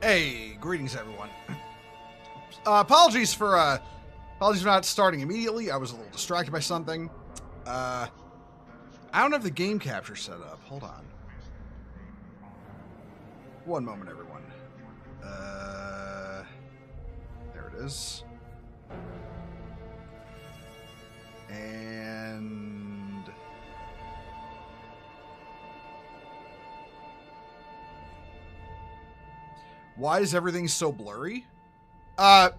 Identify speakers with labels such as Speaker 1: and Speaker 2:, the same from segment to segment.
Speaker 1: Hey, greetings everyone. Apologies for not starting immediately. I was a little distracted by something. I don't have the game capture set up. Hold on. One moment, everyone. There it is. And why is everything so blurry? That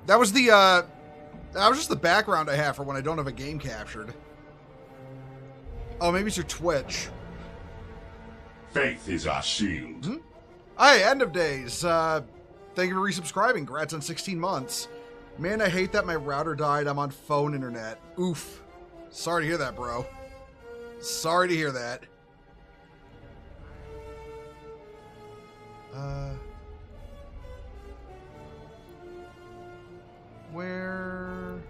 Speaker 1: was just the background I have for when I don't have a game captured. Oh, maybe it's your Twitch.
Speaker 2: Faith is our shield.
Speaker 1: Mm-hmm. Hi, End of Days. Thank you for resubscribing. Congrats on 16 months. Man, I hate that my router died. I'm on phone internet. Oof. Sorry to hear that, bro. Sorry to hear that. Where...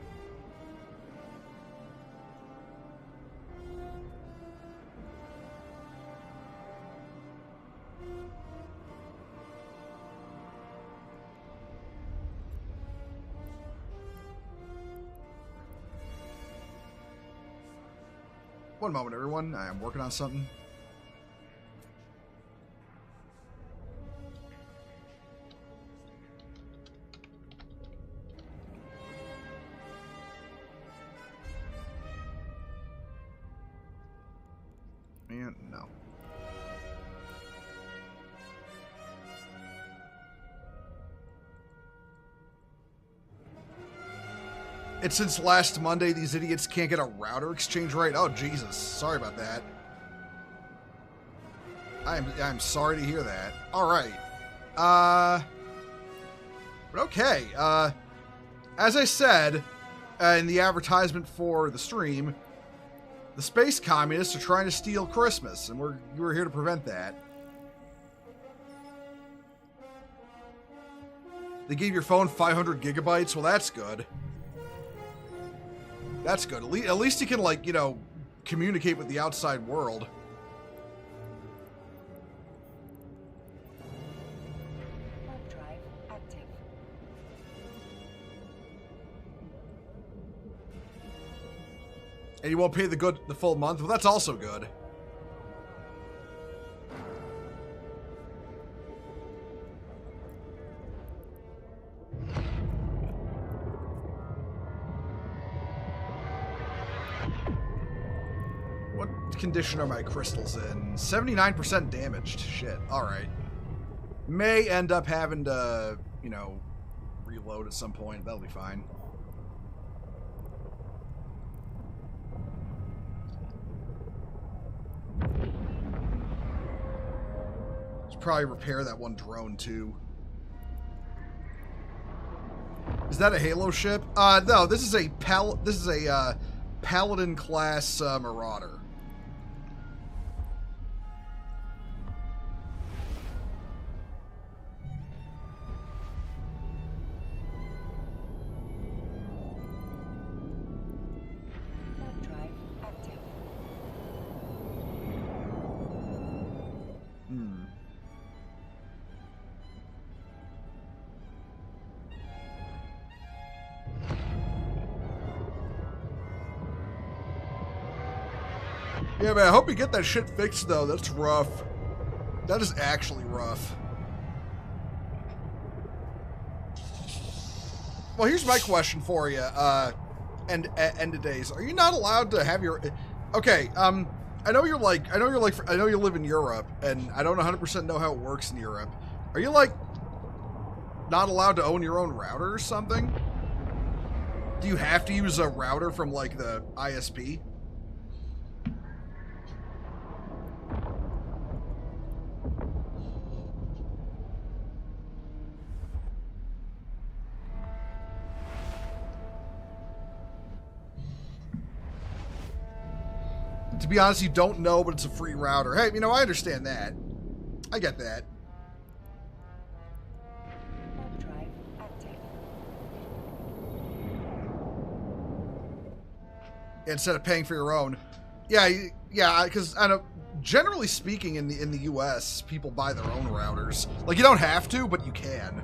Speaker 1: One moment, everyone. I am working on something. And no. It's since last Monday, these idiots can't get a router exchange right. Oh, Jesus. Sorry about that. I'm sorry to hear that. All right. But okay. As I said in the advertisement for the stream, the space communists are trying to steal Christmas, and we're here to prevent that. They gave your phone 500 gigabytes. Well, that's good. That's good. At least you can, like, you know, communicate with the outside world.
Speaker 3: Hard drive active.
Speaker 1: And you won't pay the full month? Well, that's also good. What condition are my crystals in? 79% damaged. Shit. Alright. May end up having to, you know, reload at some point. That'll be fine. Should probably repair that one drone too. Is that a Halo ship? No, this is a Paladin class Marauder.
Speaker 3: Hard drive active.
Speaker 1: Yeah, man, I hope you get that shit fixed, though. That's rough. That is actually rough. Well, here's my question for you, end of days. Are you not allowed to have your... Okay, I know you live in Europe, and I don't 100% know how it works in Europe. Are you, like, not allowed to own your own router or something? Do you have to use a router from, like, the ISP? To be honest, you don't know, but it's a free router. Hey, you know, I understand that. I get that.
Speaker 3: Hard drive active.
Speaker 1: Instead of paying for your own. Yeah, because I know generally speaking, in the U.S., people buy their own routers. Like, you don't have to, but you can.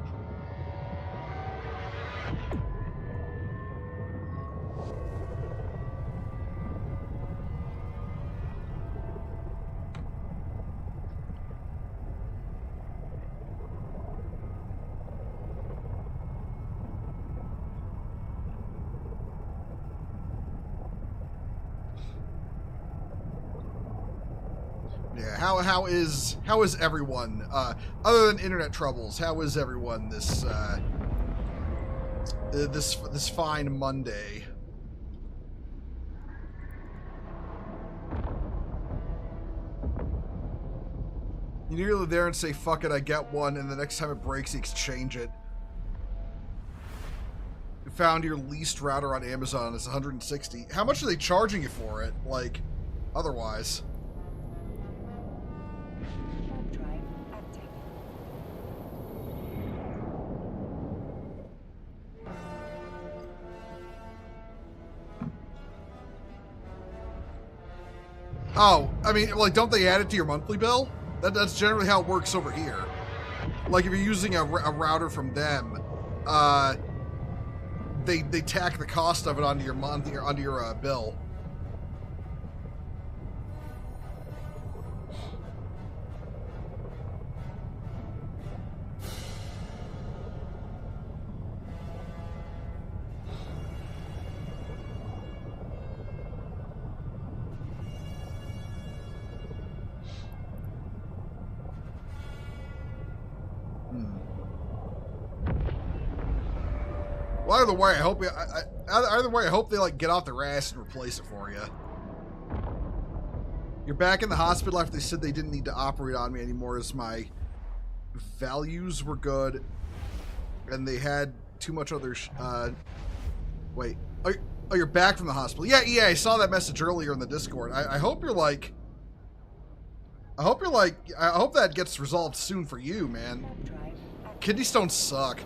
Speaker 1: Yeah, how is everyone? Other than internet troubles, how is everyone this this fine Monday? You nearly there and say, "Fuck it, I get one," and the next time it breaks, you exchange it. You found your leased router on Amazon. It's 160. How much are they charging you for it? Like, otherwise.
Speaker 3: Hard drive active.
Speaker 1: Oh, I mean, like, don't they add it to your monthly bill? That's generally how it works over here. Like, if you're using a router from them, they tack the cost of it onto your bill. Well, either way, I hope they like get off their ass and replace it for you. You're back in the hospital after they said they didn't need to operate on me anymore, as my values were good, and they had too much other. Wait, oh, you're back from the hospital? Yeah, I saw that message earlier in the Discord. I hope you're like. I hope that gets resolved soon for you, man.
Speaker 3: Hard drive active.
Speaker 1: Kidney stones suck.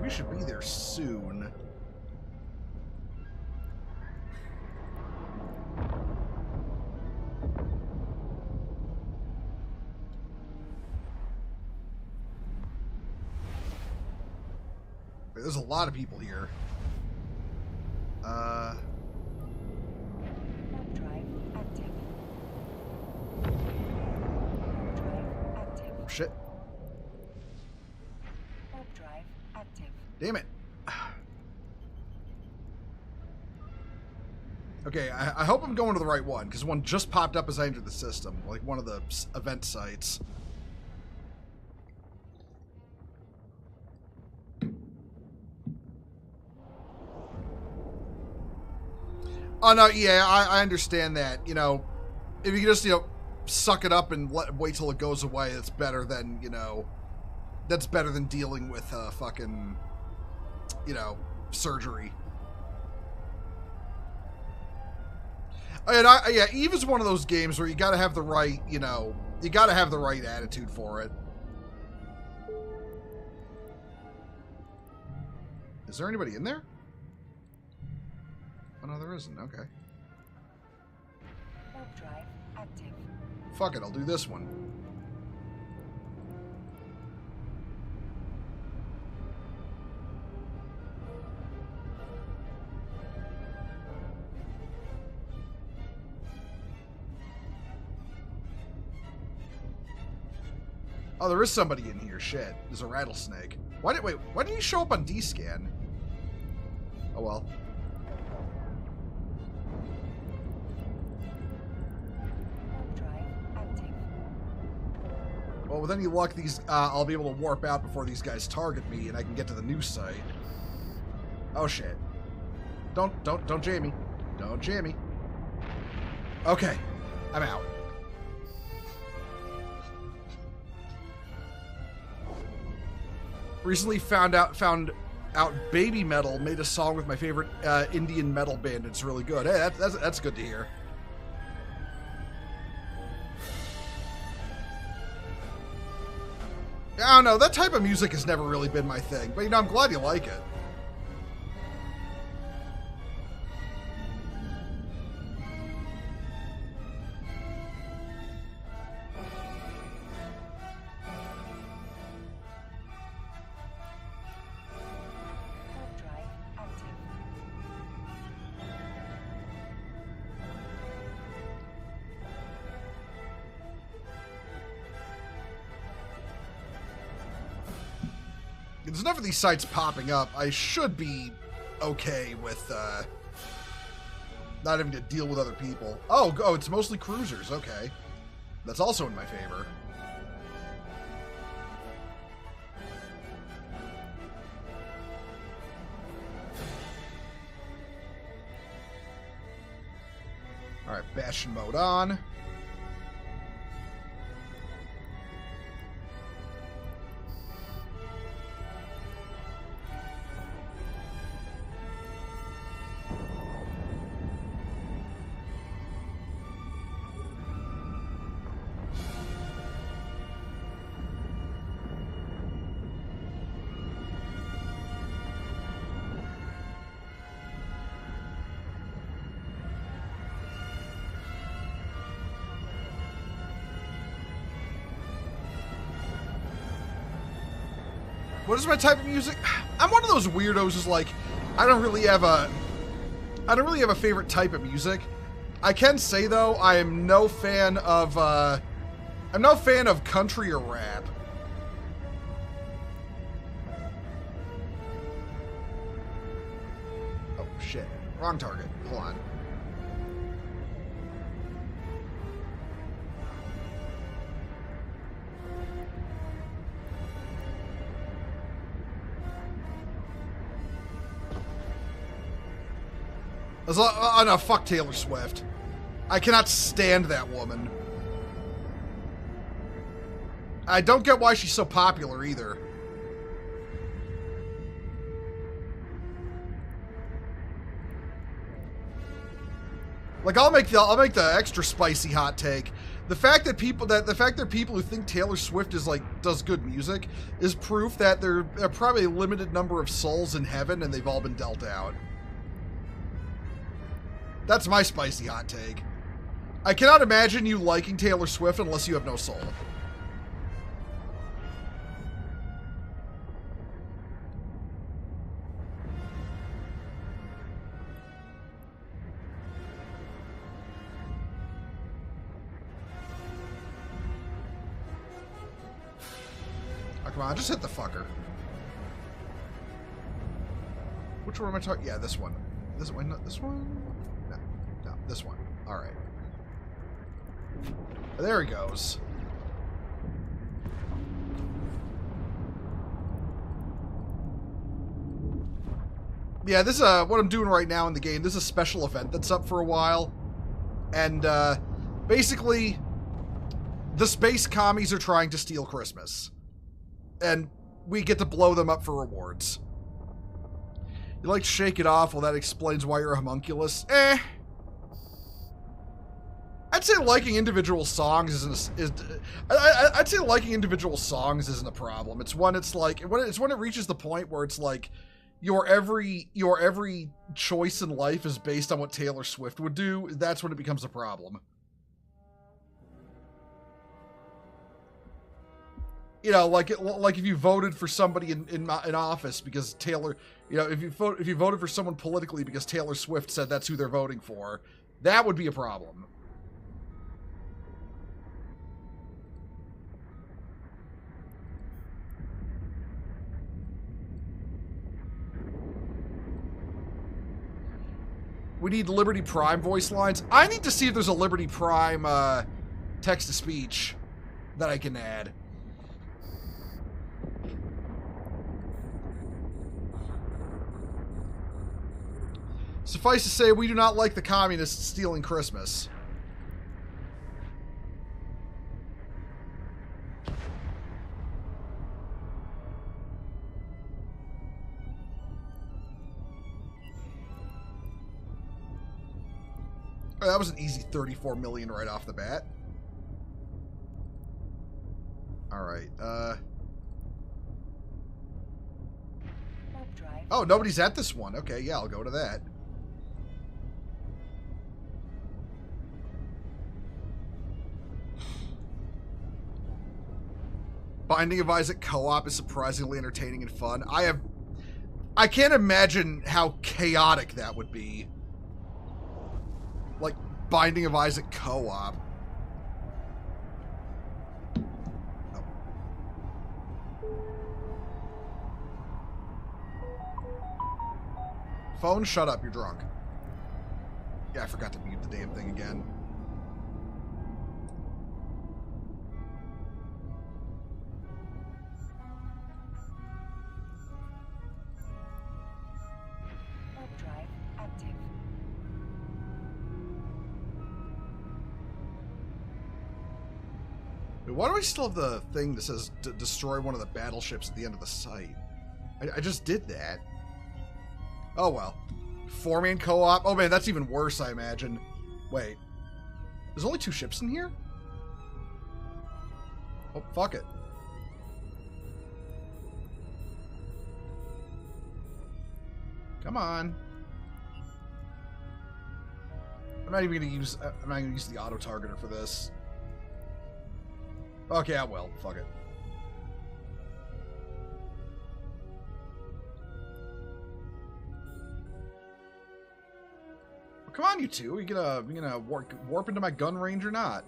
Speaker 1: We should be there soon. Wait, there's a lot of people here.
Speaker 3: Hard drive active. Hard drive active.
Speaker 1: Shit.
Speaker 3: Hard drive active.
Speaker 1: Damn it. Okay, I hope I'm going to the right one, because one just popped up as I entered the system, like one of the event sites. Oh, no, yeah, I understand that. You know, if you can just, suck it up and wait till it goes away, it's better than, that's better than dealing with fucking, surgery. And yeah, Eve is one of those games where you gotta have the right, you gotta have the right attitude for it. Is there anybody in there? Oh, no, there isn't. Okay.
Speaker 3: Hard drive active.
Speaker 1: Fuck it, I'll do this one. Oh, there is somebody in here. Shit. There's a rattlesnake. Why didn't you show up on D-scan? Oh well.
Speaker 3: Hard drive active.
Speaker 1: Well, with any luck, I'll be able to warp out before these guys target me, and I can get to the new site. Oh shit! Don't jam me! Don't jam me! Okay, I'm out. Recently found out Baby Metal made a song with my favorite Indian metal band. It's really good. Hey, that's good to hear. I don't know, that type of music has never really been my thing, but I'm glad you like it. There's enough of these sites popping up. I should be okay with not having to deal with other people. Oh, it's mostly cruisers. Okay. That's also in my favor. All right, Bastion mode on. What is my type of music? I'm one of those weirdos who's like, I don't really have a favorite type of music. I can say though, I'm no fan of country or rap. Oh shit, wrong target. Hold on. Oh no, fuck Taylor Swift. I cannot stand that woman. I don't get why she's so popular either. Like I'll make the extra spicy hot take. The fact that people who think Taylor Swift is does good music is proof that there are probably a limited number of souls in heaven and they've all been dealt out. That's my spicy hot take. I cannot imagine you liking Taylor Swift unless you have no soul. Oh, come on, just hit the fucker. Which one am I talking? Yeah, this one. This one? Not this one? No, this one. All right. There he goes. Yeah, this is what I'm doing right now in the game. This is a special event that's up for a while. And basically, the space commies are trying to steal Christmas. And we get to blow them up for rewards. You like to shake it off? Well, that explains why you're a homunculus. I'd say liking individual songs I'd say liking individual songs isn't a problem. It's when it reaches the point where it's like your every choice in life is based on what Taylor Swift would do. That's when it becomes a problem. You know, like if you voted for somebody in office because Taylor, you know, if you voted for someone politically because Taylor Swift said that's who they're voting for, that would be a problem. We need Liberty Prime voice lines. I need to see if there's a Liberty Prime text-to-speech that I can add. Suffice to say, we do not like the communists stealing Christmas. Oh, that was an easy 34 million right off the bat. Alright,
Speaker 3: Warp drive.
Speaker 1: oh, nobody's at this one. Okay, yeah, I'll go to that. Binding of Isaac co-op is surprisingly entertaining and fun. I can't imagine how chaotic that would be. Like, Binding of Isaac co-op. Oh. Phone, shut up, you're drunk. Yeah, I forgot to mute the damn thing again.
Speaker 3: Warp drive active.
Speaker 1: Why do I still have the thing that says destroy one of the battleships at the end of the site? I just did that. Oh well. 4-man co-op. Oh man, that's even worse, I imagine. Wait. There's only 2 ships in here? Oh, fuck it. Come on. I'm not even gonna use the auto targeter for this. Okay, I will. Fuck it. Well, come on, you two. You gonna warp into my gun range or not?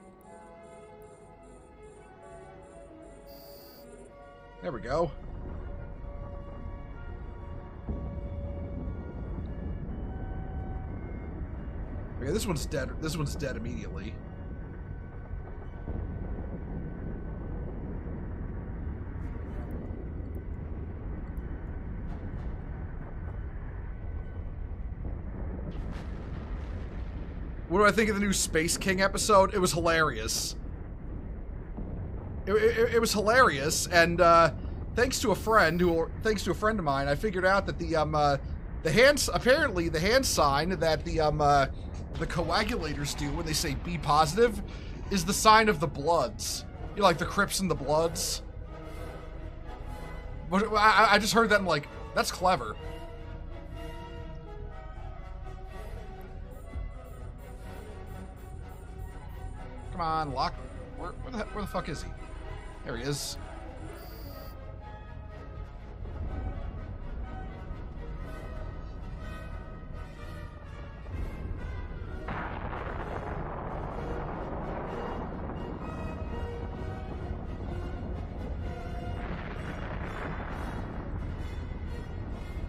Speaker 1: There we go. Okay, this one's dead. This one's dead immediately. What do I think of the new Space King episode? It was hilarious. It was hilarious, and thanks to a friend of mine, I figured out that the hand sign that the coagulators do when they say "be positive" is the sign of the Bloods. You know, like the Crips and the Bloods. I just heard that and I'm like, that's clever. Come on, Lock. Where the fuck is he? There he is.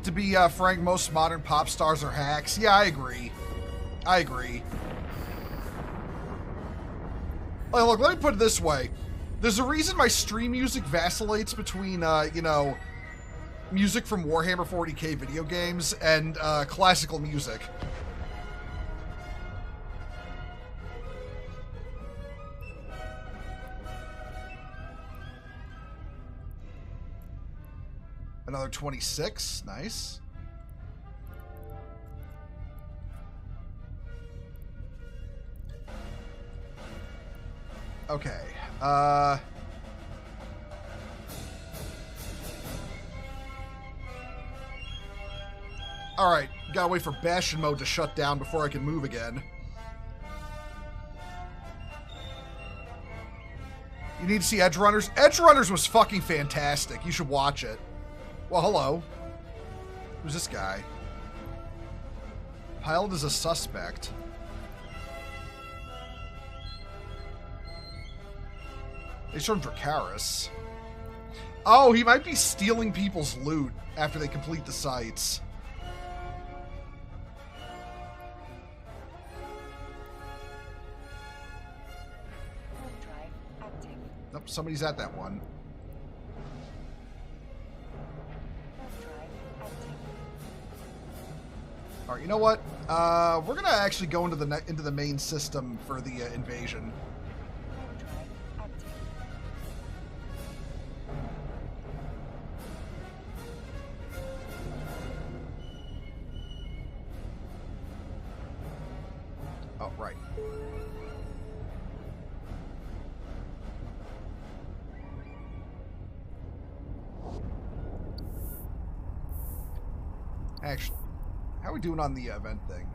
Speaker 1: To be frank, most modern pop stars are hacks. Yeah, I agree. I agree. Like, look, let me put it this way. There's a reason my stream music vacillates between, you know, music from Warhammer 40k video games and classical music. Another 26. Nice. Okay. Alright. Gotta wait for Bastion mode to shut down before I can move again. You need to see Edge Runners? Edge Runners was fucking fantastic. You should watch it. Well, hello. Who's this guy? Pilot is a suspect. He's from Dracarys. Oh, he might be stealing people's loot after they complete the sites.
Speaker 3: Warp drive active.
Speaker 1: Nope, somebody's at that one.
Speaker 3: Warp drive active.
Speaker 1: All right, you know what? We're gonna actually go into the main system for the invasion.
Speaker 3: Warp drive active.
Speaker 1: Oh, right. Actually, how are we doing on the event thing?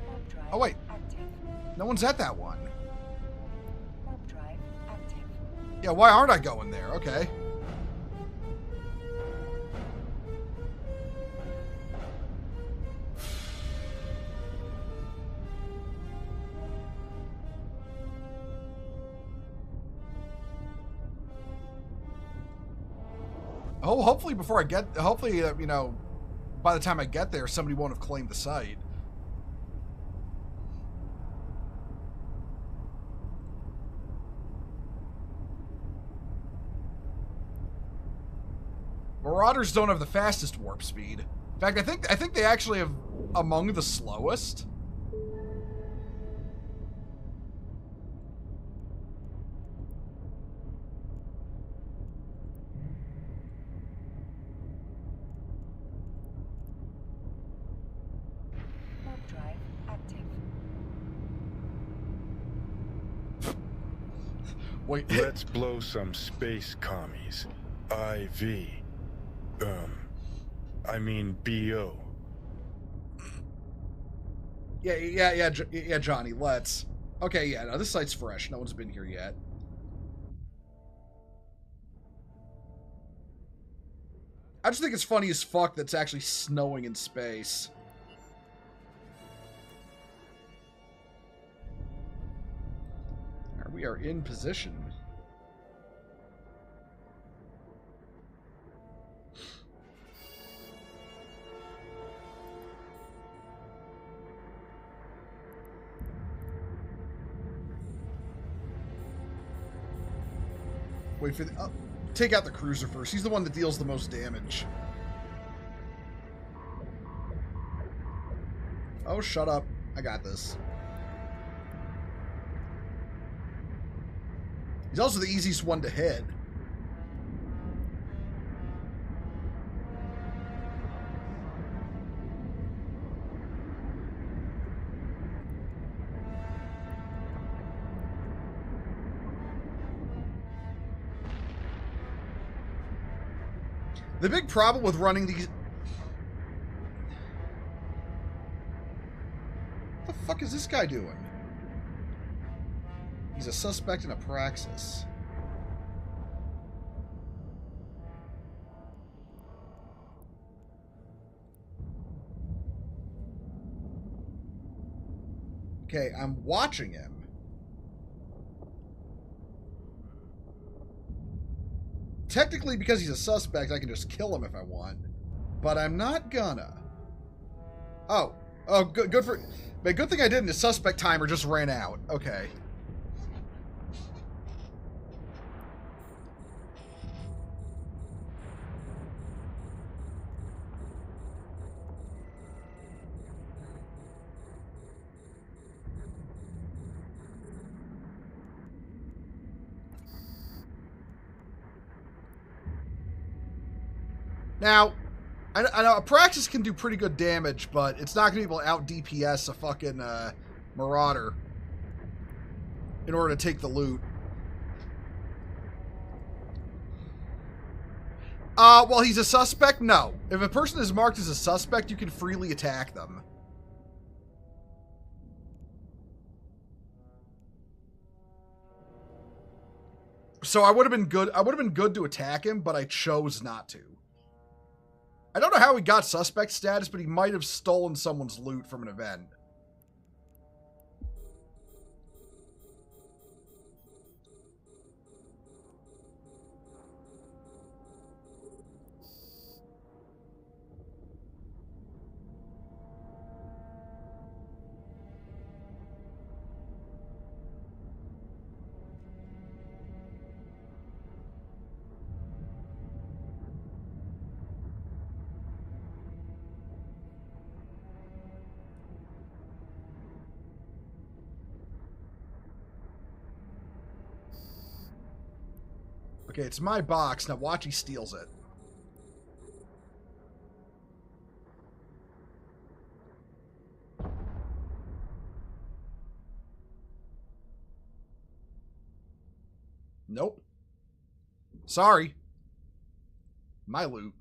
Speaker 3: Warp drive
Speaker 1: Oh, wait.
Speaker 3: active.
Speaker 1: No one's at that one.
Speaker 3: Warp drive active.
Speaker 1: Yeah, why aren't I going there? Okay. Oh, hopefully before I get, hopefully, you know, by the time I get there, somebody won't have claimed the site. Marauders don't have the fastest warp speed. In fact, I think they actually have among the slowest.
Speaker 3: Warp drive active.
Speaker 1: Wait.
Speaker 4: Let's blow some space commies. IV. I mean BO.
Speaker 1: Yeah, Johnny, let's. Okay, yeah, no, this site's fresh. No one's been here yet. I just think it's funny as fuck that it's actually snowing in space. Alright, we are in position. Wait for the... take out the cruiser first. He's the one that deals the most damage. Oh, shut up. I got this. He's also the easiest one to hit. The big problem with running these... What the fuck is this guy doing? He's a suspect in a praxis. Okay, I'm watching him. Technically, because he's a suspect, I can just kill him if I want. But I'm not gonna. Oh, good for... But good thing I didn't. The suspect timer just ran out. Okay. Now, I know a Praxis can do pretty good damage, but it's not going to be able to out DPS a fucking Marauder in order to take the loot. Well, he's a suspect? No. If a person is marked as a suspect, you can freely attack them. So I would have been good. I would have been good to attack him, but I chose not to. I don't know how he got suspect status, but he might have stolen someone's loot from an event. Okay, it's my box. Now watch he steals it. Nope. Sorry. My loot.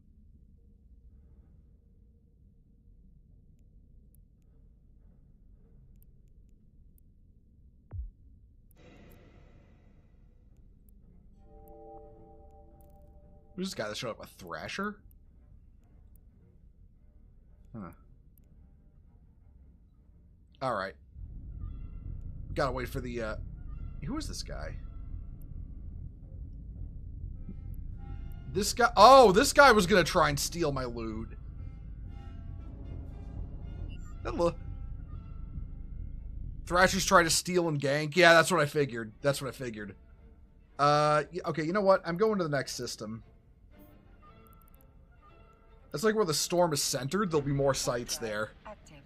Speaker 1: Who's this guy that showed up? A Thrasher? Huh. Alright. Gotta wait for the, who is this guy? This guy... Oh, this guy was gonna try and steal my loot. Hello. Thrasher's trying to steal and gank. Yeah, that's what I figured. That's what I figured. Okay, you know what? I'm going to the next system. That's like where the storm is centered. There'll be more sites there.
Speaker 3: Active.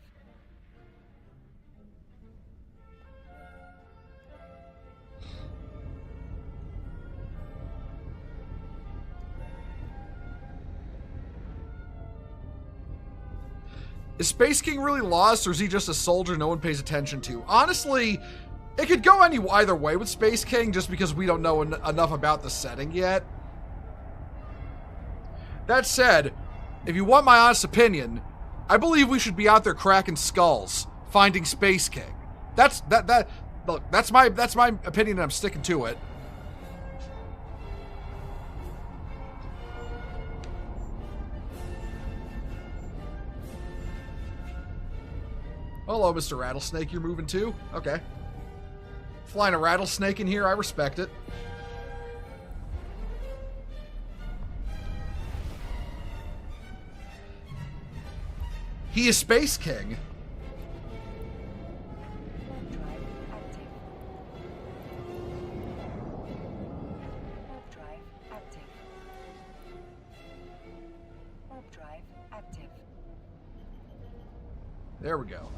Speaker 1: Is Space King really lost, or is he just a soldier no one pays attention to? Honestly, it could go either way with Space King, just because we don't know enough about the setting yet. That said, if you want my honest opinion, I believe we should be out there cracking skulls, finding Space King. Look, that's my opinion, and I'm sticking to it. Hello, Mr. Rattlesnake. You're moving too? Okay. Flying a rattlesnake in here, I respect it. He is Space King.
Speaker 3: Warp drive active. Warp drive active. Warp drive active.
Speaker 1: There we go.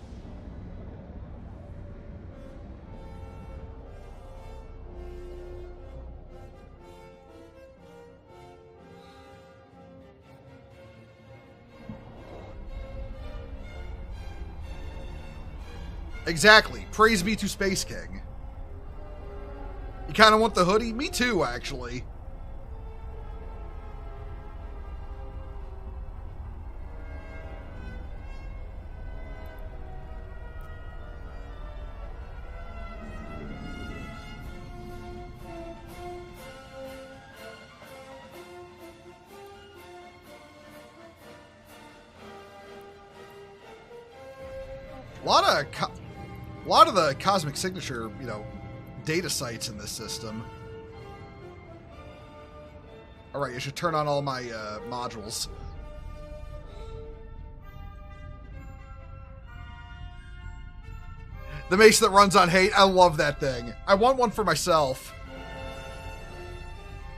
Speaker 1: Exactly. Praise be to Space King. You kind of want the hoodie? Me too, actually. A lot of the cosmic signature, data sites in this system. All right, you should turn on all my modules. The mace that runs on hate. I love that thing. I want one for myself.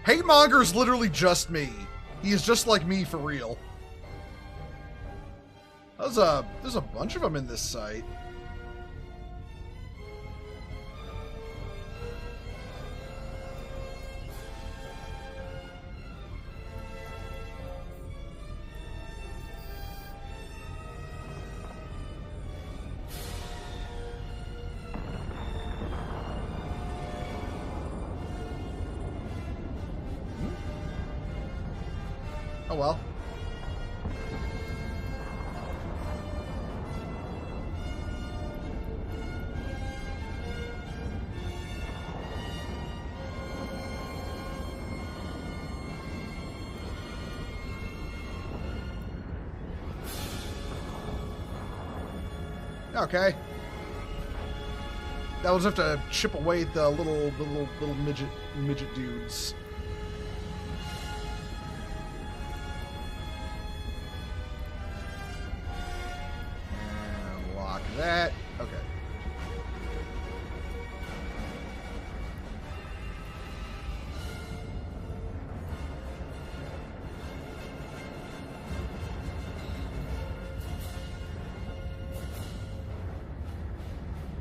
Speaker 1: Hate Monger is literally just me. He is just like me for real. There's a bunch of them in this site. Oh well. Okay. That will just have to chip away at the little midget dudes. And lock that. Okay.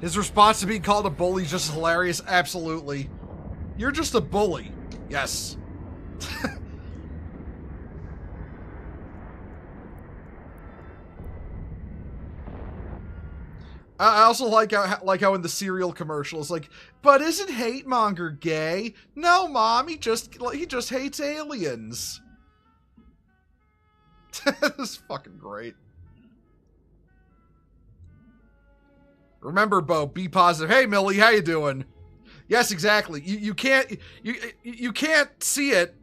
Speaker 1: His response to being called a bully is just hilarious. Absolutely. You're just a bully. Yes. I also like how in the cereal commercial it's like, but isn't hate monger gay? No, mom, he just hates aliens. This is fucking great. Remember, Bo, be positive. Hey, Millie, how you doing? Yes, exactly. You can't see it,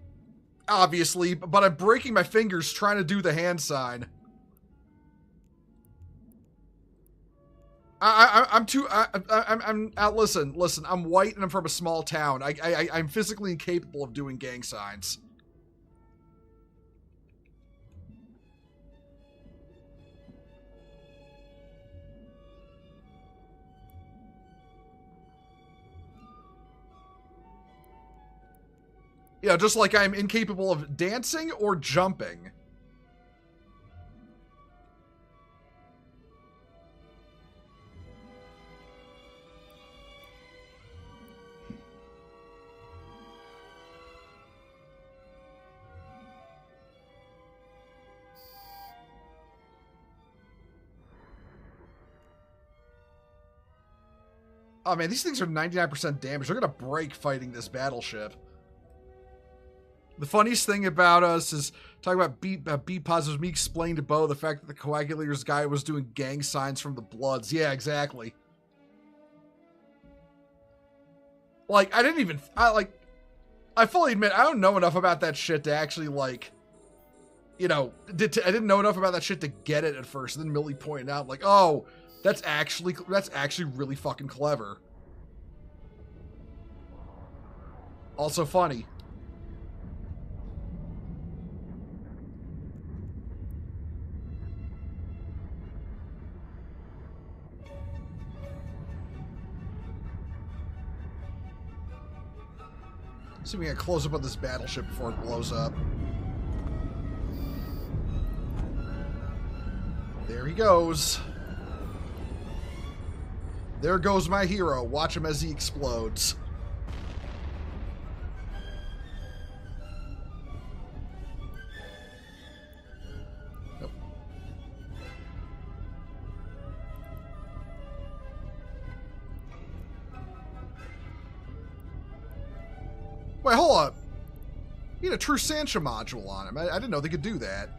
Speaker 1: obviously, but I'm breaking my fingers trying to do the hand sign. I'm listen, I'm white and I'm from a small town. I'm physically incapable of doing gang signs. Yeah, just like I'm incapable of dancing or jumping. Oh man, these things are 99% damage. They're gonna break fighting this battleship. The funniest thing about us is talking about B positives. Me explained to Bo the fact that the coagulators guy was doing gang signs from the Bloods. Yeah, exactly. Like, I fully admit I don't know enough about that shit to actually like, you know, I didn't know enough about that shit to get it at first. And then Millie pointed out like, oh, that's actually really fucking clever. Also funny. See if we can close up on this battleship before it blows up. There he goes. There goes my hero. Watch him as he explodes. Nope. Wait, hold up. You need a True Sancha module on him. I didn't know they could do that.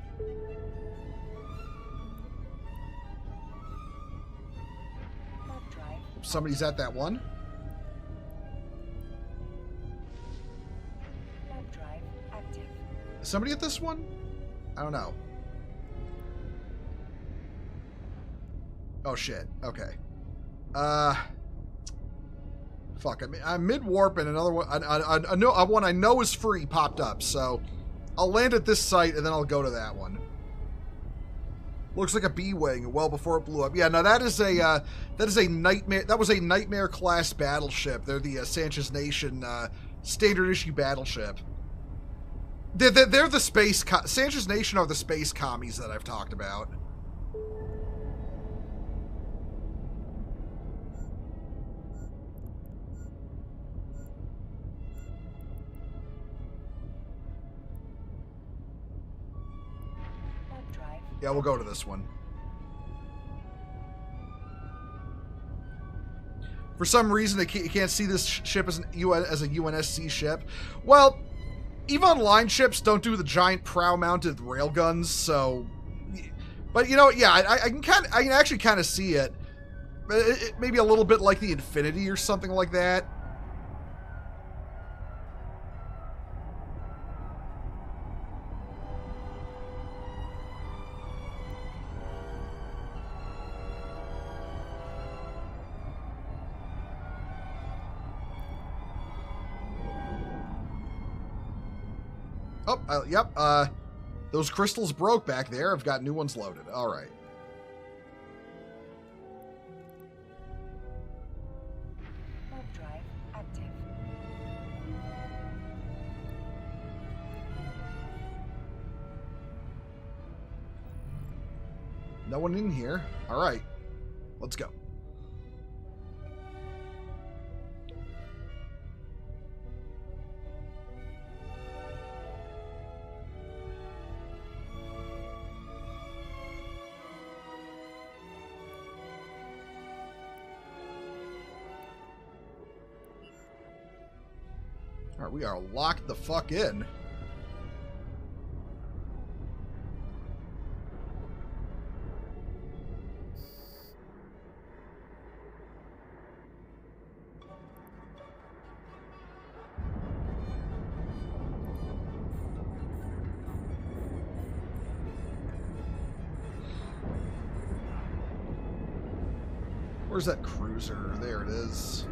Speaker 1: Somebody's at that one.
Speaker 3: Drive active.
Speaker 1: Is somebody at this one? I don't know. Oh shit. Okay. Fuck. I'm mid warp and another one. One I know is free popped up. So I'll land at this site and then I'll go to that one. Looks like a B-wing. Well, before it blew up. Yeah, no, that is a nightmare. That was a nightmare class battleship. They're the Sanchez Nation standard issue battleship. They're the space. Sanchez Nation are the space commies that I've talked about. Yeah, we'll go to this one. For some reason, you can't see this ship as a UNSC ship. Well, EVE Online ships don't do the giant prow-mounted railguns, so... But, you know, yeah, I can actually kind of see it. Maybe a little bit like the Infinity or something like that. Oh, yep. Those crystals broke back there. I've got new ones loaded. All right.
Speaker 3: Warp drive active.
Speaker 1: No one in here. All right. Let's go. Alright, we are locked the fuck in. Where's that cruiser? There it is.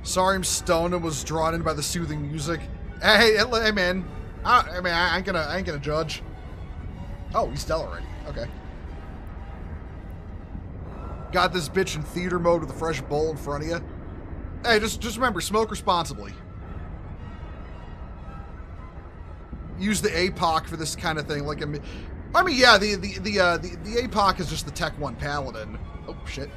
Speaker 1: Sorry, I'm stoned and was drawn in by the soothing music. Hey, man. I ain't gonna judge. Oh, he's dead already. Okay. Got this bitch in theater mode with a fresh bowl in front of you. Hey, just remember, smoke responsibly. Use the APOC for this kind of thing. Like, I mean, yeah, the APOC is just the Tech 1 Paladin. Oh, shit.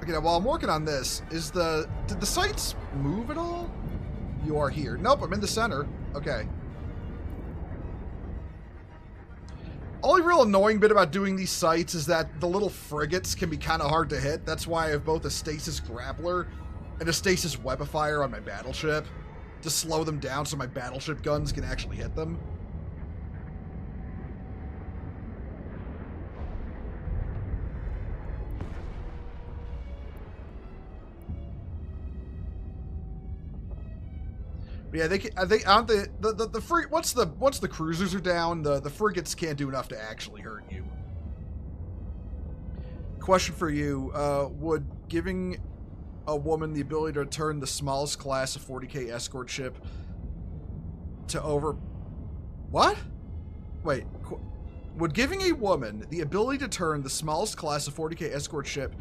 Speaker 1: Okay, now, while I'm working on this, did the sights move at all? You are here. Nope, I'm in the center. Okay. Only real annoying bit about doing these sights is that the little frigates can be kind of hard to hit. That's why I have both a stasis grappler and a stasis webifier on my battleship to slow them down so my battleship guns can actually hit them. But yeah, aren't once the cruisers are down, the frigates can't do enough to actually hurt you. Question for you, would giving a woman the ability to turn the smallest class of 40K escort ship to what? Wait, would giving a woman the ability to turn the smallest class of 40K escort ship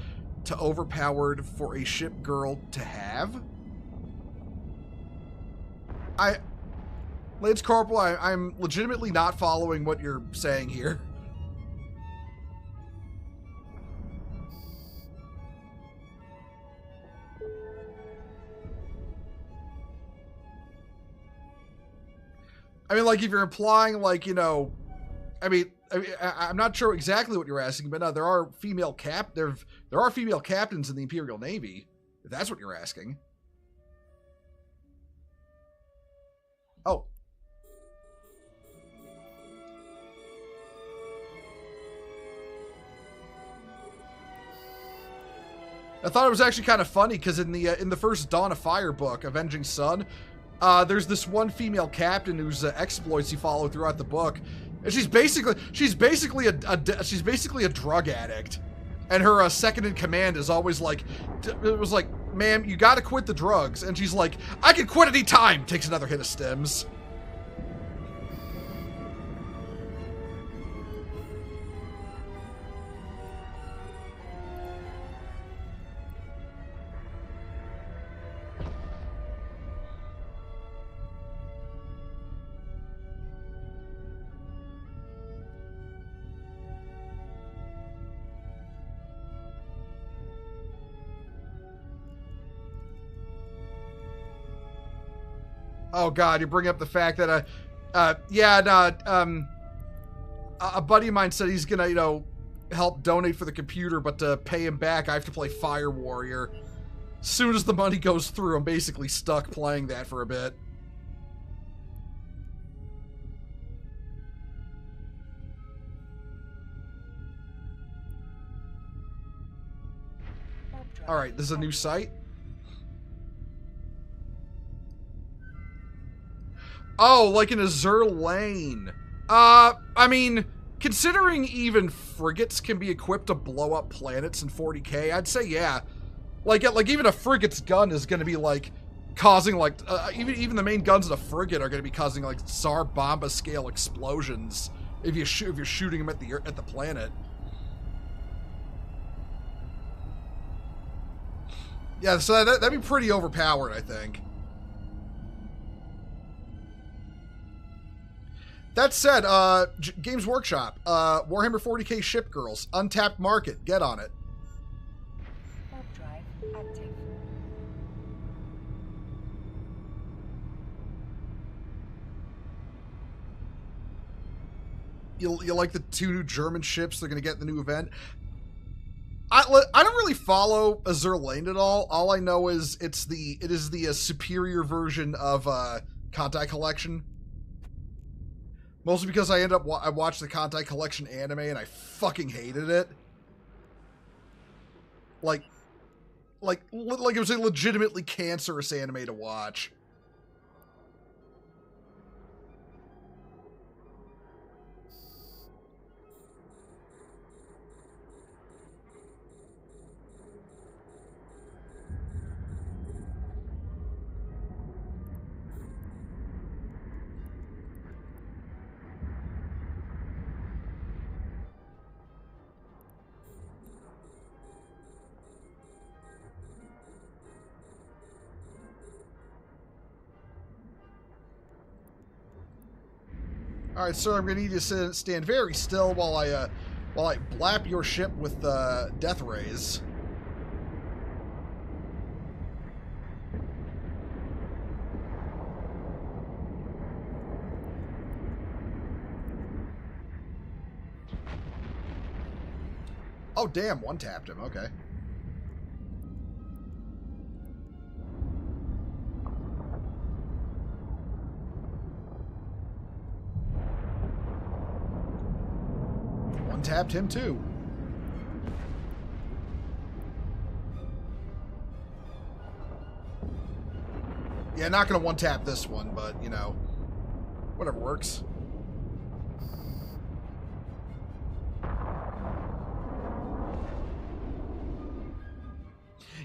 Speaker 1: to overpowered for a ship girl to have? Lance Corporal, I'm legitimately not following what you're saying here. I mean, like, if you're implying, like, you know, I'm not sure exactly what you're asking, but no, there are female captains in the Imperial Navy, if that's what you're asking. Oh. I thought it was actually kind of funny because in the first Dawn of Fire book, Avenging Sun, there's this one female captain whose exploits you follow throughout the book, and she's basically a drug addict, and her second in command is always like, it was like, ma'am, you got to quit the drugs, and she's like, I can quit any time. Takes another hit of stims. Oh God, you bring up the fact that a buddy of mine said he's gonna, you know, help donate for the computer, but to pay him back, I have to play Fire Warrior. As soon as the money goes through, I'm basically stuck playing that for a bit. All right, this is a new site. Oh, like an Azure Lane. I mean, considering even frigates can be equipped to blow up planets in 40K, I'd say yeah. Like even a frigate's gun is going to be like causing like even the main guns of a frigate are going to be causing like Tsar Bomba scale explosions if you're shooting them at the planet. Yeah, so that'd be pretty overpowered, I think. That said, Games Workshop, Warhammer 40K Ship Girls, untapped market, get on it.
Speaker 3: Warp drive active.
Speaker 1: you like the 2 new German ships they're gonna get in the new event. I don't really follow Azure Lane at all. All I know is it is the superior version of Kantai Collection. Mostly because I watched the Kantai Collection anime and I fucking hated it. Like it was a legitimately cancerous anime to watch. All right, sir, I'm gonna need you to stand very still while I blap your ship with death rays. Oh, damn, one tapped him. Okay. Tapped him too. Yeah, not gonna one tap this one, but you know, whatever works.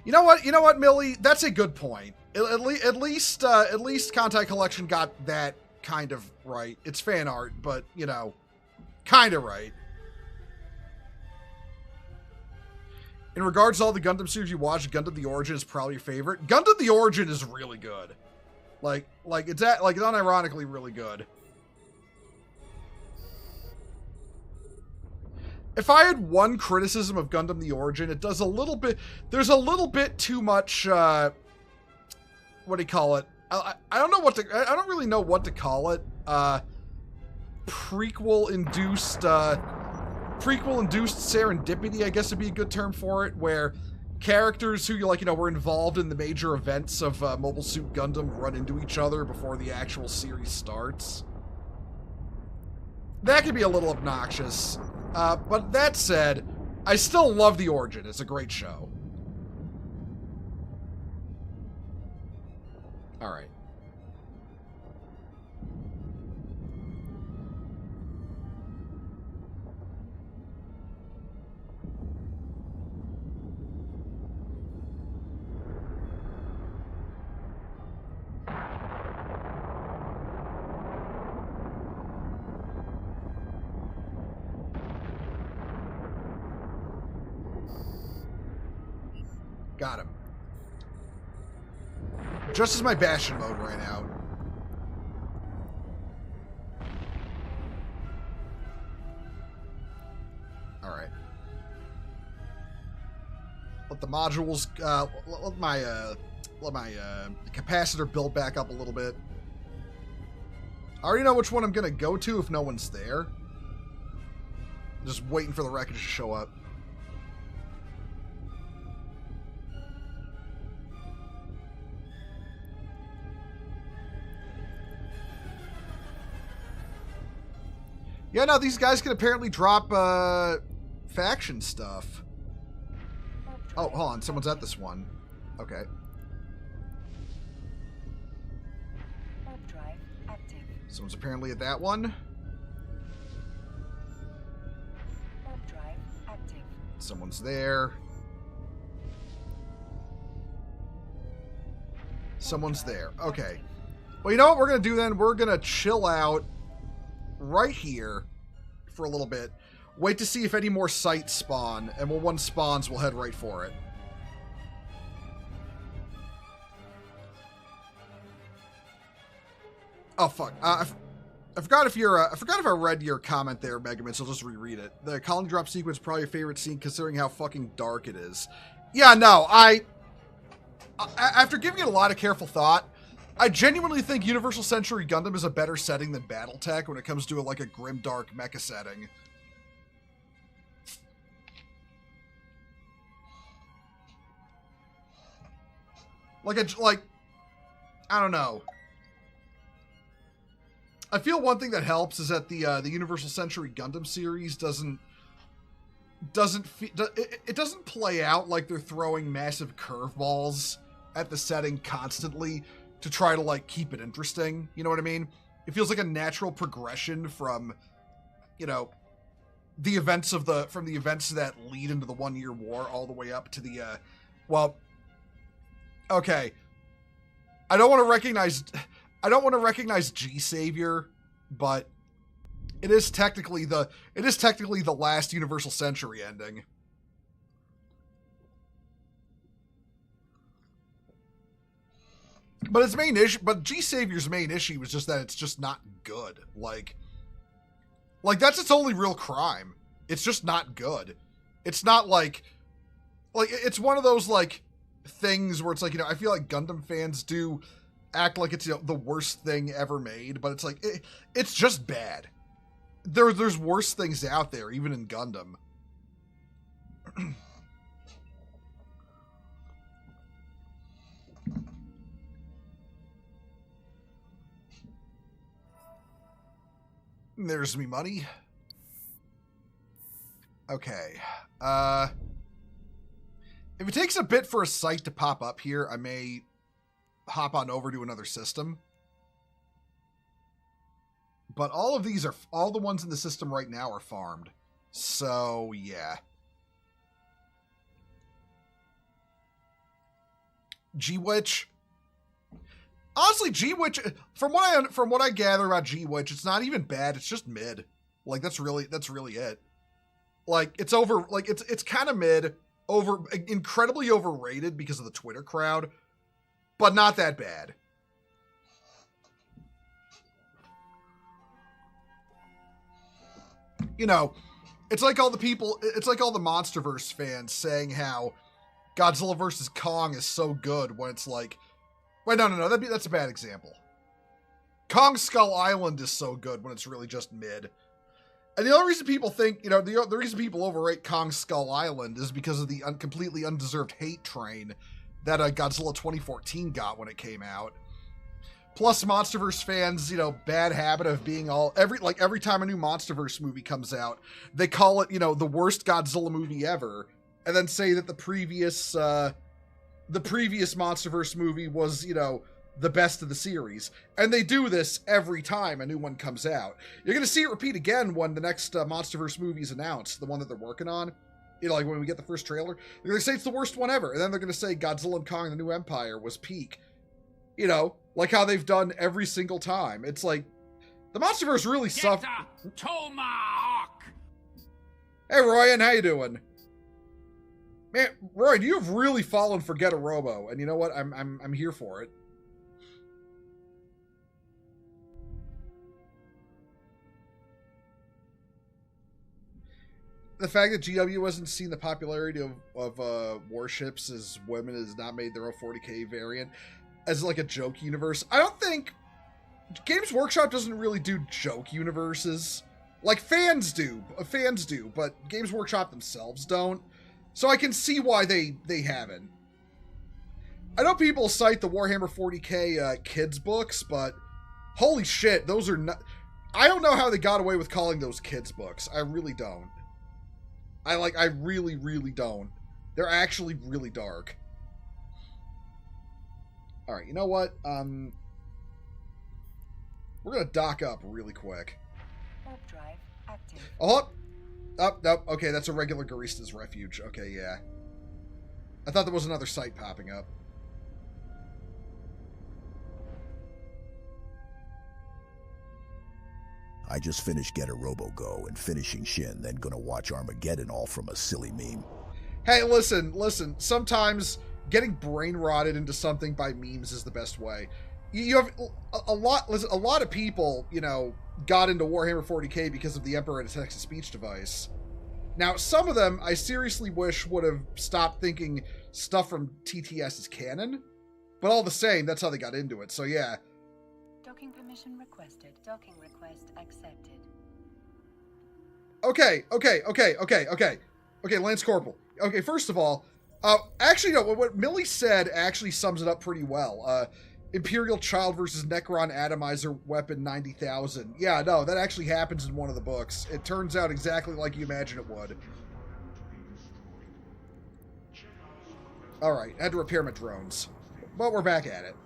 Speaker 1: You know what, Millie? That's a good point. At least Kantai Collection got that kind of right. It's fan art, but you know, kind of right. In regards to all the Gundam series you watched, Gundam the Origin is probably your favorite. Gundam the Origin is really good. Like it's unironically really good. If I had one criticism of Gundam the Origin, it does a little bit. There's a little bit too much. What do you call it? I don't know what to. I don't really know what to call it. Prequel induced serendipity, I guess would be a good term for it, where characters who were involved in the major events of Mobile Suit Gundam run into each other before the actual series starts. That could be a little obnoxious. But that said, I still love The Origin. It's a great show. All right. Got him. Just as my Bastion mode ran out. Alright. Let the modules, let my capacitor build back up a little bit. I already know which one I'm gonna go to if no one's there. Just waiting for the wreckage to show up. Yeah, no, these guys can apparently drop faction stuff. Oh, hold on. Someone's at this one. Okay.
Speaker 3: Drive active.
Speaker 1: Someone's apparently at that one.
Speaker 3: Drive active.
Speaker 1: Someone's there. Someone's there. Okay. Well, you know what we're going to do then? We're going to chill out right here for a little bit. Wait to see if any more sites spawn, and when one spawns, we'll head right for it. Oh fuck! I forgot if you're. I forgot if I read your comment there, Megaman. So I'll just reread it. The colony drop sequence is probably your favorite scene, considering how fucking dark it is. Yeah, no, after giving it a lot of careful thought, I genuinely think Universal Century Gundam is a better setting than BattleTech when it comes to like a grimdark mecha setting. Like, I don't know. I feel one thing that helps is that the Universal Century Gundam series doesn't play out like they're throwing massive curveballs at the setting constantly to try to like keep it interesting. You know what I mean? It feels like a natural progression from, you know, the events from the events that lead into the 1 Year War all the way up to the okay. I don't want to recognize G Savior, but it is technically the last Universal Century ending. But its main issue, but G Savior's main issue was just that it's just not good. Like that's its only real crime. It's just not good. It's not like it's one of those like things where it's like, you know, I feel like Gundam fans do act like it's, you know, the worst thing ever made, but it's like it's just bad. There's worse things out there, even in Gundam. There's me money. Okay. If it takes a bit for a site to pop up here, I may hop on over to another system. But all the ones in the system right now are farmed. So, yeah. G-Witch. Honestly, G-Witch, from what I gather about G-Witch, it's not even bad. It's just mid. Like, that's really it. Like, it's kind of mid, incredibly overrated because of the Twitter crowd, but not that bad. You know, it's like all the MonsterVerse fans saying how Godzilla vs. Kong is so good when it's like, wait, no, that's a bad example. Kong Skull Island is so good when it's really just mid. And the only reason people think, you know, the reason people overrate Kong Skull Island is because of the completely undeserved hate train that Godzilla 2014 got when it came out. Plus, MonsterVerse fans, you know, bad habit of being every time a new MonsterVerse movie comes out, they call it, you know, the worst Godzilla movie ever, and then say that the previous MonsterVerse movie was, you know, the best of the series. And they do this every time a new one comes out. You're going to see it repeat again when the next MonsterVerse movie is announced, the one that they're working on. You know, like when we get the first trailer, they're going to say it's the worst one ever. And then they're going to say Godzilla and Kong the New Empire was peak. You know, like how they've done every single time. It's like, the MonsterVerse really suffers.
Speaker 5: Tomahawk!
Speaker 1: Hey, Ryan, how you doing? Man, Roy, you have really fallen for Get a Robo, and you know what? I'm here for it. The fact that GW hasn't seen the popularity of warships as women has not made their own 40k variant as like a joke universe. I don't think Games Workshop doesn't really do joke universes. Like fans do, but Games Workshop themselves don't. So I can see why they haven't. I know people cite the Warhammer 40k kids books, but holy shit, those are not... I don't know how they got away with calling those kids books. I really don't. I really, really don't. They're actually really dark. Alright, you know what? We're gonna dock up really quick.
Speaker 3: Warp drive active.
Speaker 1: Oh! Oh, nope. Okay, that's a regular Garista's Refuge. Okay, yeah. I thought there was another site popping up.
Speaker 6: I just finished Get a Robo Go and finishing Shin, then gonna watch Armageddon all from a silly meme.
Speaker 1: Hey, listen. Sometimes getting brain rotted into something by memes is the best way. You have a lot of people, you know, got into Warhammer 40k because of the Emperor and his text-to-speech device. Now, some of them I seriously wish would have stopped thinking stuff from TTS is canon. But all the same, that's how they got into it. So yeah.
Speaker 3: Docking permission requested. Docking request accepted.
Speaker 1: Okay, Lance Corporal. Okay, first of all, actually, no, what Millie said actually sums it up pretty well. Imperial Child versus Necron Atomizer Weapon 90,000. Yeah, no, that actually happens in one of the books. It turns out exactly like you imagine it would. Alright, had to repair my drones. But we're back at it.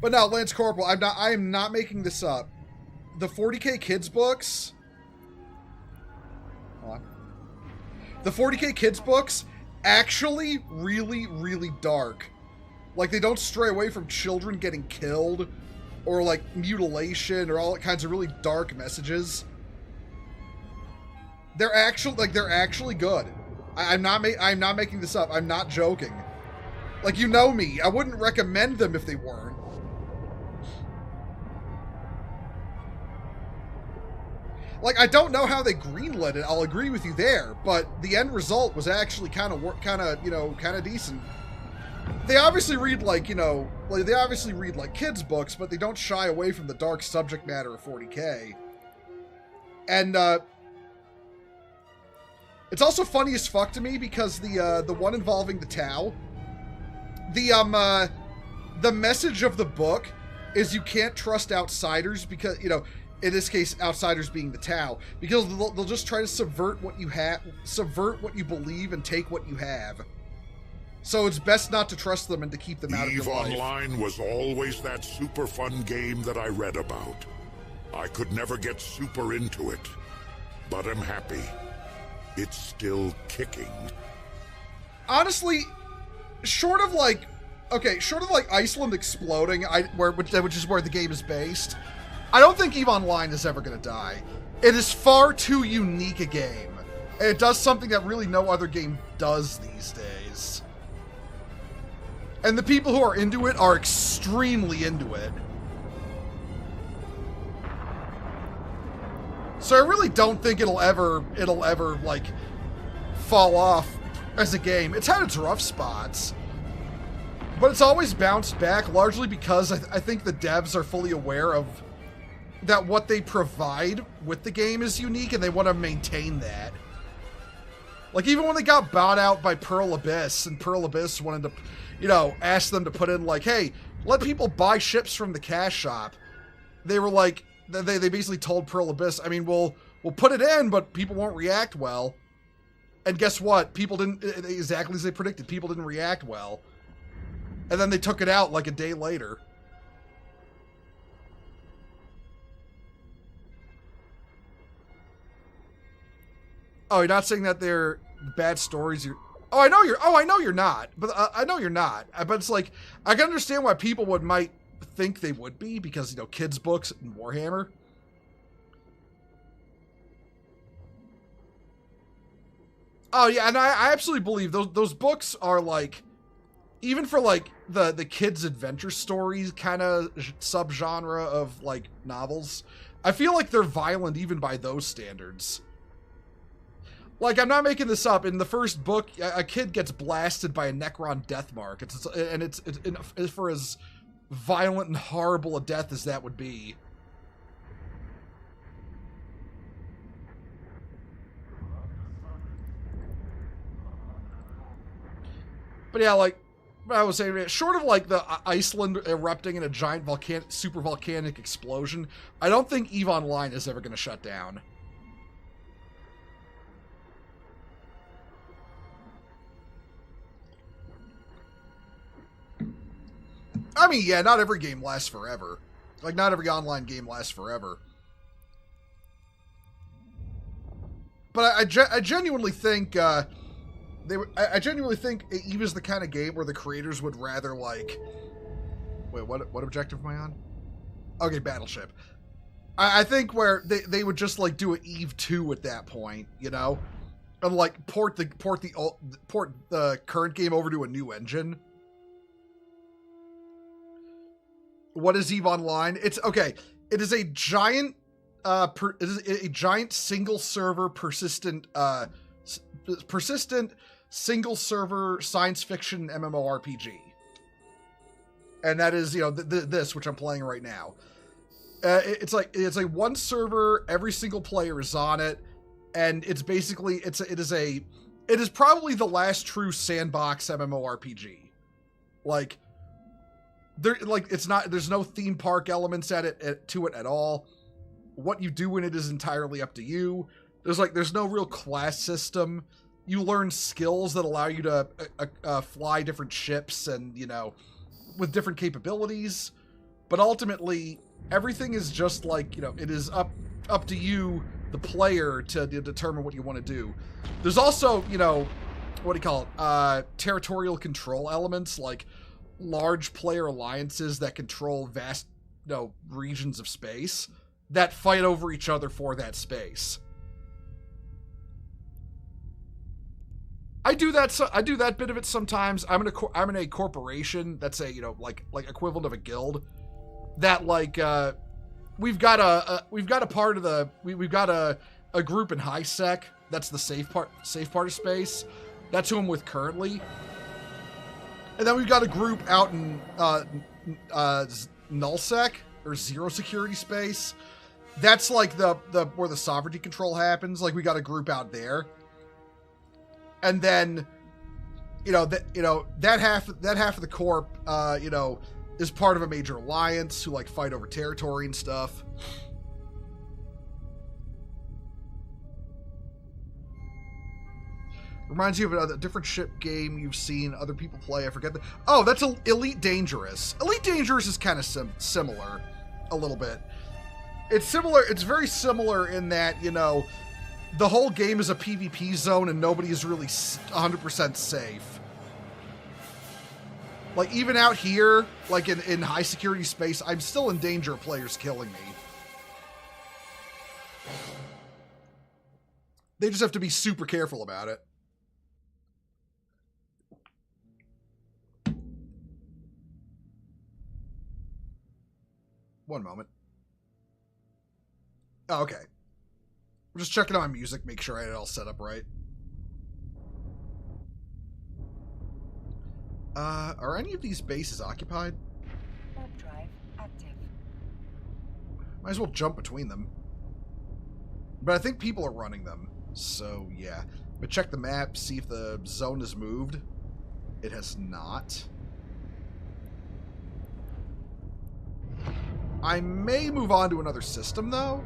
Speaker 1: But now, Lance Corporal, I am not making this up. The 40K Kids books... Hold on. The 40K Kids books actually really, really dark. Like, they don't stray away from children getting killed or, like, mutilation or all kinds of really dark messages. They're actually good. I'm not making this up. I'm not joking. Like, you know me. I wouldn't recommend them if they weren't. Like, I don't know how they greenlit it. I'll agree with you there, but the end result was actually kind of decent. They obviously read like kids books, but they don't shy away from the dark subject matter of 40K. And it's also funny as fuck to me because the one involving the Tau, the message of the book is you can't trust outsiders because, you know, in this case, outsiders being the Tau, because they'll just try to subvert what you have, subvert what you believe, and take what you have. So it's best not to trust them and to keep them out of your life.
Speaker 2: EVE Online was always that super fun game that I read about. I could never get super into it, but I'm happy. It's still kicking.
Speaker 1: Honestly, short of like Iceland exploding, which is where the game is based, I don't think EVE Online is ever going to die. It is far too unique a game. And it does something that really no other game does these days. And the people who are into it are extremely into it. So I really don't think it'll ever like fall off as a game. It's had its rough spots, but it's always bounced back largely because I think the devs are fully aware of that what they provide with the game is unique, and they want to maintain that. Like, even when they got bought out by Pearl Abyss, and Pearl Abyss wanted to, you know, ask them to put in, like, hey, let people buy ships from the cash shop. They were like, they basically told Pearl Abyss, I mean, we'll put it in, but people won't react well. And guess what? People didn't, exactly as they predicted, people didn't react well. And then they took it out like a day later. Oh, you're not saying that they're bad stories? I know you're not. But I know you're not. But it's like, I can understand why people might think they would be, because, you know, kids' books and Warhammer. Oh yeah, and I absolutely believe those books are like, even for like the kids' adventure stories kind of subgenre of like novels, I feel like they're violent even by those standards. Like, I'm not making this up. In the first book, a kid gets blasted by a Necron death mark. It's for as violent and horrible a death as that would be. But yeah, like I was saying, short of like the Iceland erupting in a giant super volcanic explosion, I don't think EVE Online is ever going to shut down. I mean, yeah, not every game lasts forever. Like, not every online game lasts forever. But I genuinely think, I genuinely think EVE is the kind of game where the creators would rather, like... Wait, what objective am I on? Okay, Battleship. I think where they would just, like, do an EVE 2 at that point, you know? And, like, port the current game over to a new engine. What is EVE Online? It's okay. It is a giant, single server persistent single server science fiction MMORPG. And that is, you know, this, which I'm playing right now. It's like one server, every single player is on it, and it's basically, it is probably the last true sandbox MMORPG. Like, there's no theme park elements to it at all. What you do in it is entirely up to you. There's no real class system. You learn skills that allow you to fly different ships and, you know, with different capabilities. But ultimately, everything is just like, you know, it is up to you, the player, to determine what you want to do. There's also, you know, what do you call it? Territorial control elements, like large player alliances that control vast, you know, regions of space that fight over each other for that space. I do that bit of it sometimes. I'm in a corporation that's a, you know, like equivalent of a guild. That, like, we've got a part of the we've got a group in high sec. That's the safe part of space. That's who I'm with currently. And then we've got a group out in nullsec or zero security space. That's like the where the sovereignty control happens. Like, we got a group out there. And then, that half of the corp, is part of a major alliance who, like, fight over territory and stuff. Reminds you of a different ship game you've seen other people play. I forget that. Oh, that's Elite Dangerous. Elite Dangerous is kind of similar, a little bit. It's similar. It's very similar in that, you know, the whole game is a PvP zone and nobody is really 100% safe. Like, even out here, like in high security space, I'm still in danger of players killing me. They just have to be super careful about it. One moment. Oh, okay. I'm just checking out my music, make sure I had it all set up right. Are any of these bases occupied?
Speaker 3: Warp drive active.
Speaker 1: Might as well jump between them. But I think people are running them, so yeah. But check the map, see if the zone has moved. It has not. I may move on to another system, though.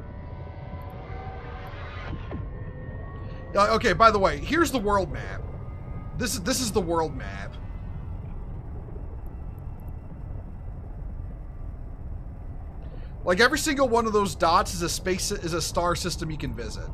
Speaker 1: Okay, by the way, here's the world map. This is the world map. Like, every single one of those dots is a star system you can visit.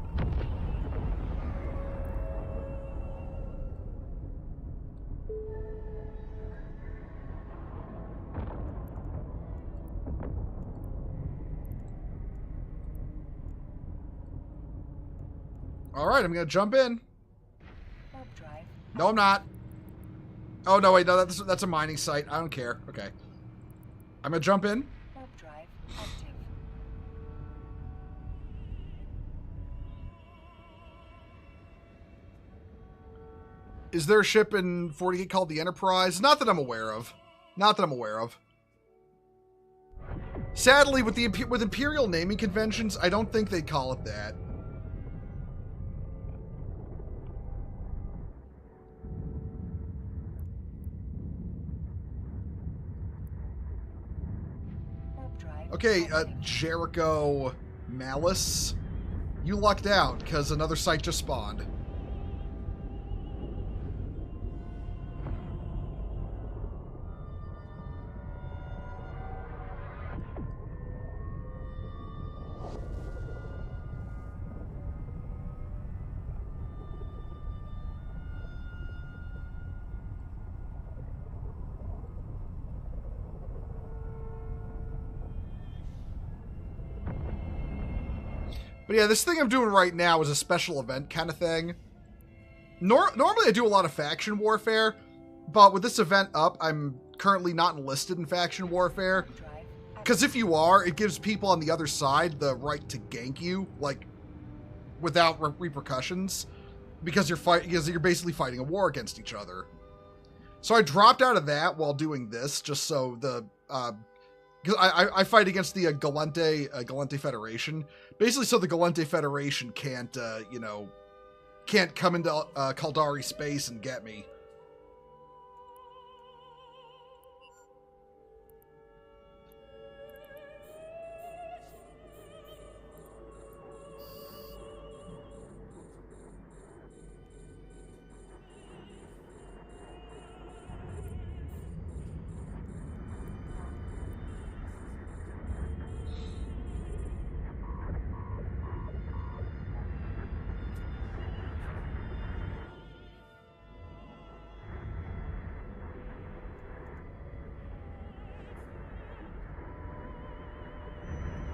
Speaker 1: All right, I'm gonna jump in.
Speaker 3: Warp drive.
Speaker 1: No, I'm not. Oh no, wait, no, that's a mining site. I don't care. Okay, I'm gonna jump in.
Speaker 3: Warp drive active.
Speaker 1: Is there a ship in 48 called the Enterprise? Not that I'm aware of. Not that I'm aware of. Sadly, with Imperial naming conventions, I don't think they'd call it that. Okay, Jericho Malice, you lucked out because another site just spawned. But yeah, this thing I'm doing right now is a special event kind of thing. Normally I do a lot of faction warfare, but with this event up, I'm currently not enlisted in faction warfare. Because if you are, it gives people on the other side the right to gank you, like, without repercussions. because you're basically fighting a war against each other. So I dropped out of that while doing this, just so the because I fight against the Galente Federation, basically, so the Galente Federation can't can't come into Kaldari space and get me.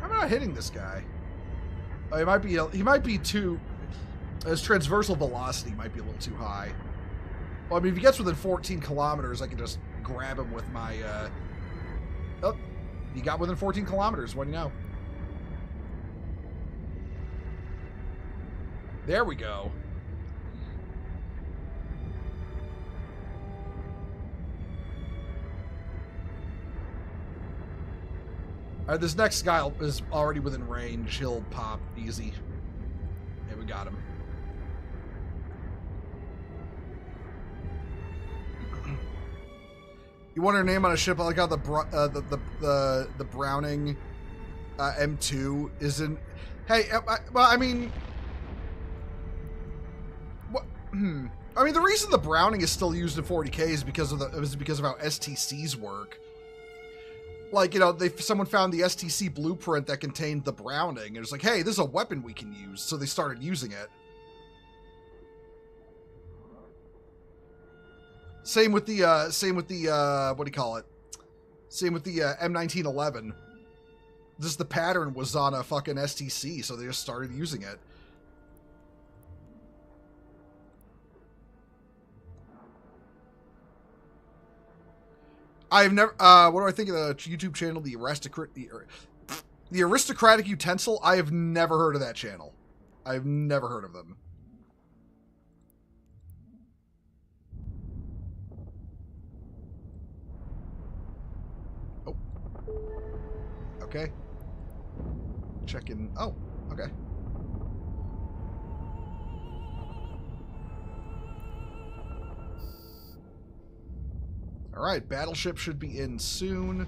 Speaker 1: I'm not hitting this guy. He might be too. His transversal velocity might be a little too high. Well, I mean, if he gets within 14 kilometers, I can just grab him with my. Oh, he got within 14 kilometers. What do you know? There we go. All right, this next guy is already within range. He'll pop easy. Yeah, we got him. You want her name on a ship? I like how the Browning M2 isn't. Hey, well, I mean, what? I mean, the reason the Browning is still used in 40K is because of how STCs work. Like, you know, someone found the STC blueprint that contained the Browning, and it's like, hey, this is a weapon we can use, so they started using it. Same with the what do you call it? Same with the M1911. Just the pattern was on a fucking STC, so they just started using it. I've never. What do I think of the YouTube channel, the Aristocratic Utensil? I have never heard of that channel. I've never heard of them. Oh. Okay. Check in. Oh. Okay. All right, battleship should be in soon.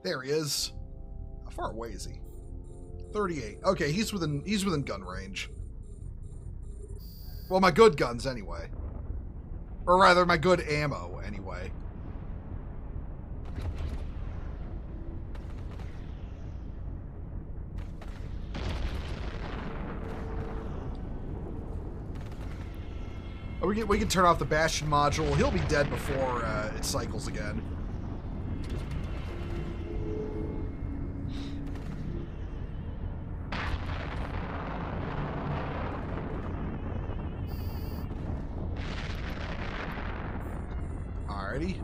Speaker 1: There he is. How far away is he? 38. Okay, he's within gun range. Well, my good guns anyway. Or rather, my good ammo, anyway. Oh, we can turn off the Bastion module. He'll be dead before it cycles again. Alrighty.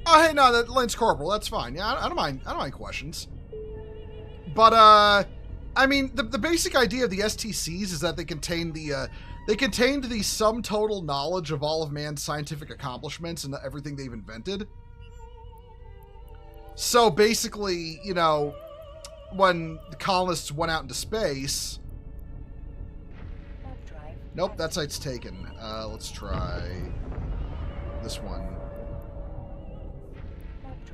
Speaker 1: Oh, hey, no, that Lance Corporal, that's fine. Yeah, I don't mind questions. But, I mean, the basic idea of the STCs is that they contain they contained the sum total knowledge of all of man's scientific accomplishments and everything they've invented. So basically, you know, when the colonists went out into space... Nope, that site's taken. Let's try this one.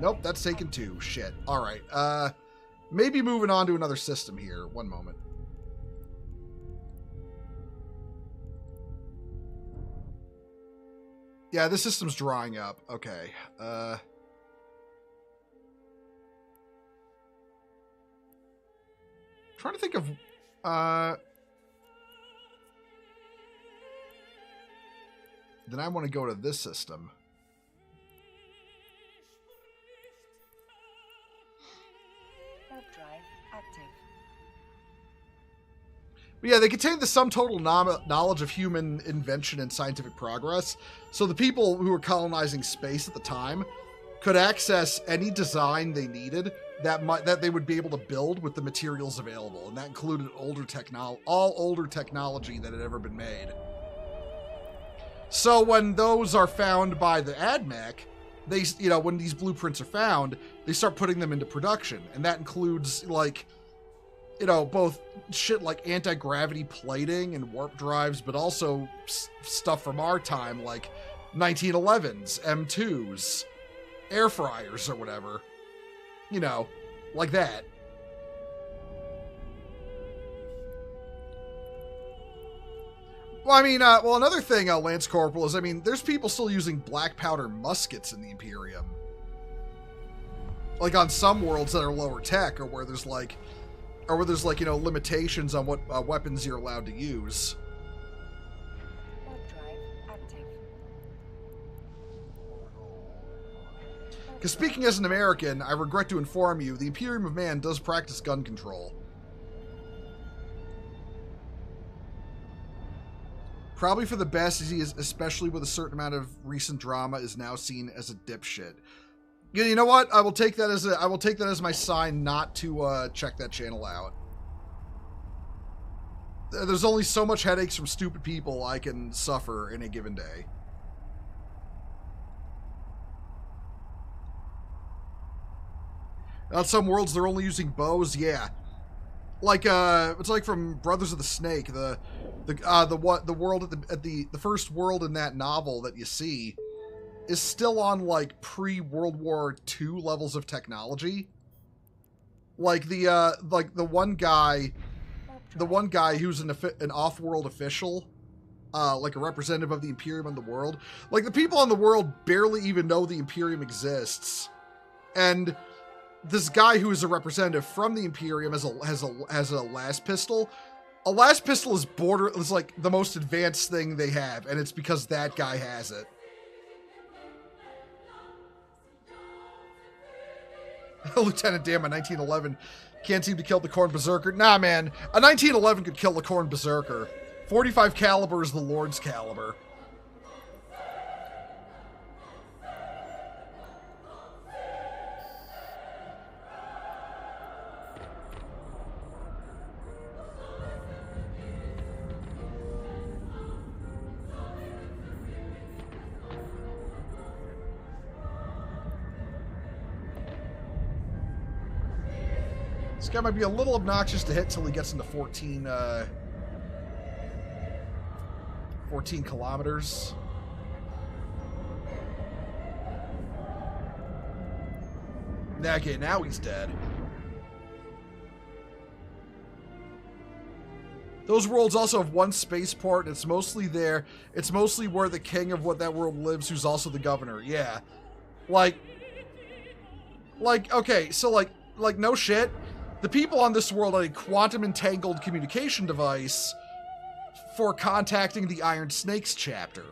Speaker 1: Nope, that's taken too. Shit. Alright, maybe moving on to another system here. One moment. Yeah, this system's drying up. Okay. Trying to think of then I want to go to this system.
Speaker 3: Warp drive active.
Speaker 1: But yeah, they contain the sum total knowledge of human invention and scientific progress. So the people who were colonizing space at the time could access any design they needed that they would be able to build with the materials available, and that included all older technology that had ever been made. So when those are found by the AdMech, they, when these blueprints are found, they start putting them into production, and that includes like, both shit like anti-gravity plating and warp drives, but also stuff from our time like 1911s, M2s, air fryers or whatever. Like that. Well, I mean, another thing, Lance Corporal, is, there's people still using black powder muskets in the Imperium. Like on some worlds that are lower tech, or where there's limitations on what weapons you're allowed to use.
Speaker 3: Warp drive active.
Speaker 1: Because speaking as an American, I regret to inform you, the Imperium of Man does practice gun control. Probably for the best, as he is, especially with a certain amount of recent drama, is now seen as a dipshit. You know what? I will take that as my sign not to check that channel out. There's only so much headaches from stupid people I can suffer in a given day. On some worlds, they're only using bows. Yeah, like it's like from Brothers of the Snake. The world at the first world in that novel that you see is still on like pre-World War II levels of technology. Like the one guy who's an off-world official, like a representative of the Imperium on the world. Like the people on the world barely even know the Imperium exists, and this guy who is a representative from the Imperium has a las pistol. A las pistol is like the most advanced thing they have, and it's because that guy has it. Lieutenant Dan, a 1911 can't seem to kill the Khorne Berserker. Nah, man, a 1911 could kill the Khorne Berserker. 45 caliber is the Lord's caliber. This guy might be a little obnoxious to hit till he gets into 14 kilometers. Okay, now he's dead. Those worlds also have one spaceport, and it's mostly where the king of what that world lives, who's also the governor. Yeah. Like, okay, so like no shit. The people on this world had a quantum-entangled communication device for contacting the Iron Snakes chapter.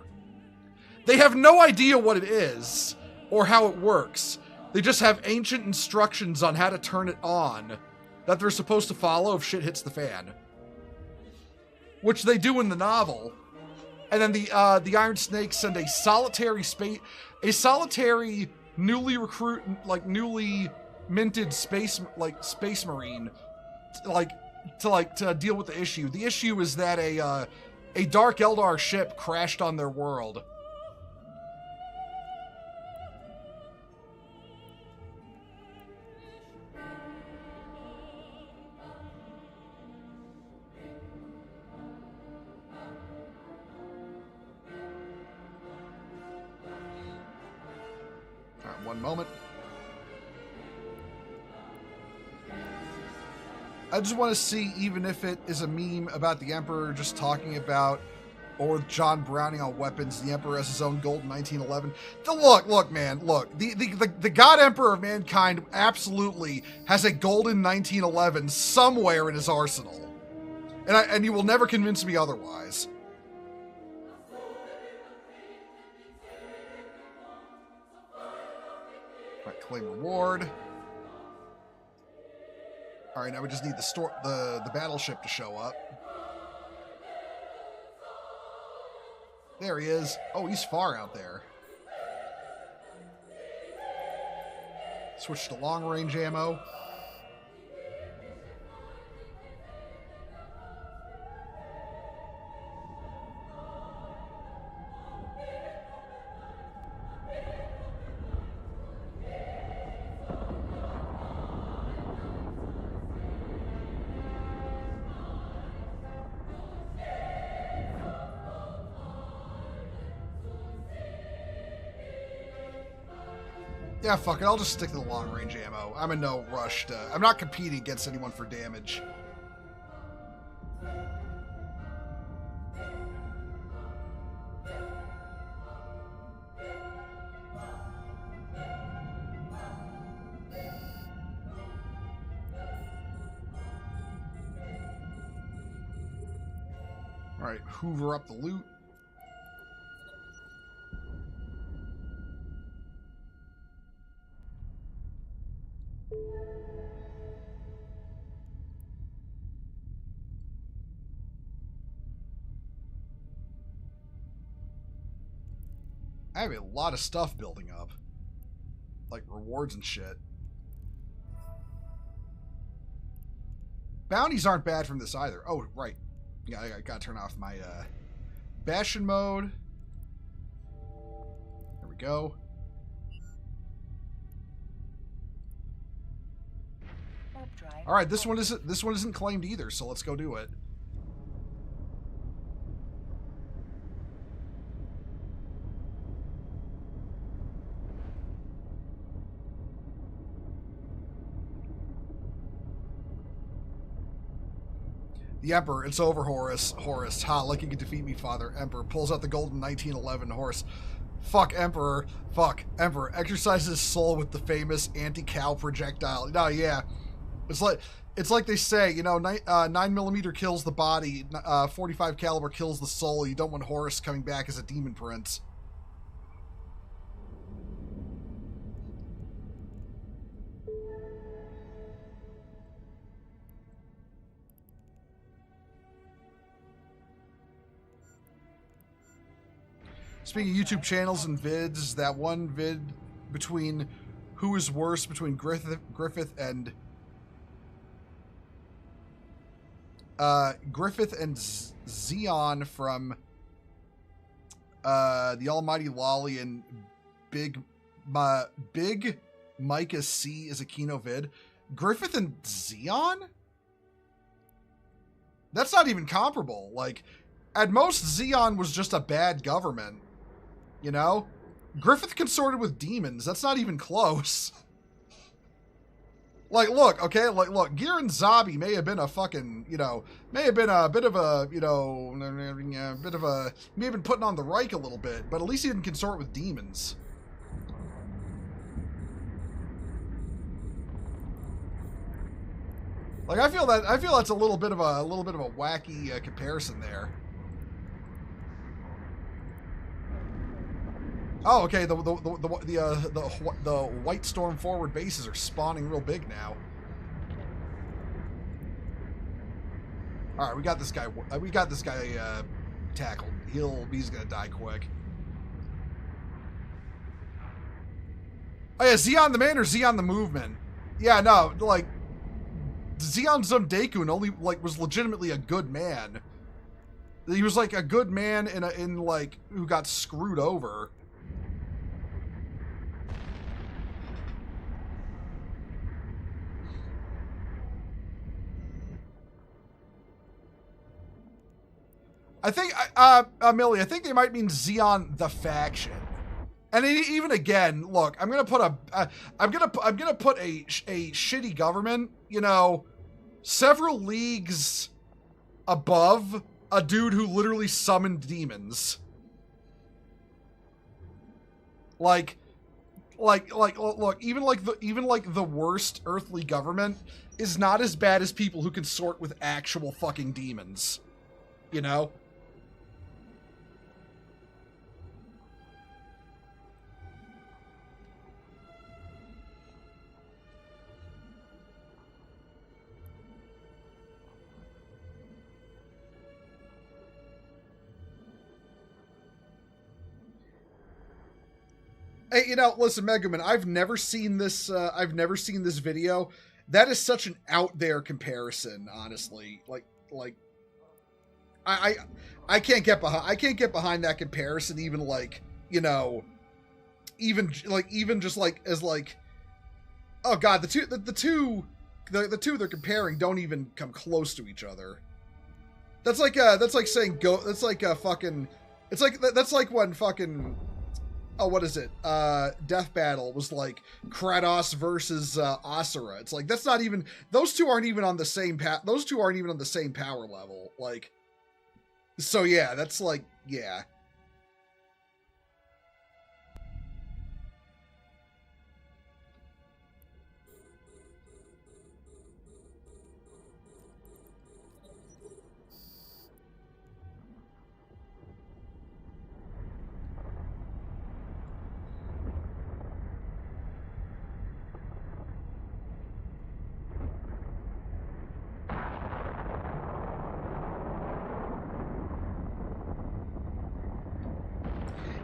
Speaker 1: They have no idea what it is, or how it works. They just have ancient instructions on how to turn it on that they're supposed to follow if shit hits the fan. Which they do in the novel. And then the Iron Snakes send a solitary newly minted space marine to deal with the issue. The issue is that a Dark Eldar ship crashed on their world. All right, one moment. I just want to see, even if it is a meme about the Emperor just talking about, or John Browning on weapons, the Emperor has his own gold in 1911. Look, man, look. The God Emperor of Mankind absolutely has a golden 1911 somewhere in his arsenal. And you will never convince me otherwise. Alright, claim reward. Alright, now we just need the battleship to show up. There he is. Oh, he's far out there. Switch to long-range ammo. Yeah, fuck it. I'll just stick to the long-range ammo. I'm in no rush to... I'm not competing against anyone for damage. Alright, hoover up the loot. I have a lot of stuff building up. Like rewards and shit. Bounties aren't bad from this either. Oh, right. Yeah, I gotta turn off my Bastion mode. There we go. Alright, this one isn't claimed either, so let's go do it. The Emperor, it's over, Horus. Horus, ha, like you can defeat me, Father. Emperor pulls out the golden 1911 Horus. Fuck Emperor. Fuck Emperor. Exercises his soul with the famous anti-cow projectile. No, yeah. It's like they say, you know, 9mm kills the body, 45 caliber kills the soul. You don't want Horus coming back as a demon prince. Speaking of YouTube channels and vids, that one vid between who is worse between Griffith and Xeon from the Almighty Lolly and Big Micah C is a Kino vid. Griffith and Xeon? That's not even comparable. Like, at most, Xeon was just a bad government. You know? Griffith consorted with demons. That's not even close. Like, look, okay? Like, look, Gear and Zabi may have been a fucking, you know, may have been a bit of a, you know, may have been putting on the Reich a little bit, but at least he didn't consort with demons. Like, I feel that's a little bit of a wacky comparison there. Oh, okay. The White Storm forward bases are spawning real big now. All right, we got this guy. Tackled. He's gonna die quick. Oh yeah, Xeon the man or Xeon the movement? Yeah, no, like Xeon Zumdekun only like was legitimately a good man. He was like a good man in like who got screwed over. I think, Millie, I think they might mean Xeon the faction. And even again, look, I'm gonna put a shitty government, you know, several leagues above a dude who literally summoned demons. Look, even like the worst earthly government is not as bad as people who consort with actual fucking demons. You know? Hey, you know, listen, Megaman, I've never seen this video. That is such an out there comparison, honestly. Like I can't get behind that comparison, even like, you know, even just like as like, oh god, the two they're comparing don't even come close to each other. That's like saying go. That's like a fucking. It's like that's like when fucking. Oh, what is it? Death Battle was like Kratos versus Asura. It's like that's not even. Those two aren't even on the same Those two aren't even on the same power level. Like. So yeah, that's like yeah.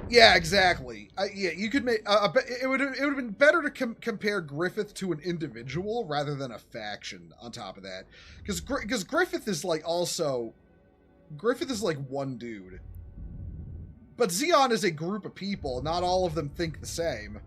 Speaker 1: Yeah, exactly. Yeah, you could make. It would have been better to compare Griffith to an individual rather than a faction. On top of that, because Griffith is like one dude, but Xeon is a group of people. Not all of them think the same.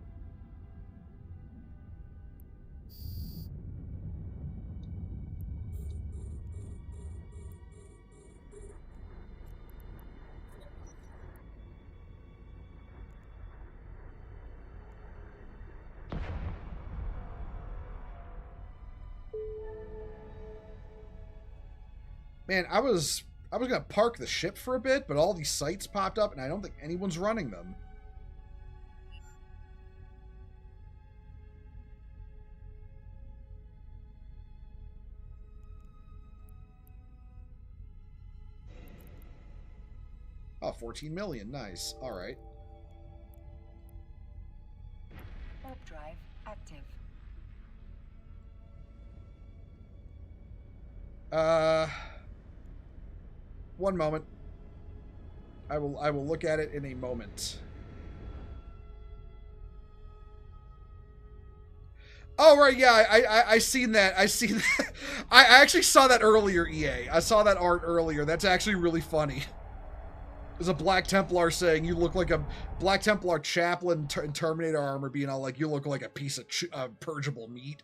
Speaker 1: Man, I was gonna park the ship for a bit, but all these sites popped up, and I don't think anyone's running them. Oh, 14 million. Nice. All right.
Speaker 3: Warp drive active.
Speaker 1: One moment. I will look at it in a moment. Oh right, yeah, I seen that. I seen that. I actually saw that earlier, EA. I saw that art earlier. That's actually really funny. There's a Black Templar saying you look like a Black Templar chaplain in Terminator armor, being all like you look like a piece of purgeable meat.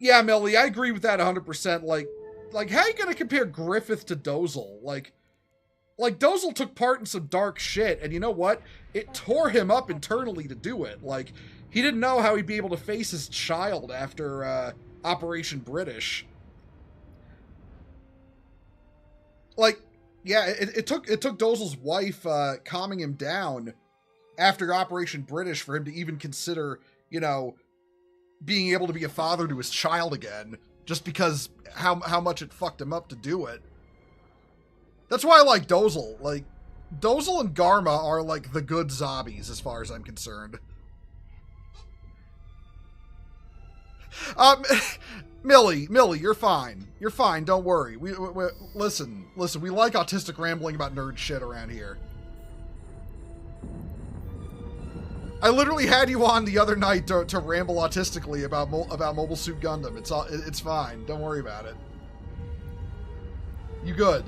Speaker 1: Yeah, Melly, I agree with that 100%. Like, how you gonna compare Griffith to Dozel? Like, Dozel took part in some dark shit, and you know what? It tore him up internally to do it. Like, he didn't know how he'd be able to face his child after, Operation British. Like, yeah, it took Dozel's wife, calming him down after Operation British for him to even consider, you know, being able to be a father to his child again, just because how much it fucked him up to do it. That's why I like Dozel. Like, Dozel and Garma are like the good zombies as far as I'm concerned. Millie, you're fine. You're fine. Don't worry. We listen. We like autistic rambling about nerd shit around here. I literally had you on the other night to ramble autistically about Mobile Suit Gundam. It's fine. Don't worry about it. You good.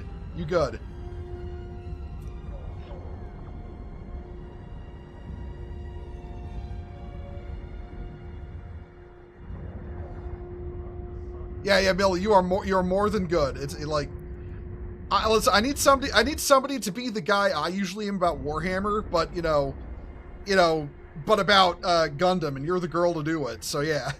Speaker 1: Yeah, Billy, you're more than good. It's like, listen, I need somebody to be the guy I usually am about Warhammer, but you know, but about Gundam, and you're the girl to do it. So yeah.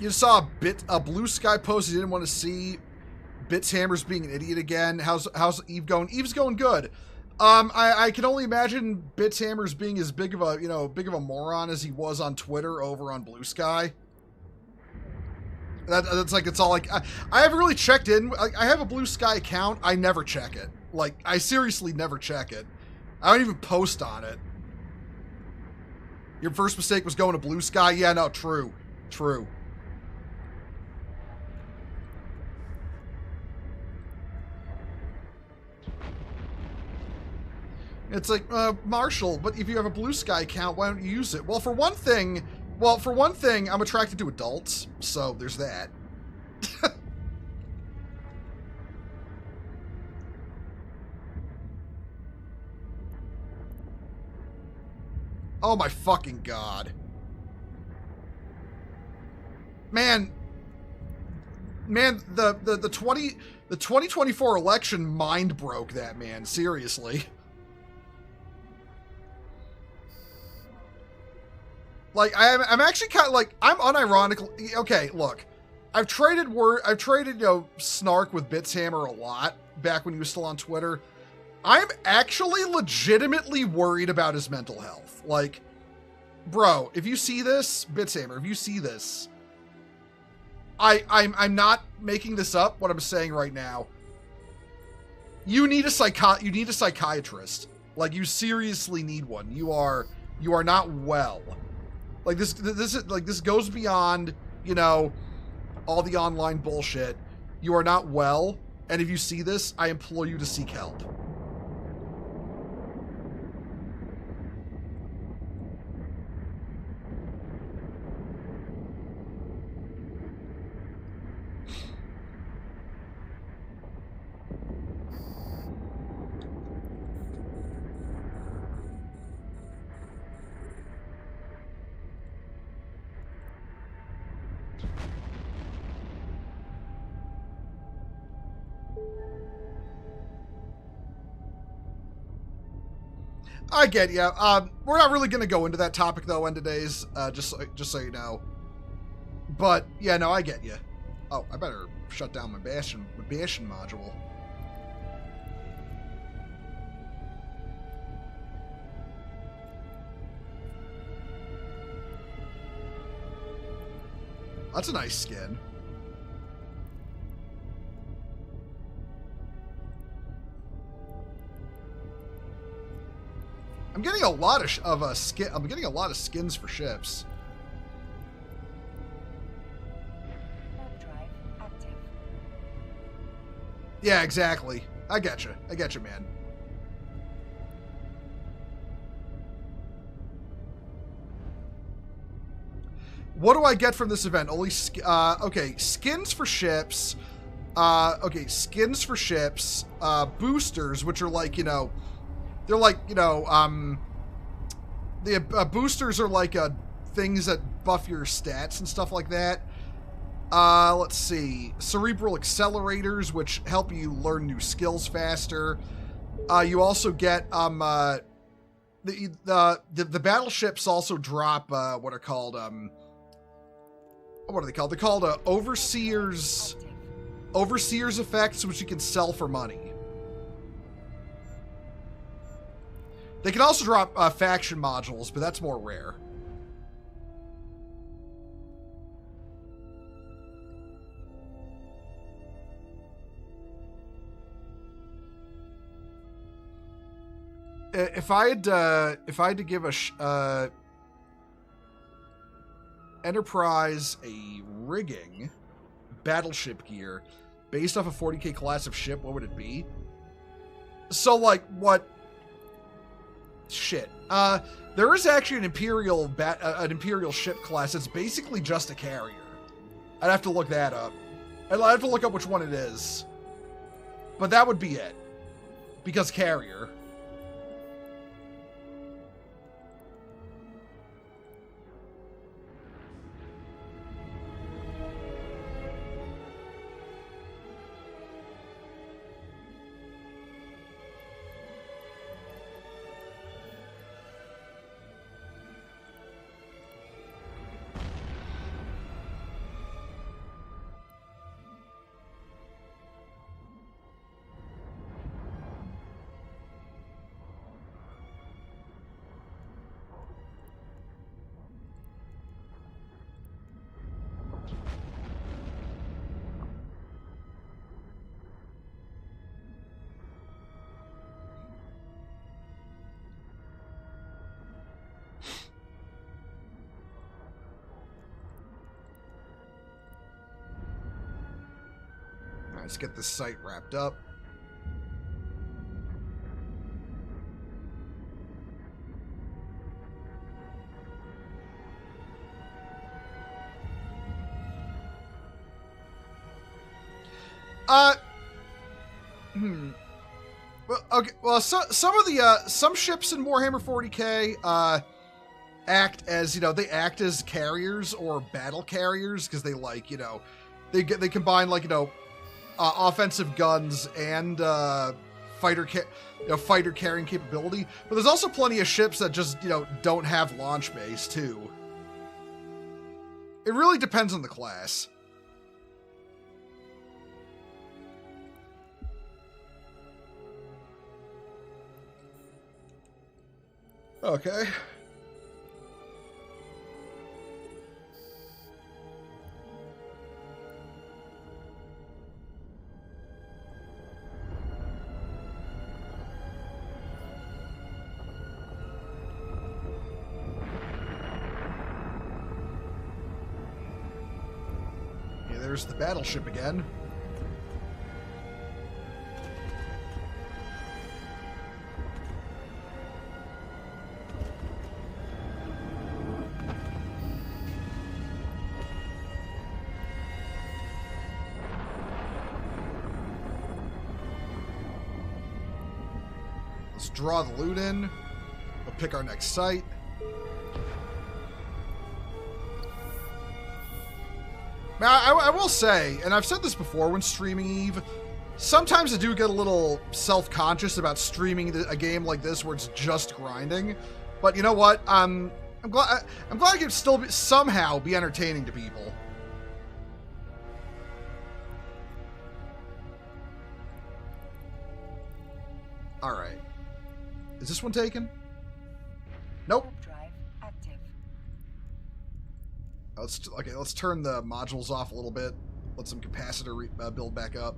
Speaker 1: You saw a Blue Sky post you didn't want to see. Bits Hammers being an idiot again. How's Eve going? Eve's going good. I can only imagine Bits Hammers being as big of a moron as he was on Twitter over on Blue Sky. That's like, it's all like, I haven't really checked in. I have a Blue Sky account. I never check it. Like, I seriously never check it. I don't even post on it. Your first mistake was going to Blue Sky? Yeah, no, true. True. It's like, Marshall, but if you have a Blue Sky account, why don't you use it? Well, for one thing, I'm attracted to adults, so there's that. Oh my fucking god. Man, the 2024 election mind broke that man, seriously. Like, I'm actually kind of like, I'm unironically, okay, look, I've traded, snark with Bitshammer a lot back when he was still on Twitter. I'm actually legitimately worried about his mental health. Like, bro, if you see this, Bitshammer, if you see this, I'm not making this up, what I'm saying right now. You need a psychiatrist. Like, you seriously need one. You are not well. Like, this goes beyond, all the online bullshit. You are not well, and if you see this, I implore you to seek help. I get you. We're not really going to go into that topic, though, end of days, just so you know. But, yeah, no, I get you. Oh, I better shut down my Bastion module. That's a nice skin. I'm getting a lot of skin. I'm getting a lot of skins for ships.
Speaker 3: Drive active.
Speaker 1: Yeah, exactly. I get you, man. What do I get from this event? Only okay, skins for ships. Okay, skins for ships. Boosters, which are like, they're like, the boosters are like things that buff your stats and stuff like that. Let's see. Cerebral accelerators, which help you learn new skills faster. You also get the battleships also drop what are called what are they called? They're called overseers effects, which you can sell for money. They can also drop faction modules, but that's more rare. If I had to give a Enterprise a rigging battleship gear based off a 40k class of ship, what would it be? So, like, what? Shit. There is actually an Imperial ship class that's basically just a carrier. I'd have to look that up. I'd have to look up which one it is. But that would be it. Because carrier. Alright, let's get this site wrapped up. Well, okay. Well, some ships in Warhammer 40K act as, they act as carriers or battle carriers because they they combine offensive guns and fighter carrying capability. But there's also plenty of ships that just don't have launch bays too. It really depends on the class. Okay. Yeah, there's the battleship again. Let's draw the loot in. We'll pick our next site. Now, I will say, and I've said this before when streaming Eve, sometimes I do get a little self-conscious about streaming a game like this where it's just grinding. But you know what? I'm glad I can still somehow be entertaining to people. All right. Is this one taken? Nope.
Speaker 3: Drive active.
Speaker 1: Let's turn the modules off a little bit. Let some capacitor build back up.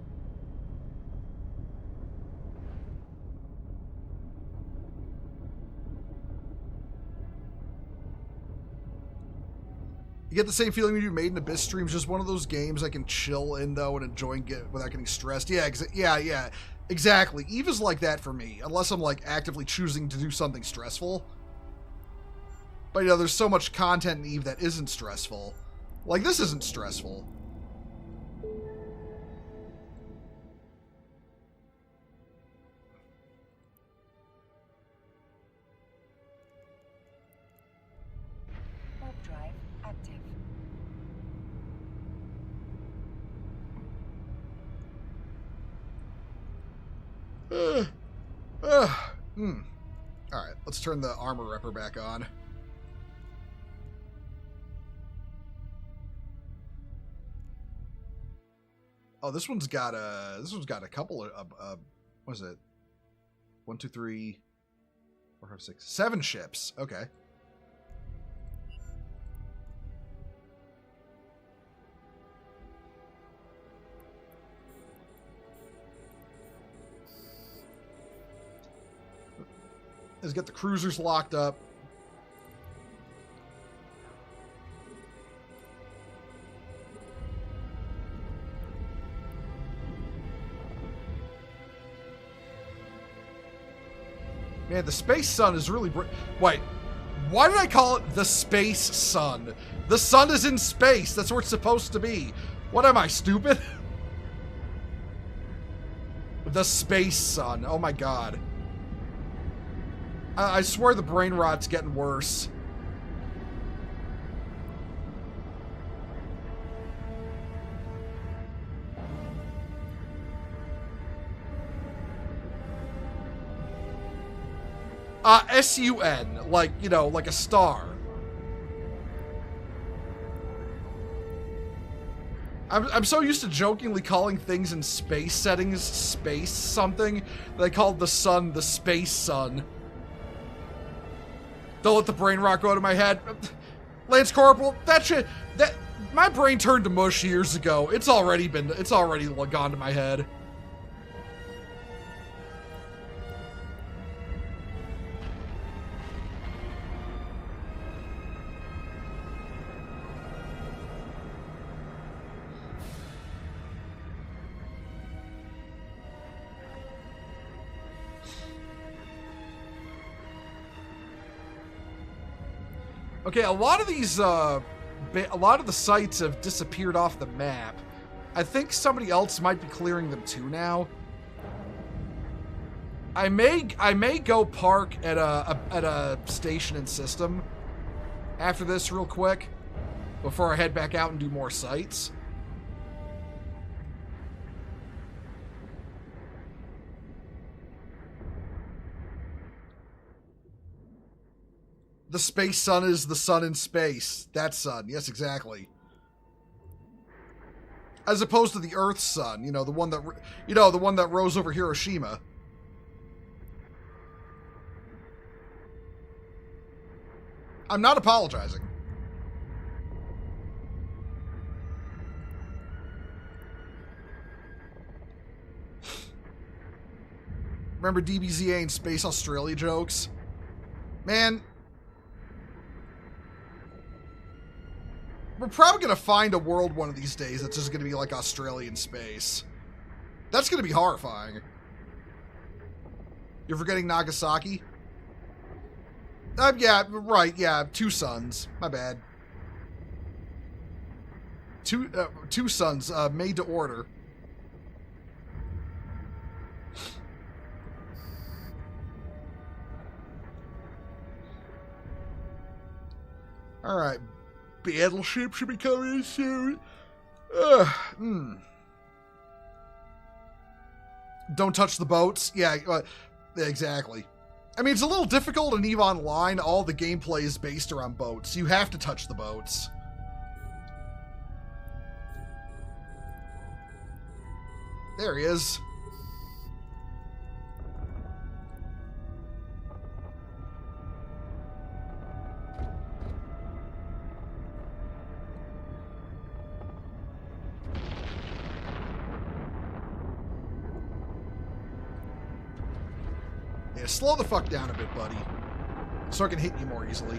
Speaker 1: You get the same feeling when you do Made in Abyss streams. Just one of those games I can chill in though and enjoy without getting stressed. Yeah, yeah. Exactly. Eve is like that for me, unless I'm actively choosing to do something stressful. But there's so much content in Eve that isn't stressful. This isn't stressful.
Speaker 3: Warp drive active.
Speaker 1: Alright, let's turn the armor repper back on. Oh, this one's got a couple of what is it? 1, 2, 3, 4, 5, 6, 7 ships. Okay. Let's get the cruisers locked up. Man, the Space Sun is really... Wait, why did I call it the Space Sun? The sun is in space. That's where it's supposed to be. What am I, stupid? The Space Sun. Oh my god. I swear the brain rot's getting worse. S-U-N, like a star. I'm so used to jokingly calling things in space settings space something that I called the sun the Space Sun. Don't let the brain rot go out of my head. Lance Corporal, my brain turned to mush years ago. It's already gone to my head. Okay, a lot of these, a lot of the sites have disappeared off the map. I think somebody else might be clearing them too now. I may go park at a station and system after this real quick before I head back out and do more sites. The space sun is the sun in space. That sun. Yes, exactly. As opposed to the Earth's sun, the one that rose over Hiroshima. I'm not apologizing. Remember DBZA and Space Australia jokes? Man, we're probably going to find a world one of these days that's just going to be like Australian space. That's going to be horrifying. You're forgetting Nagasaki? Yeah, right, yeah, 2 suns. My bad. Two suns, made to order. Alright. Battleship should be coming in soon. Don't touch the boats. Yeah, exactly. I mean, it's a little difficult in EVE Online. All the gameplay is based around boats. You have to touch the boats. There he is. Yeah, slow the fuck down a bit, buddy. So I can hit you more easily.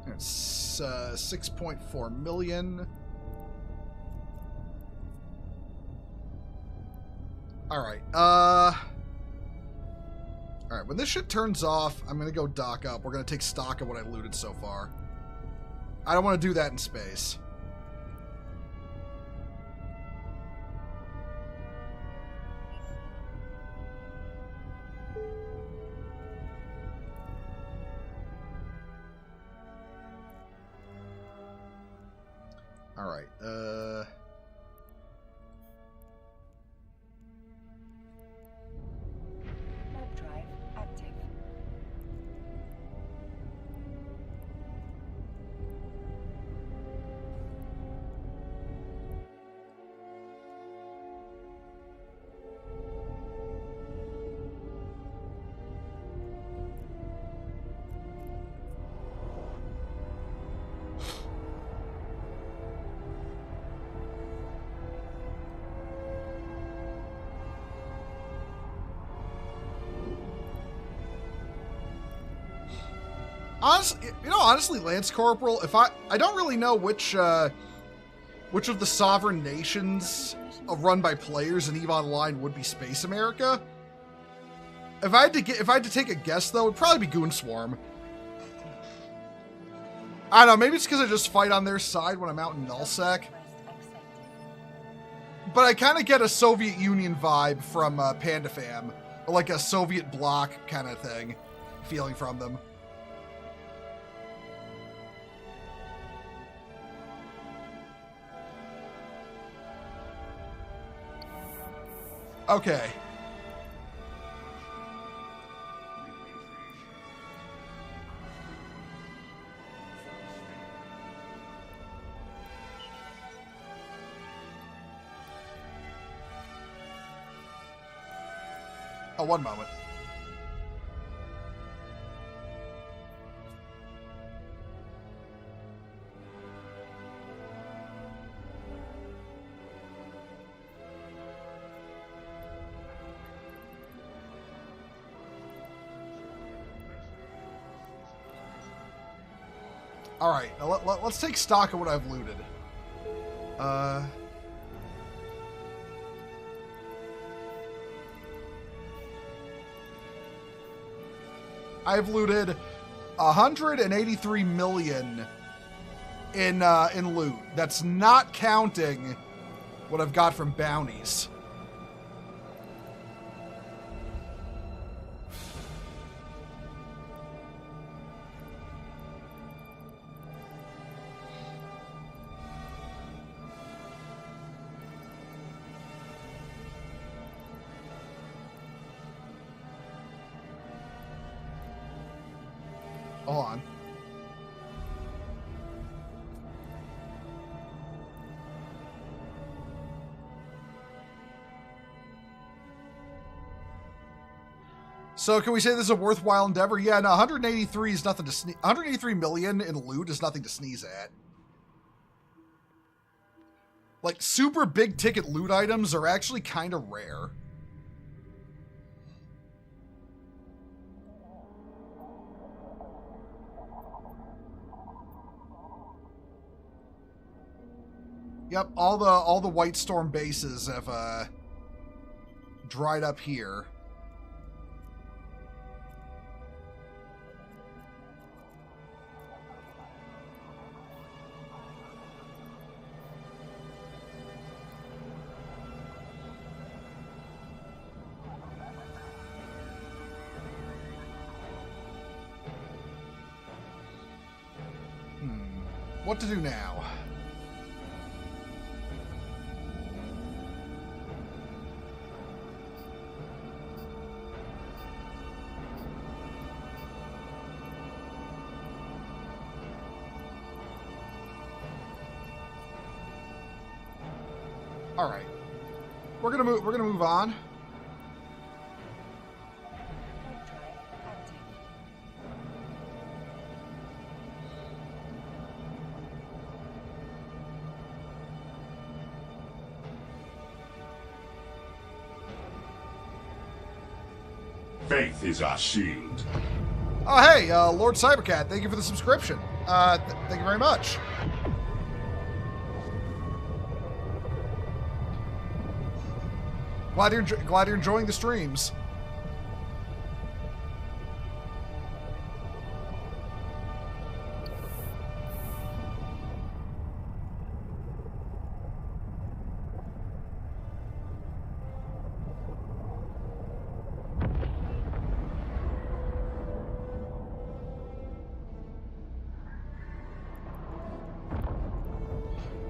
Speaker 1: It's 6.4 million. Alright, Alright, when this shit turns off, I'm gonna go dock up. We're gonna take stock of what I looted so far. I don't want to do that in space. Alright,
Speaker 3: Warp drive active.
Speaker 1: honestly, Lance Corporal, if I don't really know which of the sovereign nations run by players in EVE Online would be Space America. If I had to take a guess though, it'd probably be Goon Swarm. I don't know, maybe it's because I just fight on their side when I'm out in Nullsec. But I kind of get a Soviet Union vibe from PandaFam, or like a Soviet bloc kind of thing, feeling from them. Okay. Oh, one moment. All right, now let's take stock of what I've looted. I've looted 183 million in loot. That's not counting what I've got from bounties. Hold on. So can we say this is a worthwhile endeavor? Yeah, no, 183 is nothing to sneeze. 183 million in loot is nothing to sneeze at. Like, super big ticket loot items are actually kind of rare. Yep, all the White Storm bases have dried up here. What to do now? All right, we're gonna move on.
Speaker 7: Faith is our shield.
Speaker 1: Oh, hey, Lord Cybercat, thank you for the subscription. Thank you very much. Glad you're enjoying the streams.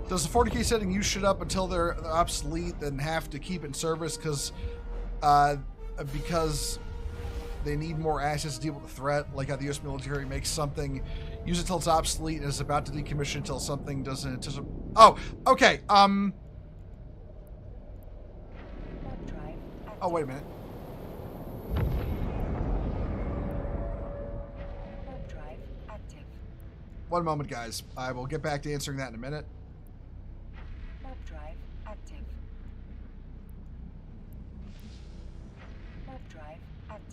Speaker 1: Does the 40k setting use shit up until they're obsolete and have to keep in service because they need more assets to deal with the threat, like how the U.S. military makes something, use it till it's obsolete and is about to decommission until something doesn't... Oh, okay, Oh, wait a minute. One moment, guys. I will get back to answering that in a minute.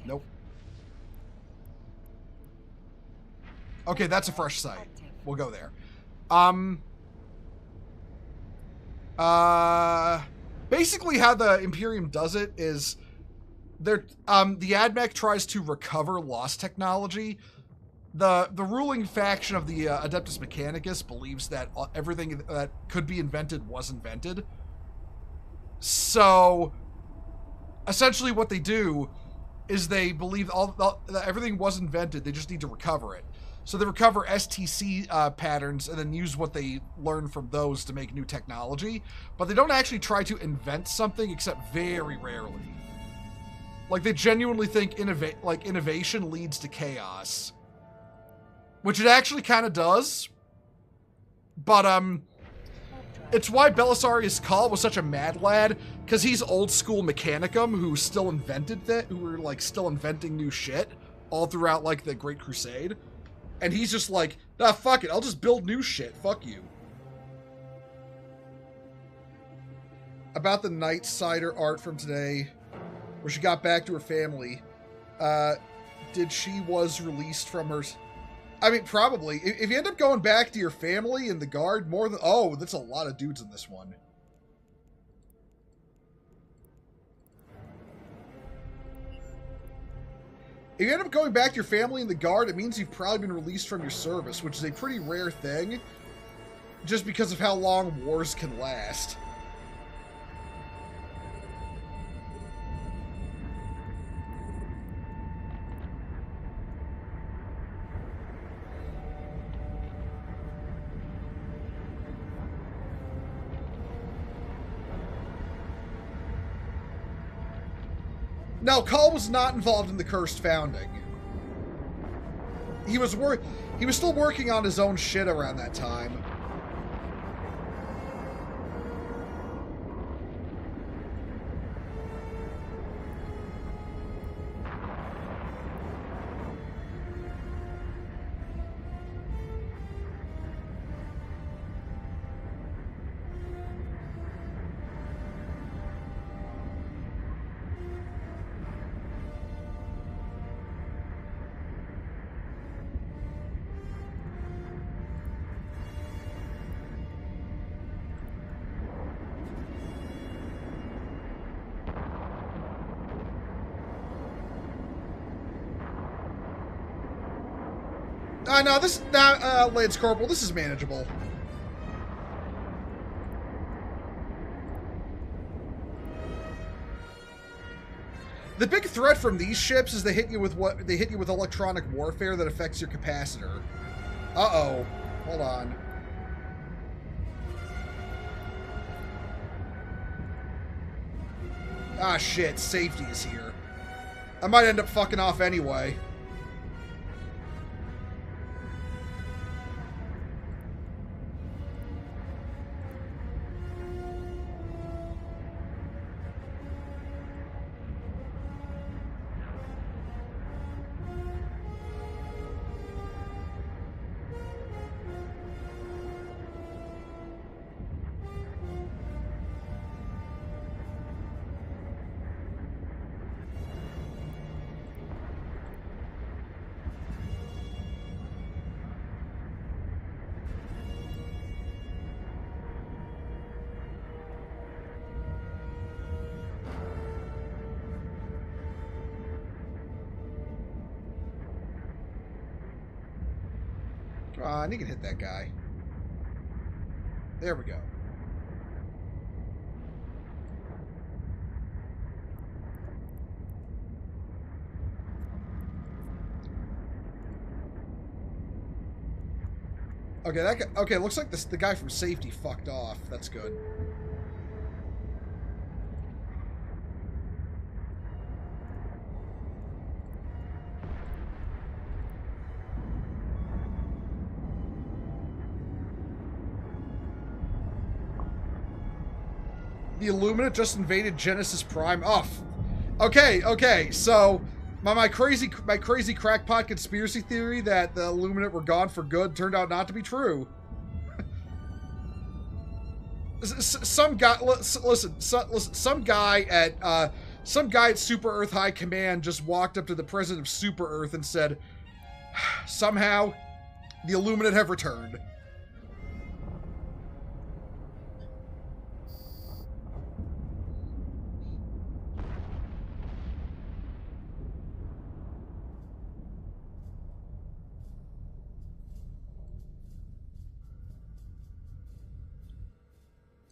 Speaker 1: Nope. Okay, that's a fresh site. We'll go there. Basically how the Imperium does it is the AdMech tries to recover lost technology. The ruling faction of the Adeptus Mechanicus believes that everything that could be invented was invented. So essentially what they do is they believe that everything was invented, they just need to recover it. So they recover STC patterns and then use what they learn from those to make new technology, but they don't actually try to invent something except very rarely. Like, they genuinely think innovation leads to chaos. Which it actually kind of does, but It's why Belisarius Cawl was such a mad lad, because he's old school Mechanicum who still invented that, who were like still inventing new shit all throughout like the Great Crusade. And he's just like, nah, fuck it, I'll just build new shit, fuck you. About the Night Sider art from today, where she got back to her family, did she was released from her... I mean, probably. If you end up going back to your family in the guard, more than... Oh, that's a lot of dudes in this one. If you end up going back to your family in the guard, it means you've probably been released from your service, which is a pretty rare thing, just because of how long wars can last. No, Cawl was not involved in the Cursed Founding. He was still working on his own shit around that time. No, this... Lance Corporal, this is manageable. The big threat from these ships is they hit you with electronic warfare that affects your capacitor. Uh-oh. Hold on. Ah, shit. Safety is here. I might end up fucking off anyway. And you can hit that guy. There we go. Okay, that guy, okay, looks like the guy from safety fucked off. That's good. The Illuminate just invaded Genesis Prime. Oh, okay. So my crazy crackpot conspiracy theory that the Illuminate were gone for good turned out not to be true. Some guy, listen. Some guy at Super Earth High Command just walked up to the president of Super Earth and said, "Somehow, the Illuminate have returned."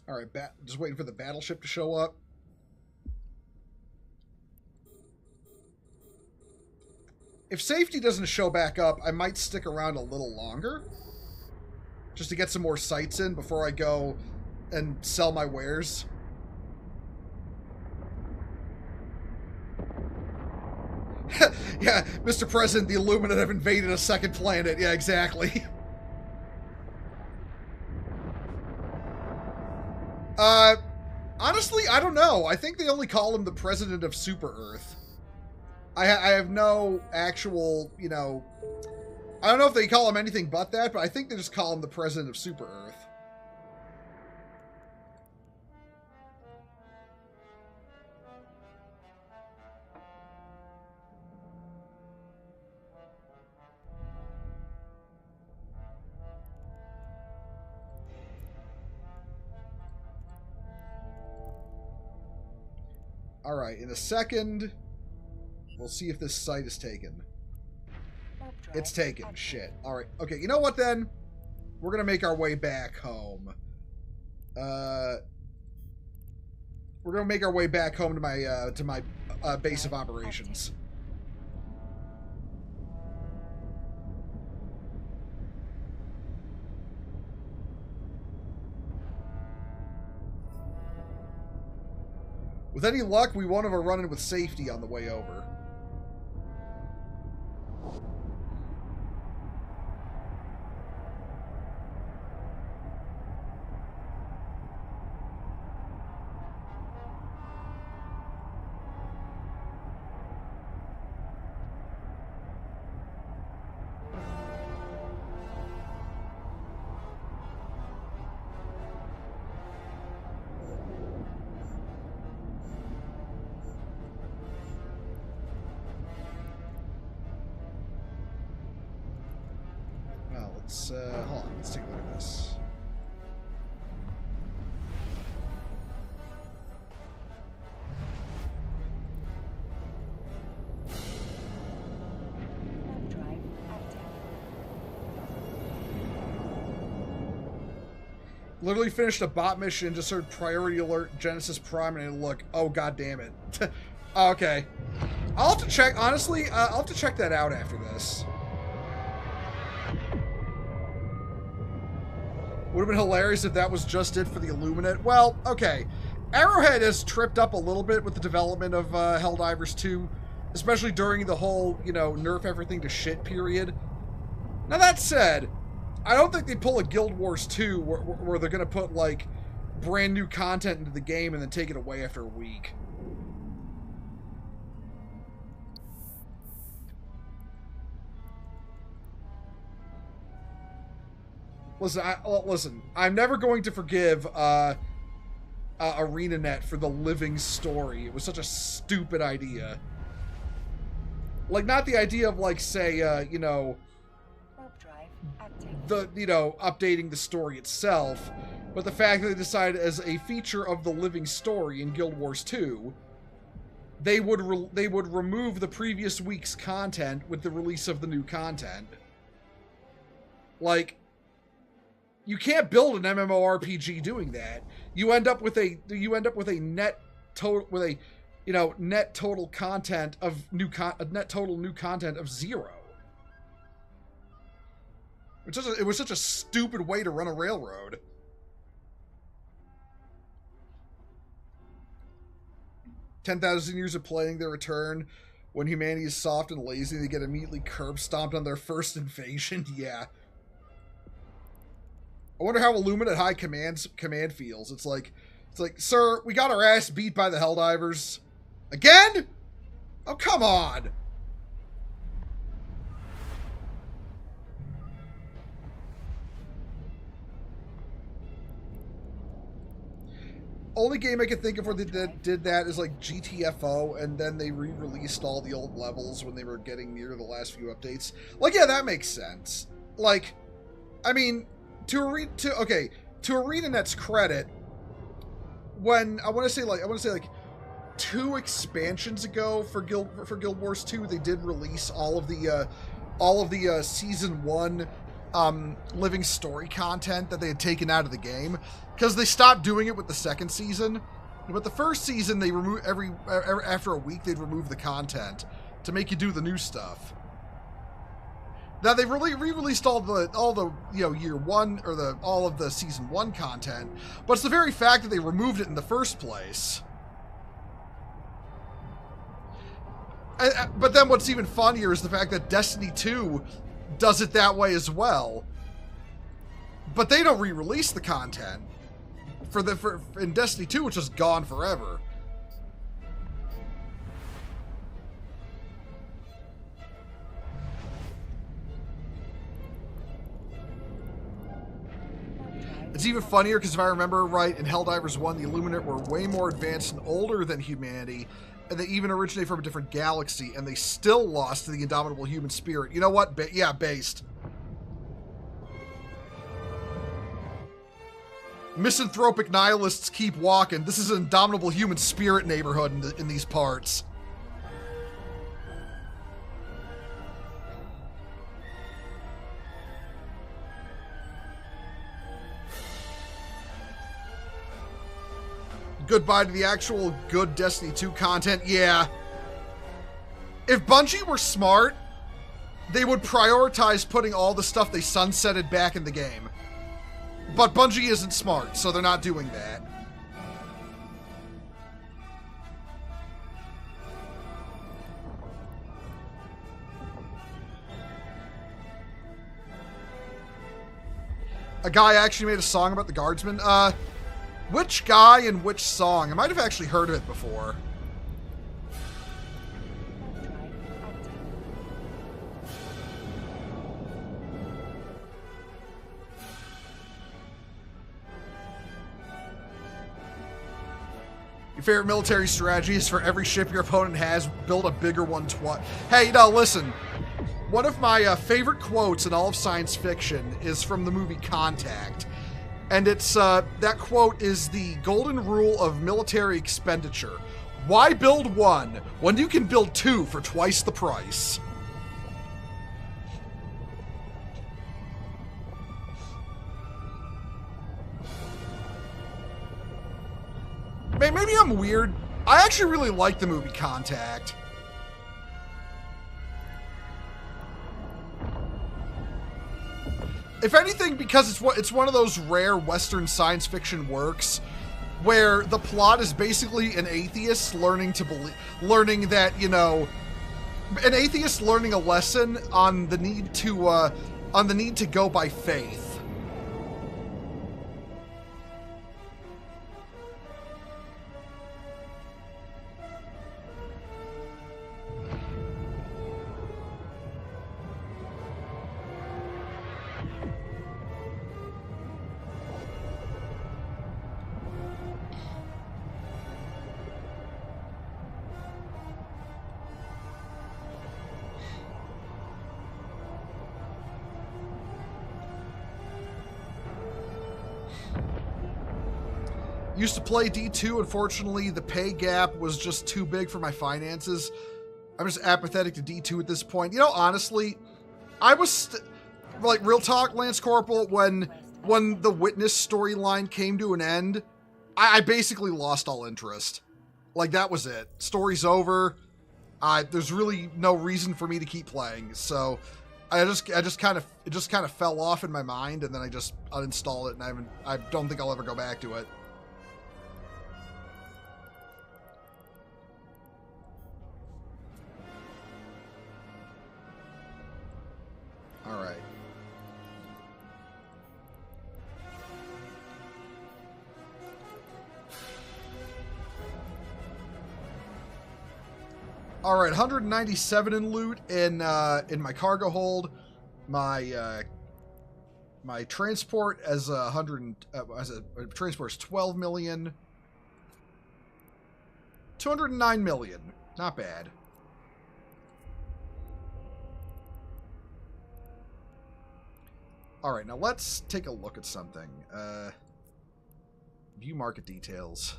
Speaker 1: All right, just waiting for the battleship to show up. If safety doesn't show back up, I might stick around a little longer. Just to get some more sights in before I go and sell my wares. Yeah, Mr. President, the Illuminate have invaded a second planet. Yeah, exactly. Honestly, I don't know. I think they only call him the president of Super Earth. I have no actual, you know... I don't know if they call him anything but that, but I think they just call him the president of Super Earth. Alright, in a second, we'll see if this site is taken. It's taken. Shit. Alright. Okay, you know what then? We're gonna make our way back home. We're gonna make our way back home to my base of operations. With any luck, we won't have a run-in with safety on the way over. Hold on, let's take a look at this. Literally finished a bot mission, just heard priority alert Genesis Prime, and look, oh god damn it. Okay. I'll have to check, honestly, I'll have to check that out after this. Would have been hilarious if that was just it for the Illuminate. Well, okay. Arrowhead has tripped up a little bit with the development of Helldivers 2, especially during the whole, you know, nerf everything to shit period. Now that said, I don't think they pull a Guild Wars 2 where they're going to put, like, brand new content into the game and then take it away after a week. Listen, I'm never going to forgive ArenaNet for the living story. It was such a stupid idea. Like, not the idea of, like, say, you know, updating the story itself, but the fact that they decided as a feature of the living story in Guild Wars 2, they would remove the previous week's content with the release of the new content. Like, you can't build an MMORPG doing that. You end up with a net total content of net total new content of 0. It was such a stupid way to run a railroad. "10,000 years of playing their return. When humanity is soft and lazy, they get immediately curb stomped on their first invasion." Yeah. I wonder how Illuminate High command feels. It's like, sir, we got our ass beat by the Helldivers. Again? Oh, come on. Only game I can think of where they did that is like GTFO, and then they re-released all the old levels when they were getting near the last few updates. Like, yeah, that makes sense. Like, I mean, to ArenaNet's credit, when I want to say like 2 expansions ago for Guild Wars 2, they did release all of the season 1 living story content that they had taken out of the game, because they stopped doing it with the second season. But the first season, they remove after a week they'd remove the content to make you do the new stuff. Now they really re-released all the year 1 or all of the season 1 content, but it's the very fact that they removed it in the first place. But then what's even funnier is the fact that Destiny 2 does it that way as well. But they don't re-release the content. in Destiny 2, it's just gone forever. It's even funnier because if I remember right, in Helldivers 1, the Illuminate were way more advanced and older than humanity, and they even originate from a different galaxy, and they still lost to the indomitable human spirit. You know what? Yeah, based. Misanthropic nihilists keep walking. This is an indomitable human spirit neighborhood in these parts. Goodbye to the actual good Destiny 2 content. Yeah. If Bungie were smart, they would prioritize putting all the stuff they sunsetted back in the game. But Bungie isn't smart, so they're not doing that. A guy actually made a song about the guardsmen. Which guy and which song? I might have actually heard of it before. Your favorite military strategy is for every ship your opponent has, build a bigger one twice. Hey, now listen. One of my favorite quotes in all of science fiction is from the movie Contact. And it's, that quote is the golden rule of military expenditure. Why build one when you can build two for twice the price? Maybe I'm weird. I actually really like the movie Contact. If anything, because it's one of those rare Western science fiction works where the plot is basically an atheist learning that, you know, an atheist learning a lesson on the need to go by faith. Used to play D2, unfortunately the pay gap was just too big for my finances. I'm just apathetic to D2 at this point. You know, honestly, I was, like, real talk, Lance Corporal, when the Witness storyline came to an end, I basically lost all interest. Like, that was it. Story's over. There's really no reason for me to keep playing, so it just kind of fell off in my mind, and then I just uninstalled it, and I don't think I'll ever go back to it. All right. All right, 197 in loot in my cargo hold. My my transport as a transport is 12 million. 209 million. Not bad. All right, now let's take a look at something. View market details.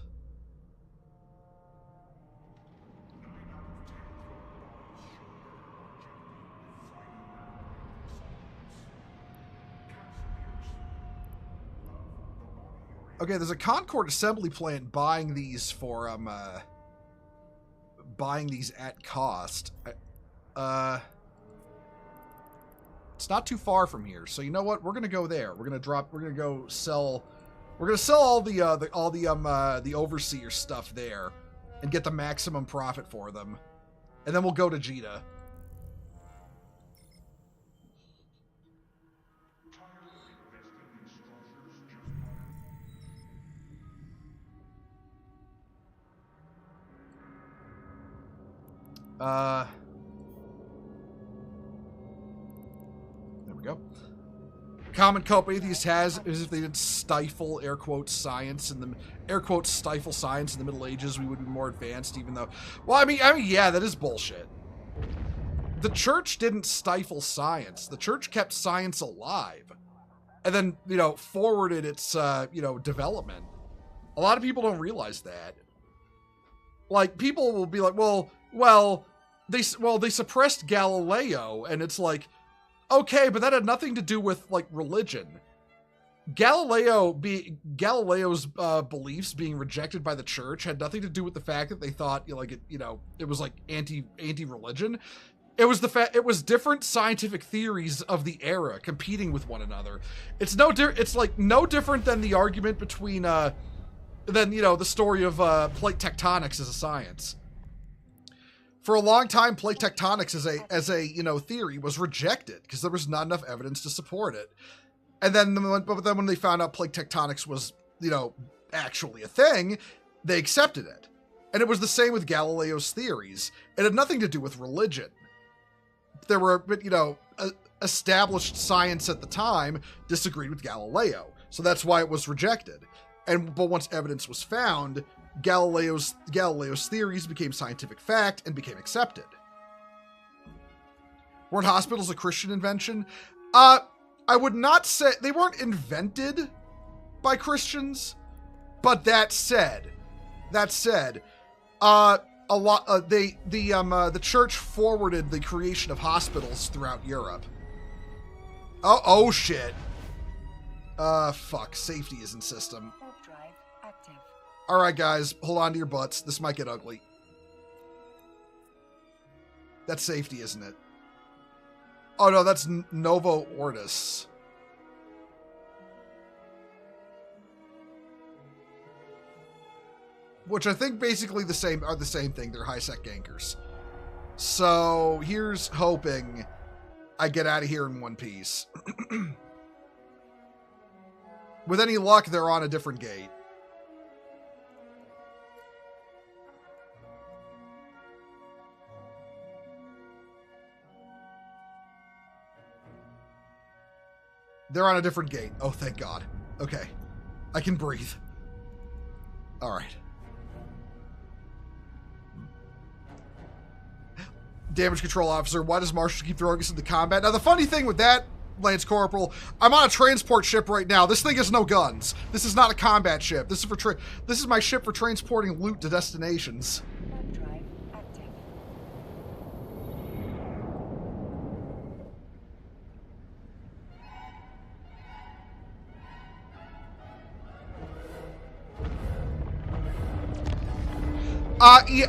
Speaker 1: Okay, there's a Concord assembly plant buying these for buying these at cost. It's not too far from here, so you know what? We're gonna go there. We're gonna go sell. We're gonna sell all the overseer stuff there, and get the maximum profit for them, and then we'll go to Jita. There we go. Common cope atheist has is if they did stifle air quotes science in the air quotes stifle science in the Middle Ages, we would be more advanced. Even though, well, I mean, yeah, that is bullshit. The church didn't stifle science. The church kept science alive, and then forwarded its development. A lot of people don't realize that. Like, people will be like, well, they suppressed Galileo, and it's like, okay, but that had nothing to do with like religion. Galileo's beliefs being rejected by the church had nothing to do with the fact that they thought it was like anti-religion. It was it was different scientific theories of the era competing with one another. It's no different than the argument between the story of plate tectonics as a science. For a long time, plate tectonics as a theory was rejected because there was not enough evidence to support it. And then when they found out plate tectonics was actually a thing, they accepted it. And it was the same with Galileo's theories. It had nothing to do with religion. There were established science at the time disagreed with Galileo, so that's why it was rejected. But once evidence was found, Galileo's theories became scientific fact and became accepted. Weren't hospitals a Christian invention? I would not say they weren't invented by Christians, but that said, the church forwarded the creation of hospitals throughout Europe. Oh shit. Fuck, safety is in system. All right, guys, hold on to your butts. This might get ugly. That's safety, isn't it? Oh, no, that's Novo Ortis. Which I think basically are the same thing. They're high-sec gankers. So here's hoping I get out of here in one piece. With any luck, they're on a different gate. They're on a different gate. Oh, thank God. Okay. I can breathe. All right. Damage control officer. Why does Marshall keep throwing us into combat? Now, the funny thing with that, Lance Corporal, I'm on a transport ship right now. This thing has no guns. This is not a combat ship. This is my ship for transporting loot to destinations.
Speaker 3: Drive active.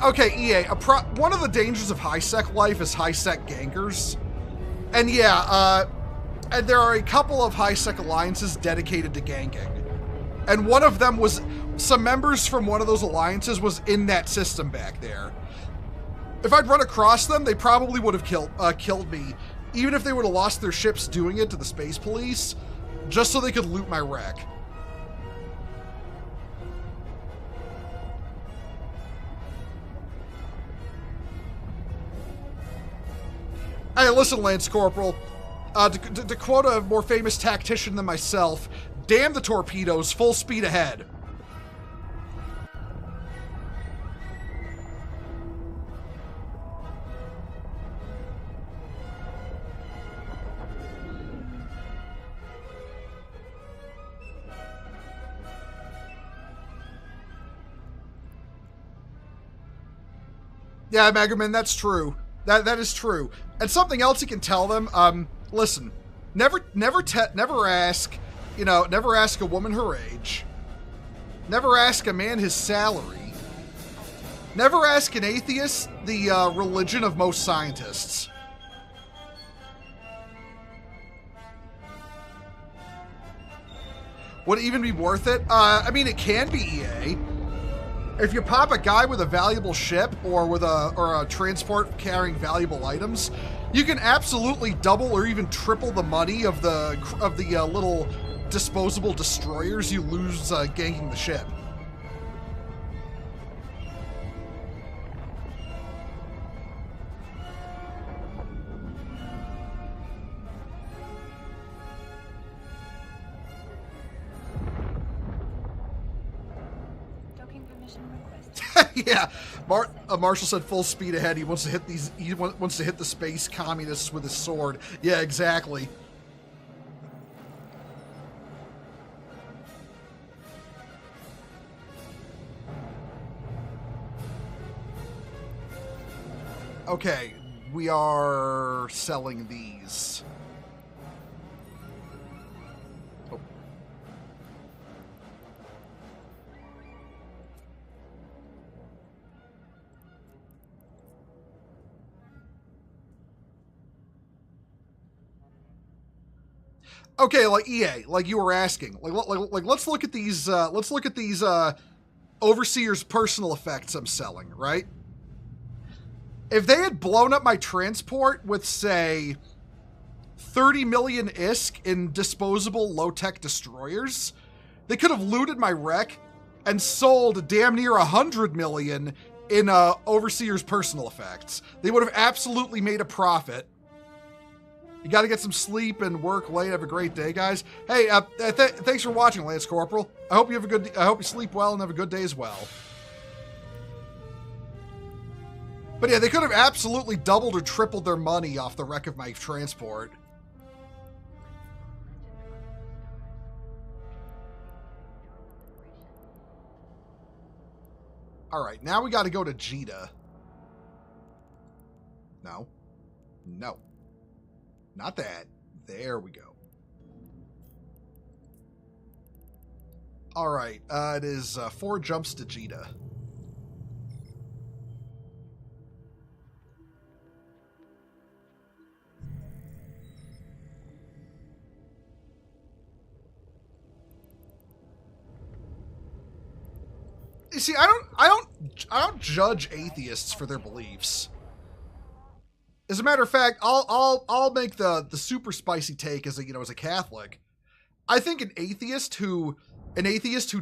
Speaker 1: Okay, EA. One of the dangers of high-sec life is high-sec gankers. And yeah, and there are a couple of high-sec alliances dedicated to ganking. And one of them was, some members from one of those alliances was in that system back there. If I'd run across them, they probably would have killed me, even if they would have lost their ships doing it to the space police, just so they could loot my wreck. Hey, listen, Lance Corporal. To quote a more famous tactician than myself, damn the torpedoes, full speed ahead. Yeah, Megaman, that's true. That is true. And something else you can tell them, listen, never ask a woman her age. Never ask a man his salary. Never ask an atheist the religion of most scientists. Would it even be worth it? I mean, it can be, EA. If you pop a guy with a valuable ship or with a transport carrying valuable items, you can absolutely double or even triple the money of the little disposable destroyers you lose ganking the ship. Yeah, Marshall said full speed ahead. He wants to hit these. He wants to hit the space communists with his sword. Yeah, exactly. Okay, we are selling these. Oh. Okay, like EA, like you were asking, like let's look at these. Let's look at these overseer's personal effects I'm selling, right? If they had blown up my transport with, say, 30 million ISK in disposable low-tech destroyers, they could have looted my wreck and sold damn near 100 million in overseer's personal effects. They would have absolutely made a profit. You got to get some sleep and work late. Have a great day, guys. Hey, thanks for watching, Lance Corporal. I hope you sleep well and have a good day as well. But yeah, they could have absolutely doubled or tripled their money off the wreck of my transport. All right, now we got to go to Jita. No. No. Not that. There we go. All right, it is 4 jumps to Jita. You see, I don't judge atheists for their beliefs. As a matter of fact, I'll make the super spicy take as a Catholic. I think an atheist who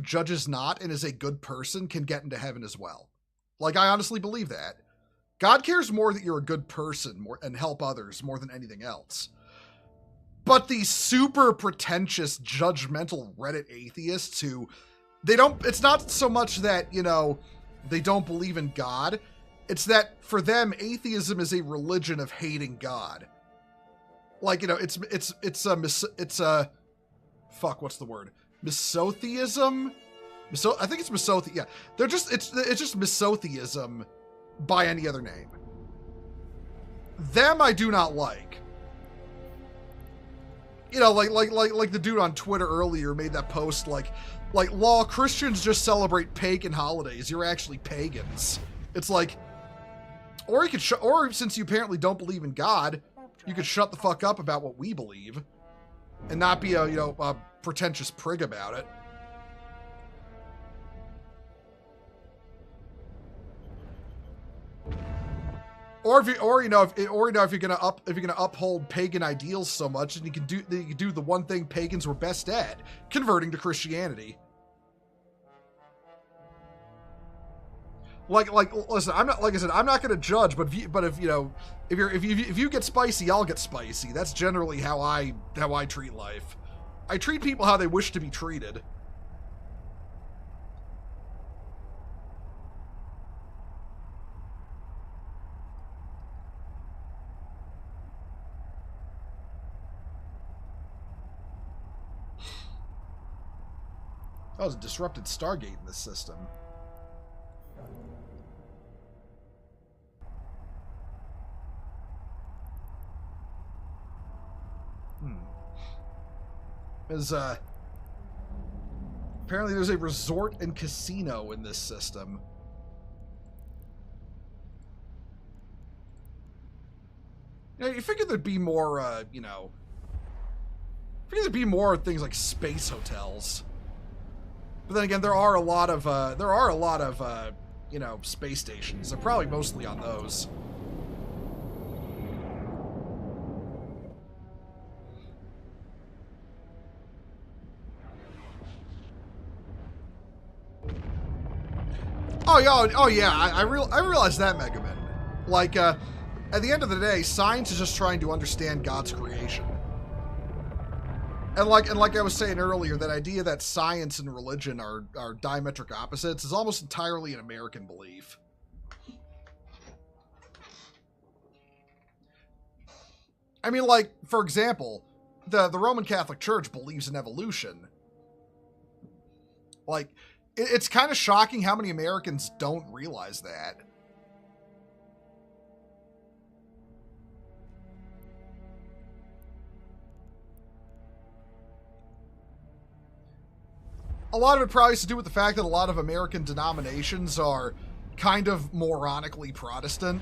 Speaker 1: judges not and is a good person can get into heaven as well. Like, I honestly believe that. God cares more that you're a good person and help others more than anything else. But these super pretentious, judgmental Reddit atheists who it's not so much that, they don't believe in God. It's that for them, atheism is a religion of hating God. Like, it's a fuck, what's the word? Misotheism? I think it's misothe. Yeah. It's just misotheism by any other name. Them I do not like. Like the dude on Twitter earlier made that post like, law, Christians just celebrate pagan holidays. You're actually pagans. It's like, or you could, or since you apparently don't believe in God, you could shut the fuck up about what we believe, and not be a pretentious prig about it. Or if you're gonna uphold pagan ideals so much, and you can do the one thing pagans were best at, converting to Christianity. Listen, I'm not gonna judge, but if you get spicy, I'll get spicy. That's generally how I treat life. I treat people how they wish to be treated. Oh, there's a disrupted Stargate in this system. Apparently there's a resort and casino in this system. You figured there'd be more, there'd be more things like space hotels. But then again, there are a lot of space stations. They're probably mostly on those. Oh yeah, I realize that, Mega Man. Like, at the end of the day, science is just trying to understand God's creation. And like I was saying earlier, that idea that science and religion are diametric opposites is almost entirely an American belief. I mean, like, for example, the Roman Catholic Church believes in evolution. Like, it's kind of shocking how many Americans don't realize that. A lot of it probably has to do with the fact that a lot of American denominations are kind of moronically Protestant.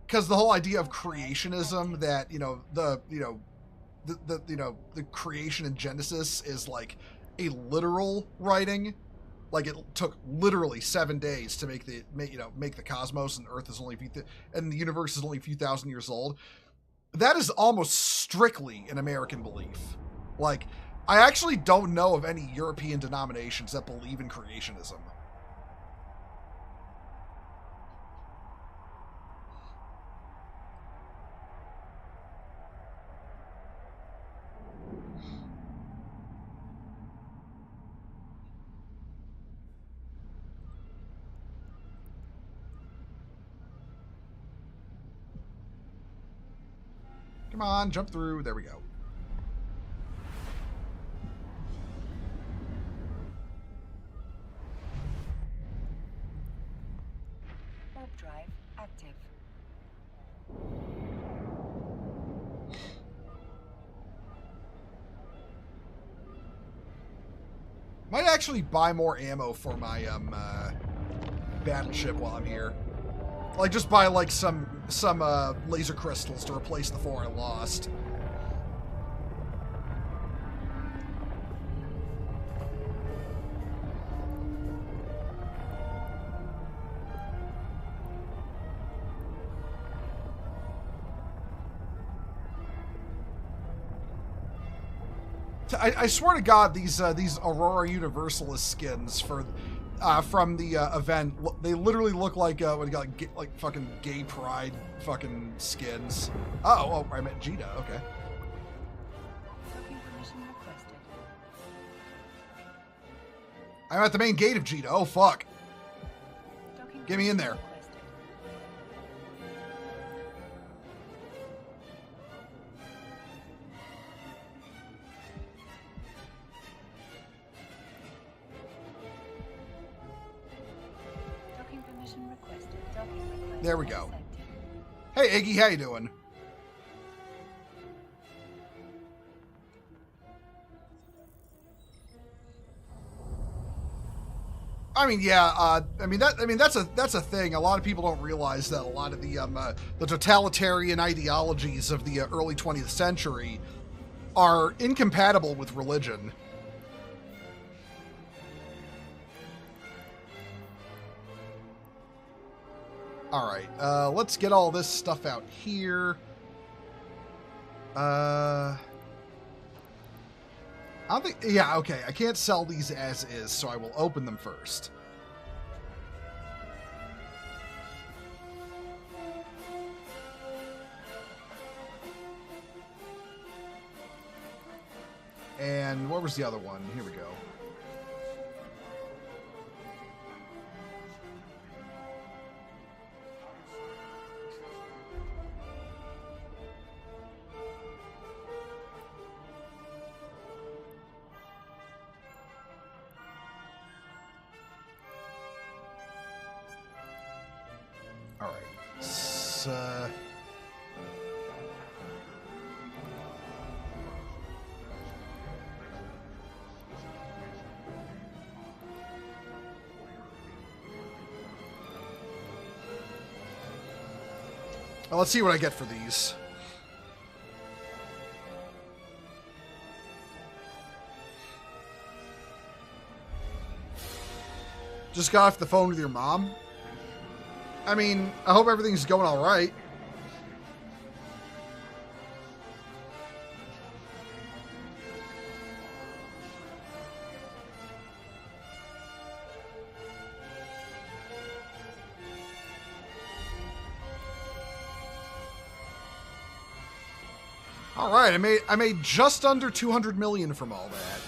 Speaker 1: Because the whole idea of creationism, that, the creation in Genesis is like a literal writing. Like, it took literally 7 days to make the cosmos, and Earth is only and the universe is only a few thousand years old. That is almost strictly an American belief. Like, I actually don't know of any European denominations that believe in creationism. Come on, jump through. There we go.
Speaker 3: Warp drive active.
Speaker 1: Might actually buy more ammo for my battleship while I'm here. Like, just buy like some laser crystals to replace the 4 I lost. I swear to God, these Aurora Universalist skins from the event, they literally look like like fucking gay pride fucking skins. Oh, I meant Jita. Okay.
Speaker 3: Docking permission requested.
Speaker 1: I'm at the main gate of Jita. Oh fuck!
Speaker 3: Docking
Speaker 1: Get me in
Speaker 3: permission
Speaker 1: there.
Speaker 3: requested. Docking permission requested. Docking request
Speaker 1: There we go.
Speaker 3: accepted.
Speaker 1: Hey Iggy, how you doing? I mean, yeah. That's a thing. A lot of people don't realize that a lot of the totalitarian ideologies of the early 20th century are incompatible with religion. All right, let's get all this stuff out here. I don't think... Yeah, okay. I can't sell these as is, so I will open them first. And what was the other one? Here we go. All right. So, well, let's see what I get for these. Just got off the phone with your mom? I mean, I hope everything's going all right. All right, I made just under 200 million from all that.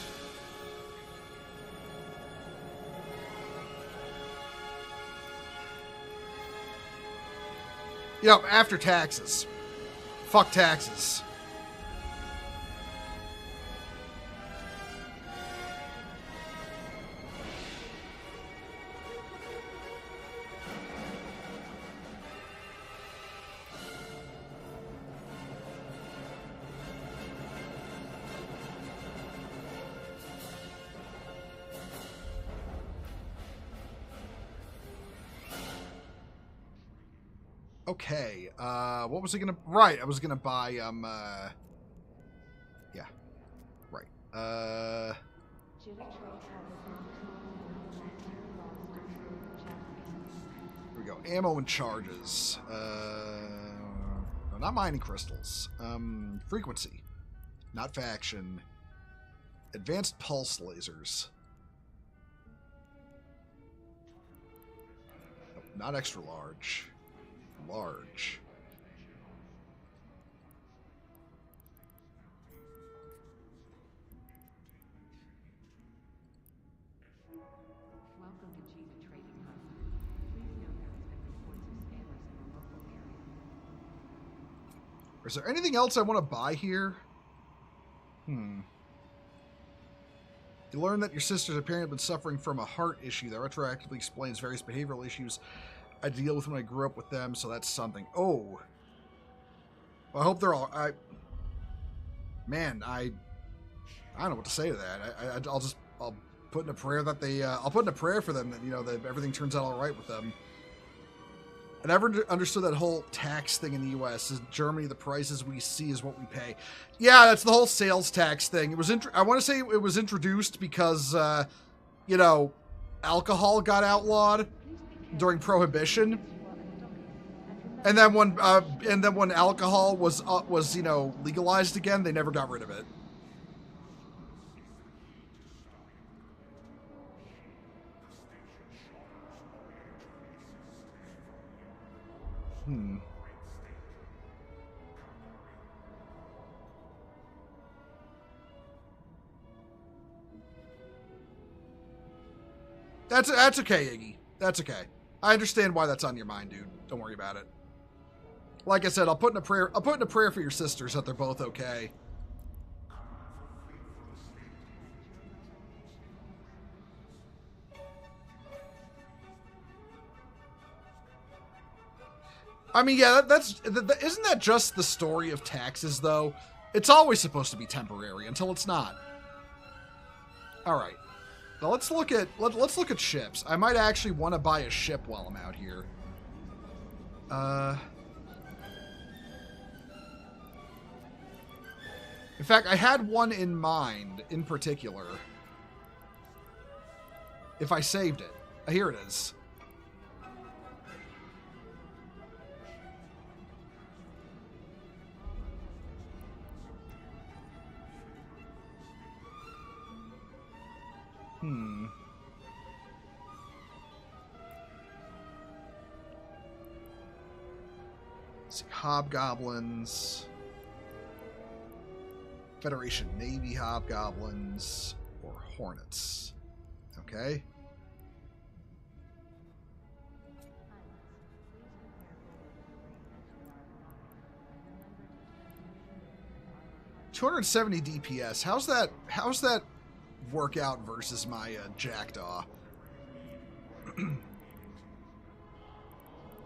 Speaker 1: You know, after taxes. Fuck taxes. Okay, what was I gonna... Right, I was gonna buy, yeah. Right. Here we go. Ammo and charges. No, not mining crystals. Frequency. Not faction. Advanced pulse lasers. Nope, not extra large. Large.
Speaker 3: Welcome to Gita Trading Hub. Please note there has been reports of spammers in your local area.
Speaker 1: Is there anything else I want to buy here? You learn that your sister's apparently been suffering from a heart issue that retroactively explains various behavioral issues I deal with when I grew up with them, so that's something. Oh. Well, I hope they're all... Man, I don't know what to say to that. I'll put in a prayer that they... I'll put in a prayer for them that, you know, that everything turns out all right with them. I never understood that whole tax thing in the U.S. In Germany, the prices we see is what we pay. Yeah, that's the whole sales tax thing. It was... I want to say it was introduced because, you know, alcohol got outlawed during Prohibition, and then when alcohol was you know, legalized again, they never got rid of it. That's okay, Iggy. That's okay. I understand why that's on your mind, dude. Don't worry about it. Like I said, I'll put in a prayer for your sisters that they're both okay. I mean, yeah, isn't that just the story of taxes, though? It's always supposed to be temporary until it's not. All right. Now let's look at ships. I might actually want to buy a ship while I'm out here. In fact, I had one in mind in particular. If I saved it. Here it is. Let's see, hobgoblins, Federation Navy hobgoblins, or hornets. Okay. $270 DPS. How's that work out versus my Jackdaw?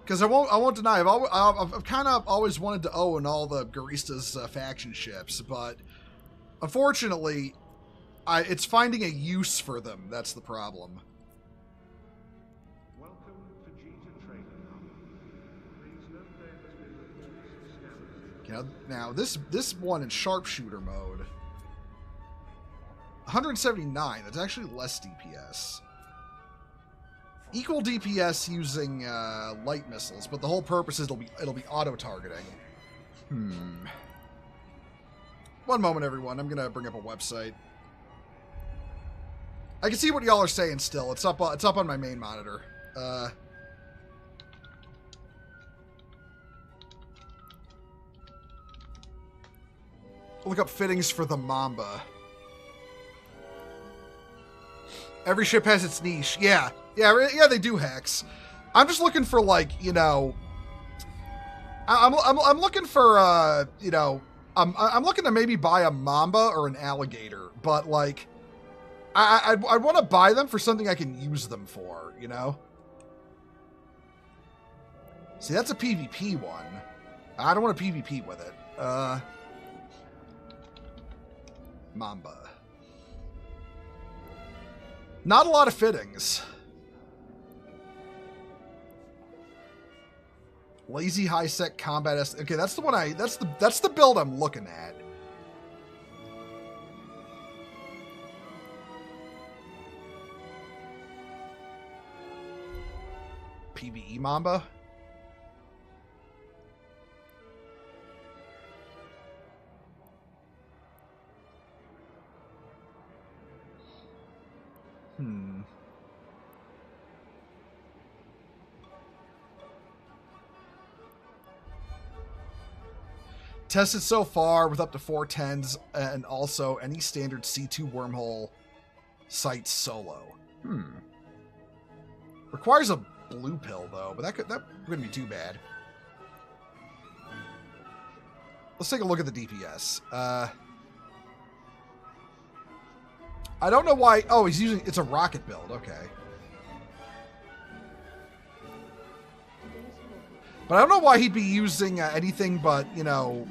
Speaker 1: Because I won't deny, I've kind of always wanted to own all the Garista's faction ships, but unfortunately, it's finding a use for them. That's the problem.
Speaker 8: Welcome to Gita Trading Hub. Please note there has been reports of scammers.
Speaker 1: Now this one in sharpshooter mode, 179. That's actually less DPS. Equal DPS using light missiles, but the whole purpose is it'll be auto targeting. One moment, everyone. I'm gonna bring up a website. I can see what y'all are saying. Still, it's up on my main monitor. look up fittings for the Mamba. Every ship has its niche. Yeah, they do, Hex. I'm just looking for, like, you know, I'm looking for, you know, I'm looking to maybe buy a Mamba or an alligator, but, like, I want to buy them for something I can use them for, you know? See, that's a PvP one. I don't want to PvP with it. Mamba. Not a lot of fittings. Lazy high sec combat. Okay, that's the one that's the build I'm looking at. PvE Mamba. Tested so far with up to 410s and also any standard C2 wormhole sites solo. Requires a blue pill though, but that wouldn't be too bad. Let's take a look at the DPS. I don't know why. Oh, it's a rocket build. Okay. But I don't know why he'd be using anything but, you know,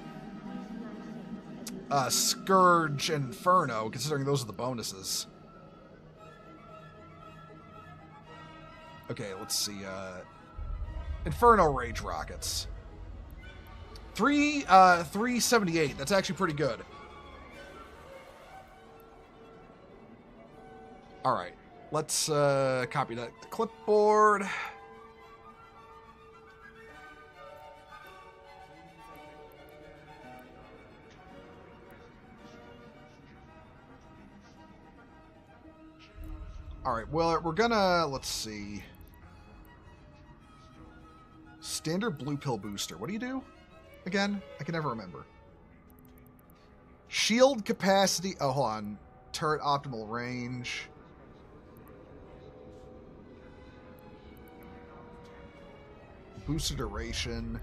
Speaker 1: Scourge and Inferno, considering those are the bonuses. Okay, let's see. Inferno Rage Rockets. 378. That's actually pretty good. All right. Let's copy that to clipboard. All right, well, we're gonna, let's see. Standard blue pill booster. What do you do again? I can never remember. Shield capacity. Oh, hold on. Turret optimal range. Booster duration.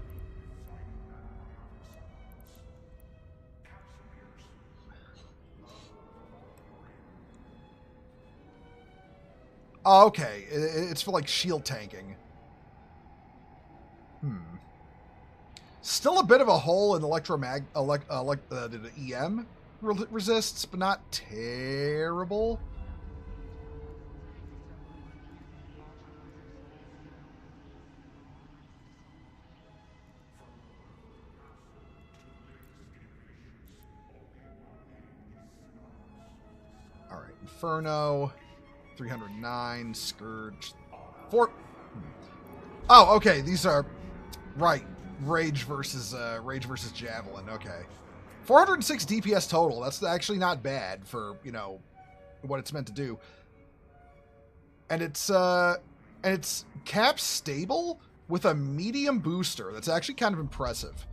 Speaker 1: Oh, okay. It's for, like, shield tanking. Still a bit of a hole in the EM resists, but not terrible. All right, Inferno. 309, Scourge, 4. Oh, okay. These are right. Rage versus Javelin. Okay, 406 DPS total. That's actually not bad for, you know, what it's meant to do. And it's cap stable with a medium booster. That's actually kind of impressive.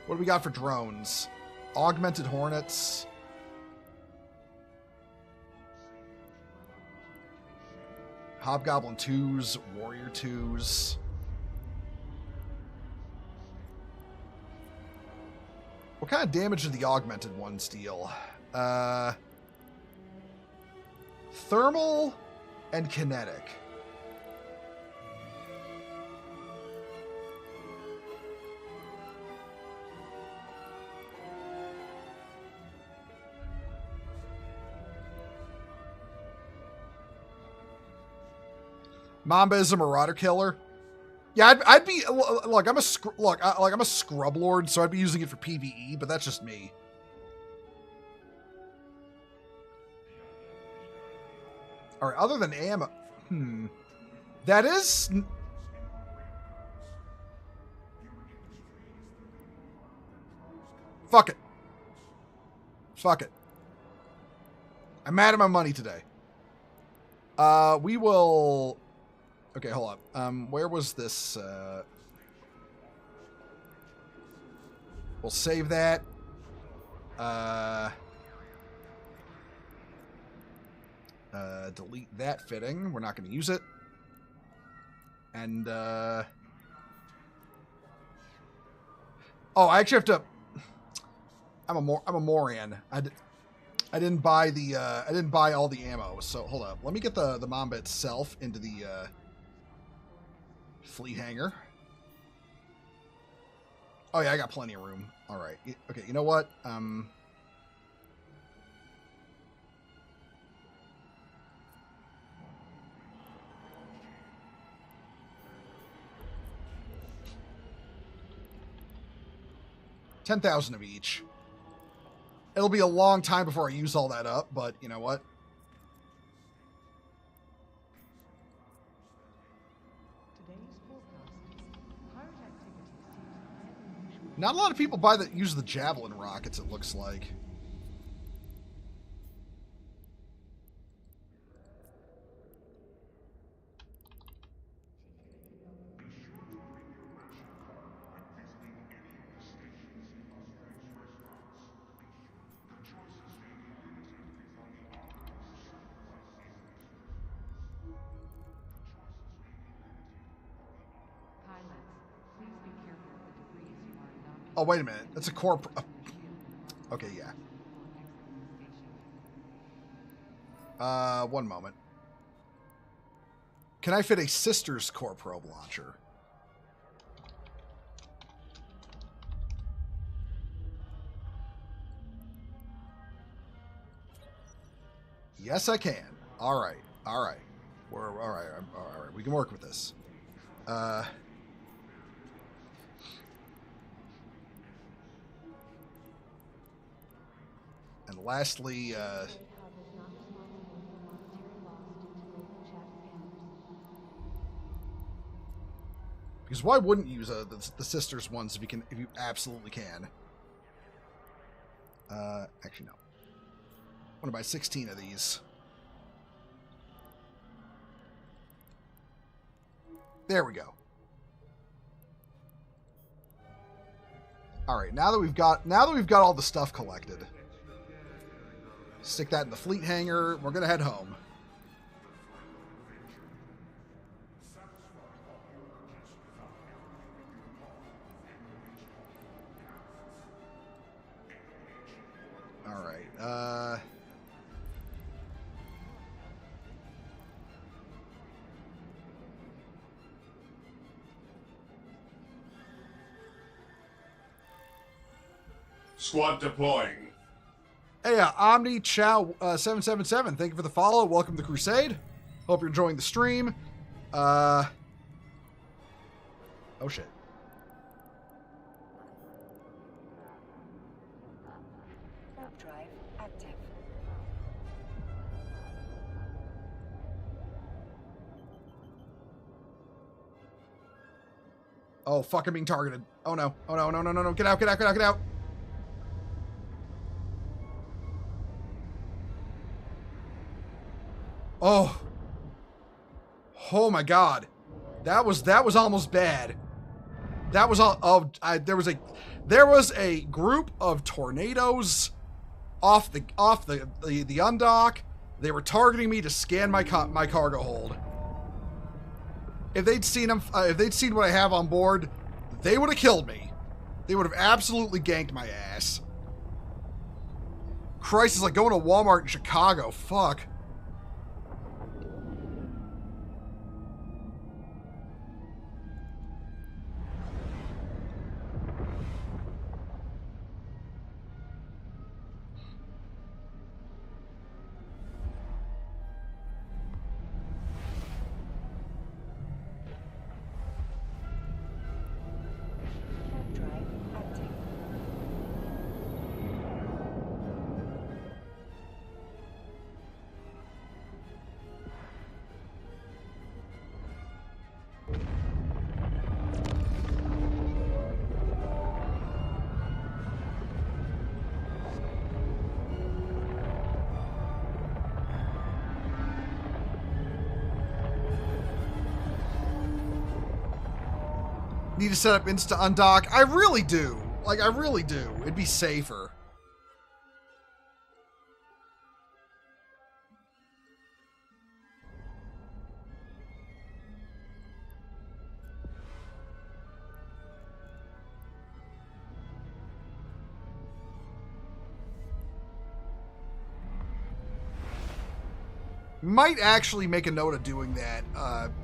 Speaker 1: What do we got for drones? Augmented Hornets. Hobgoblin 2s, Warrior 2s. What kind of damage do the augmented ones deal? Thermal and kinetic. Mamba is a marauder killer. Yeah, I'd be look. I'm a scrub lord, so I'd be using it for PvE, but that's just me. All right, other than ammo, that is. Fuck it. Fuck it. I'm mad at my money today. We will Okay, hold up. Where was this? We'll save that. Delete that fitting. We're not going to use it. And, oh, I actually have to... I'm a moron. I didn't buy the, I didn't buy all the ammo. So, hold up. Let me get the Mamba itself into the, fleet hangar. Oh, yeah, I got plenty of room. All right. Okay, you know what? 10,000 of each. It'll be a long time before I use all that up, but you know what?
Speaker 3: Today's forecast. Pirate activity seems higher than usual.
Speaker 1: Not a lot of people use the javelin rockets, it looks like. Oh, wait a minute. That's a core... Okay, yeah. One moment. Can I fit a sister's core probe launcher? Yes, I can. All right. All right. We're all right. All right. We can work with this. And lastly, because why wouldn't you use the sisters ones if you absolutely can? Actually, no. I want to buy 16 of these. There we go. All right, now that we've got all the stuff collected, stick that in the fleet hangar. We're gonna head home. All right.
Speaker 7: Squad deploying.
Speaker 1: Hey, Omni Chow 777. Thank you for the follow. Welcome to Crusade. Hope you're enjoying the stream. Oh shit.
Speaker 9: Warp drive active.
Speaker 1: Oh fuck! I'm being targeted. Oh no! Oh no! No! No! No! No! Get out! Get out! Get out! Get out! Oh. Oh my god. That was almost bad. That was all there was a group of tornadoes off the undock. They were targeting me to scan my cargo hold. If they'd seen what I have on board, they would have killed me. They would have absolutely ganked my ass. Christ, it's like going to Walmart in Chicago. Fuck.
Speaker 9: Warp drive active.
Speaker 1: Need to set up Insta Undock. I really do. Like, I really do. It'd be safer. Might actually make a note of doing that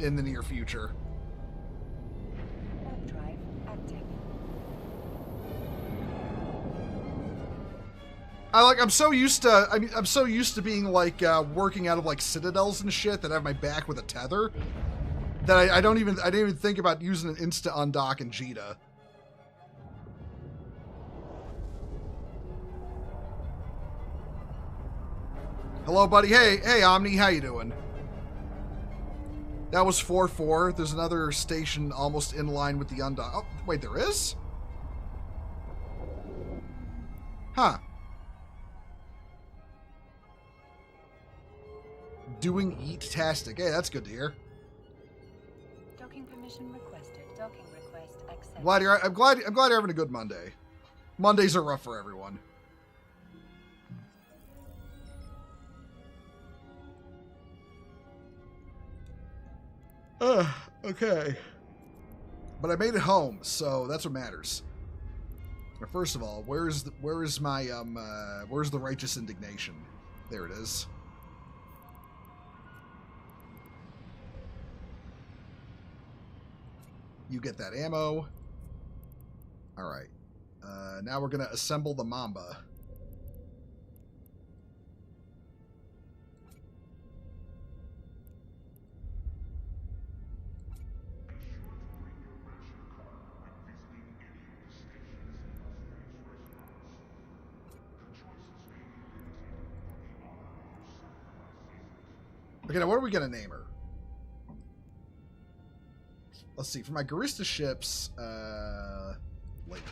Speaker 1: in the near future.
Speaker 9: Warp drive active.
Speaker 1: I'm so used to. I mean, I'm so used to being like working out of like citadels and shit that I have my back with a tether that I didn't even think about using an Insta Undock in Jita. Hello, buddy. Hey, Omni. How you doing? That was 4-4. There's another station almost in line with the undock. Oh, wait, there is? Huh. Doing eat-tastic. Hey, that's good to hear.
Speaker 9: Docking permission requested. Docking request accepted.
Speaker 1: I'm glad you're having a good Monday. Mondays are rough for everyone. Okay. But I made it home, so that's what matters. Now, first of all, where is the righteous indignation? There it is. You get that ammo. All right. Now we're gonna assemble the Mamba. Okay, now what are we gonna name her? Let's see. For my Garista ships, later.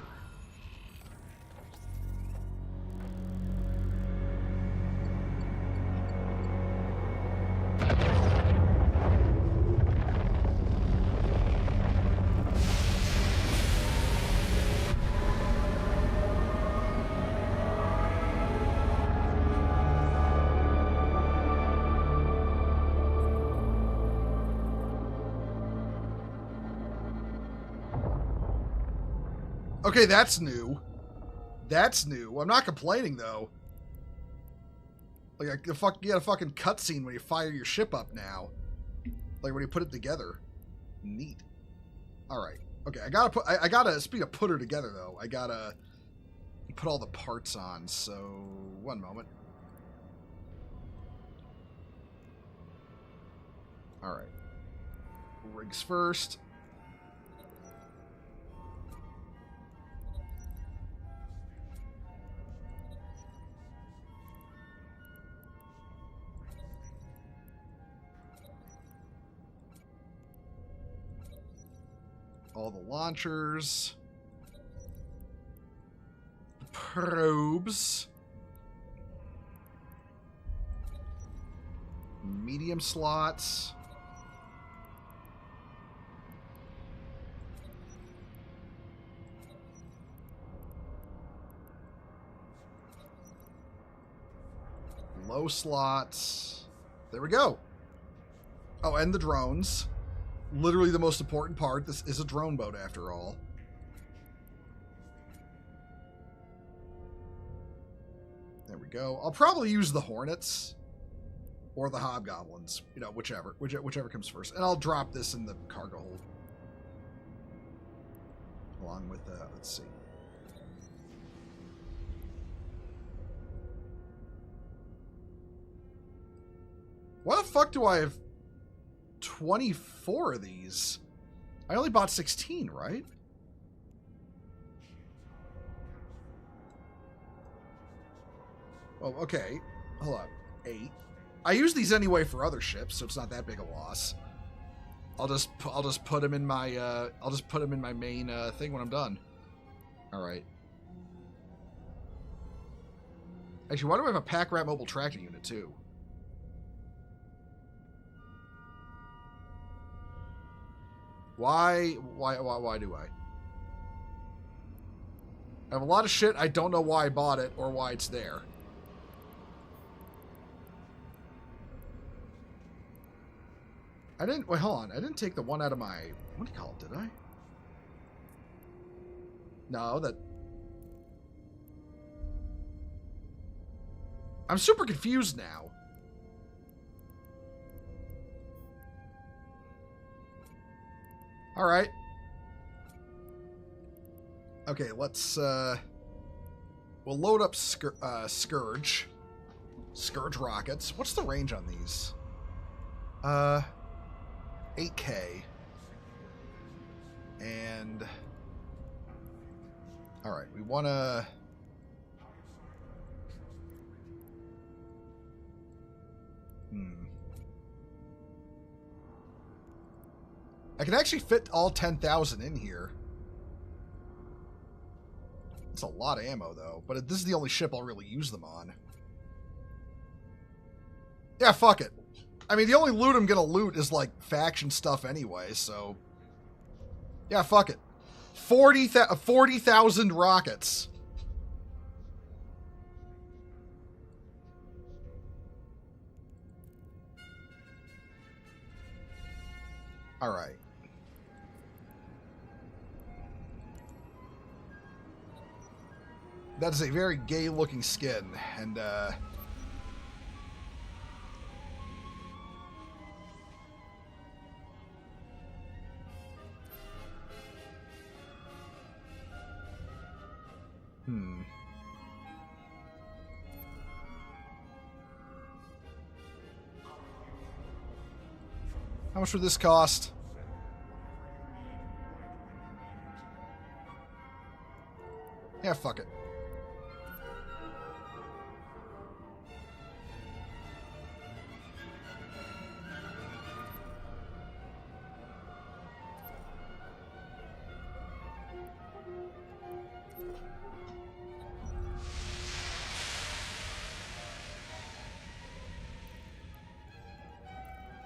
Speaker 1: Okay, that's new. That's new. I'm not complaining, though. Like, you get a fucking cutscene when you fire your ship up now. Like, when you put it together. Neat. Alright. Okay, I gotta, speaking of put her together, though, I gotta put all the parts on, so, one moment. Alright. Rigs first. All the launchers, probes, medium slots, low slots. There we go. Oh, and the drones. Literally the most important part. This is a drone boat, after all. There we go. I'll probably use the Hornets or the Hobgoblins. You know, whichever comes first. And I'll drop this in the cargo hold. Along with that, let's see. Why the fuck do I have 24 of these? I only bought 16, right? Oh, okay. Hold on. 8. I use these anyway for other ships, so it's not that big a loss. I'll just put them in my main thing when I'm done. All right. Actually, why do I have a pack rat mobile tracking unit too? Why do I? I have a lot of shit. I don't know why I bought it or why it's there. I didn't... Wait, hold on. I didn't take the one out of my... What do you call it, did I? No, that... I'm super confused now. Alright. Okay, let's, we'll load up Scourge. Scourge rockets. What's the range on these? 8K. And... Alright, we wanna... I can actually fit all 10,000 in here. It's a lot of ammo, though. But this is the only ship I'll really use them on. Yeah, fuck it. I mean, the only loot I'm gonna loot is, like, faction stuff anyway, so... Yeah, fuck it. 40,000 rockets. Alright. That is a very gay-looking skin, and, How much would this cost? Yeah, fuck it.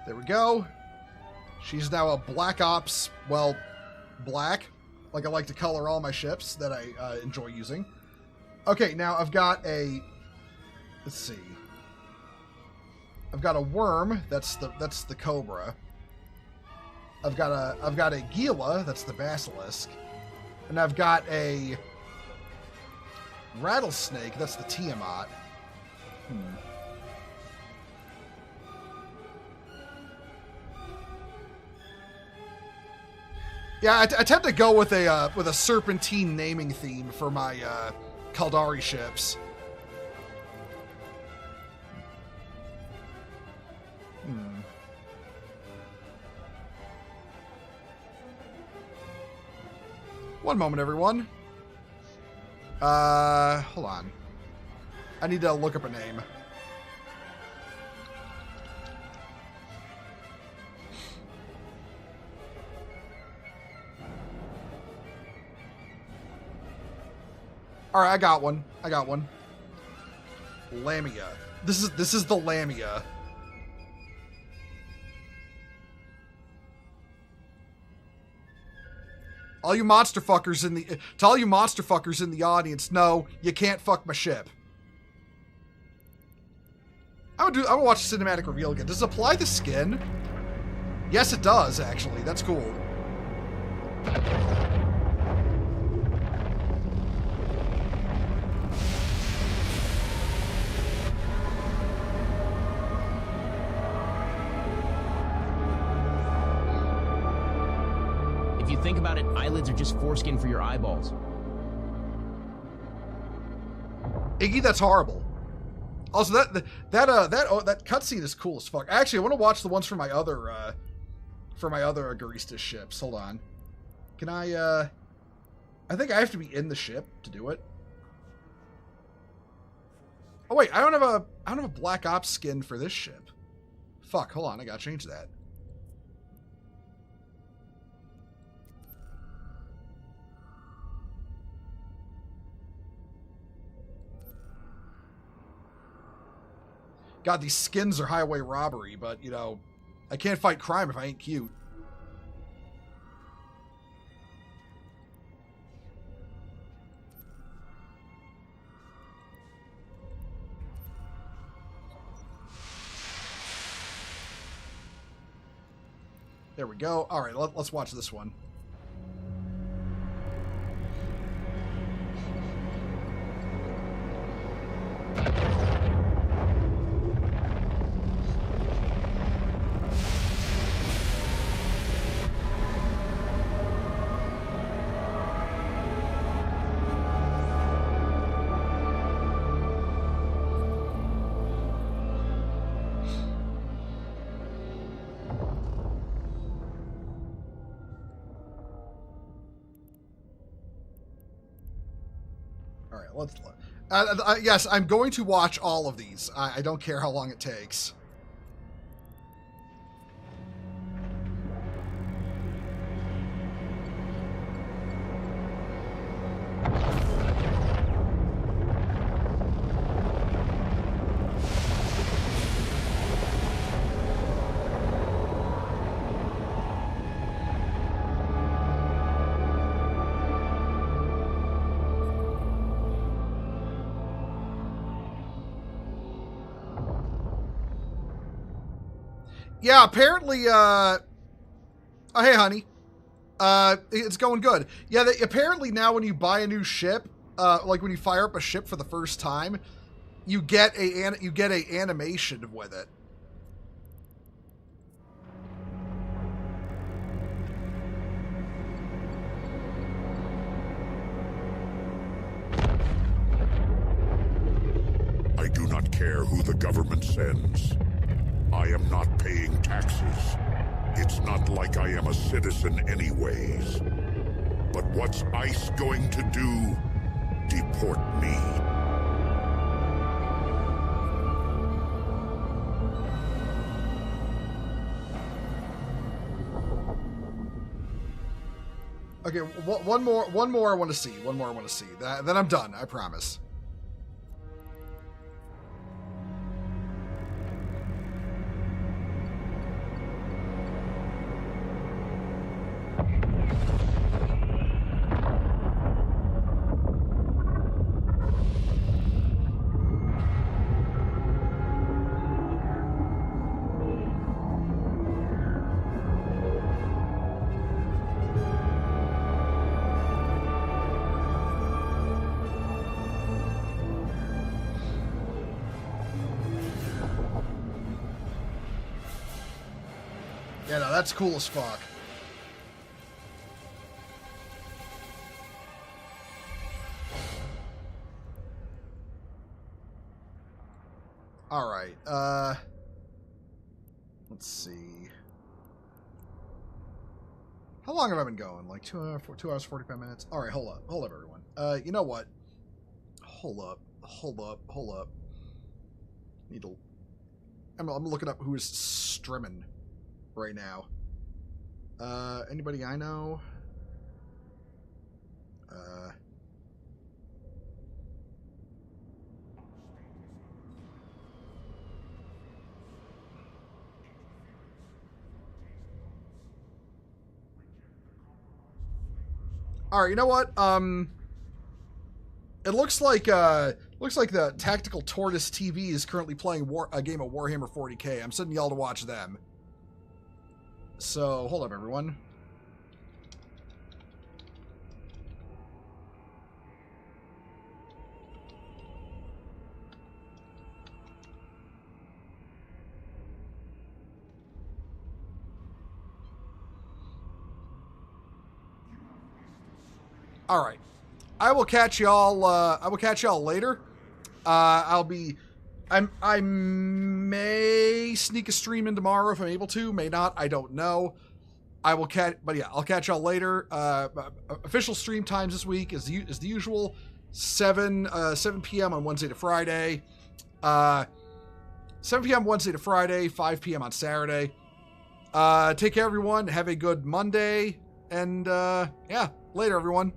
Speaker 1: There we go. She's now a Black Ops, well, black, like I like to color all my ships that I enjoy using. Okay, now I've got a, let's see. I've got a worm, that's the Cobra. I've got a Gila, that's the Basilisk. And I've got a Rattlesnake, that's the Tiamat. Yeah, I tend to go with a serpentine naming theme for my Kaldari ships. One moment, everyone. Hold on. I need to look up a name. All right, I got one. Lamia. This is the Lamia. All you monster fuckers to all you monster fuckers in the audience, no, you can't fuck my ship. I'm gonna watch the cinematic reveal again. Does it apply the skin? Yes, it does, actually. That's cool.
Speaker 10: Think about it, eyelids are just foreskin for your eyeballs.
Speaker 1: Iggy, that's horrible. Also, that cutscene is cool as fuck. Actually, I want to watch the ones for my other Aguristas ships. Hold on. Can I think I have to be in the ship to do it. Oh wait, I don't have a Black Ops skin for this ship. Fuck, hold on, I gotta change that. God, these skins are highway robbery, but, you know, I can't fight crime if I ain't cute. There we go. All right, let's watch this one. All right, let's look. Yes, I'm going to watch all of these. I don't care how long it takes. Yeah, apparently, oh, hey, honey. It's going good. Yeah, apparently now when you buy a new ship, like when you fire up a ship for the first time, you get a animation with it.
Speaker 2: I do not care who the government sends. I am not paying taxes. It's not like I am a citizen anyways. But what's ICE going to do? Deport me.
Speaker 1: Okay, one more I want to see. One more I want to see. Then I'm done, I promise. Yeah, no, that's cool as fuck. All right. Let's see. How long have I been going? Like 2 hours, 45 minutes? All right, hold up, everyone. You know what? Hold up. Need to. I'm looking up who is streaming right now. Anybody I know? All right, you know what? It looks like the Tactical Tortoise TV is currently playing a game of Warhammer 40K. I'm sending y'all to watch them. So, hold up, everyone. All right. I will catch y'all later. I may sneak a stream in tomorrow if I'm able to, may not, I don't know. I'll catch y'all later. Official stream times this week is the usual 7 p.m. on Wednesday to Friday. 7 p.m. Wednesday to Friday, 5 p.m. on Saturday. Take care, everyone. Have a good Monday. And, yeah, later, everyone.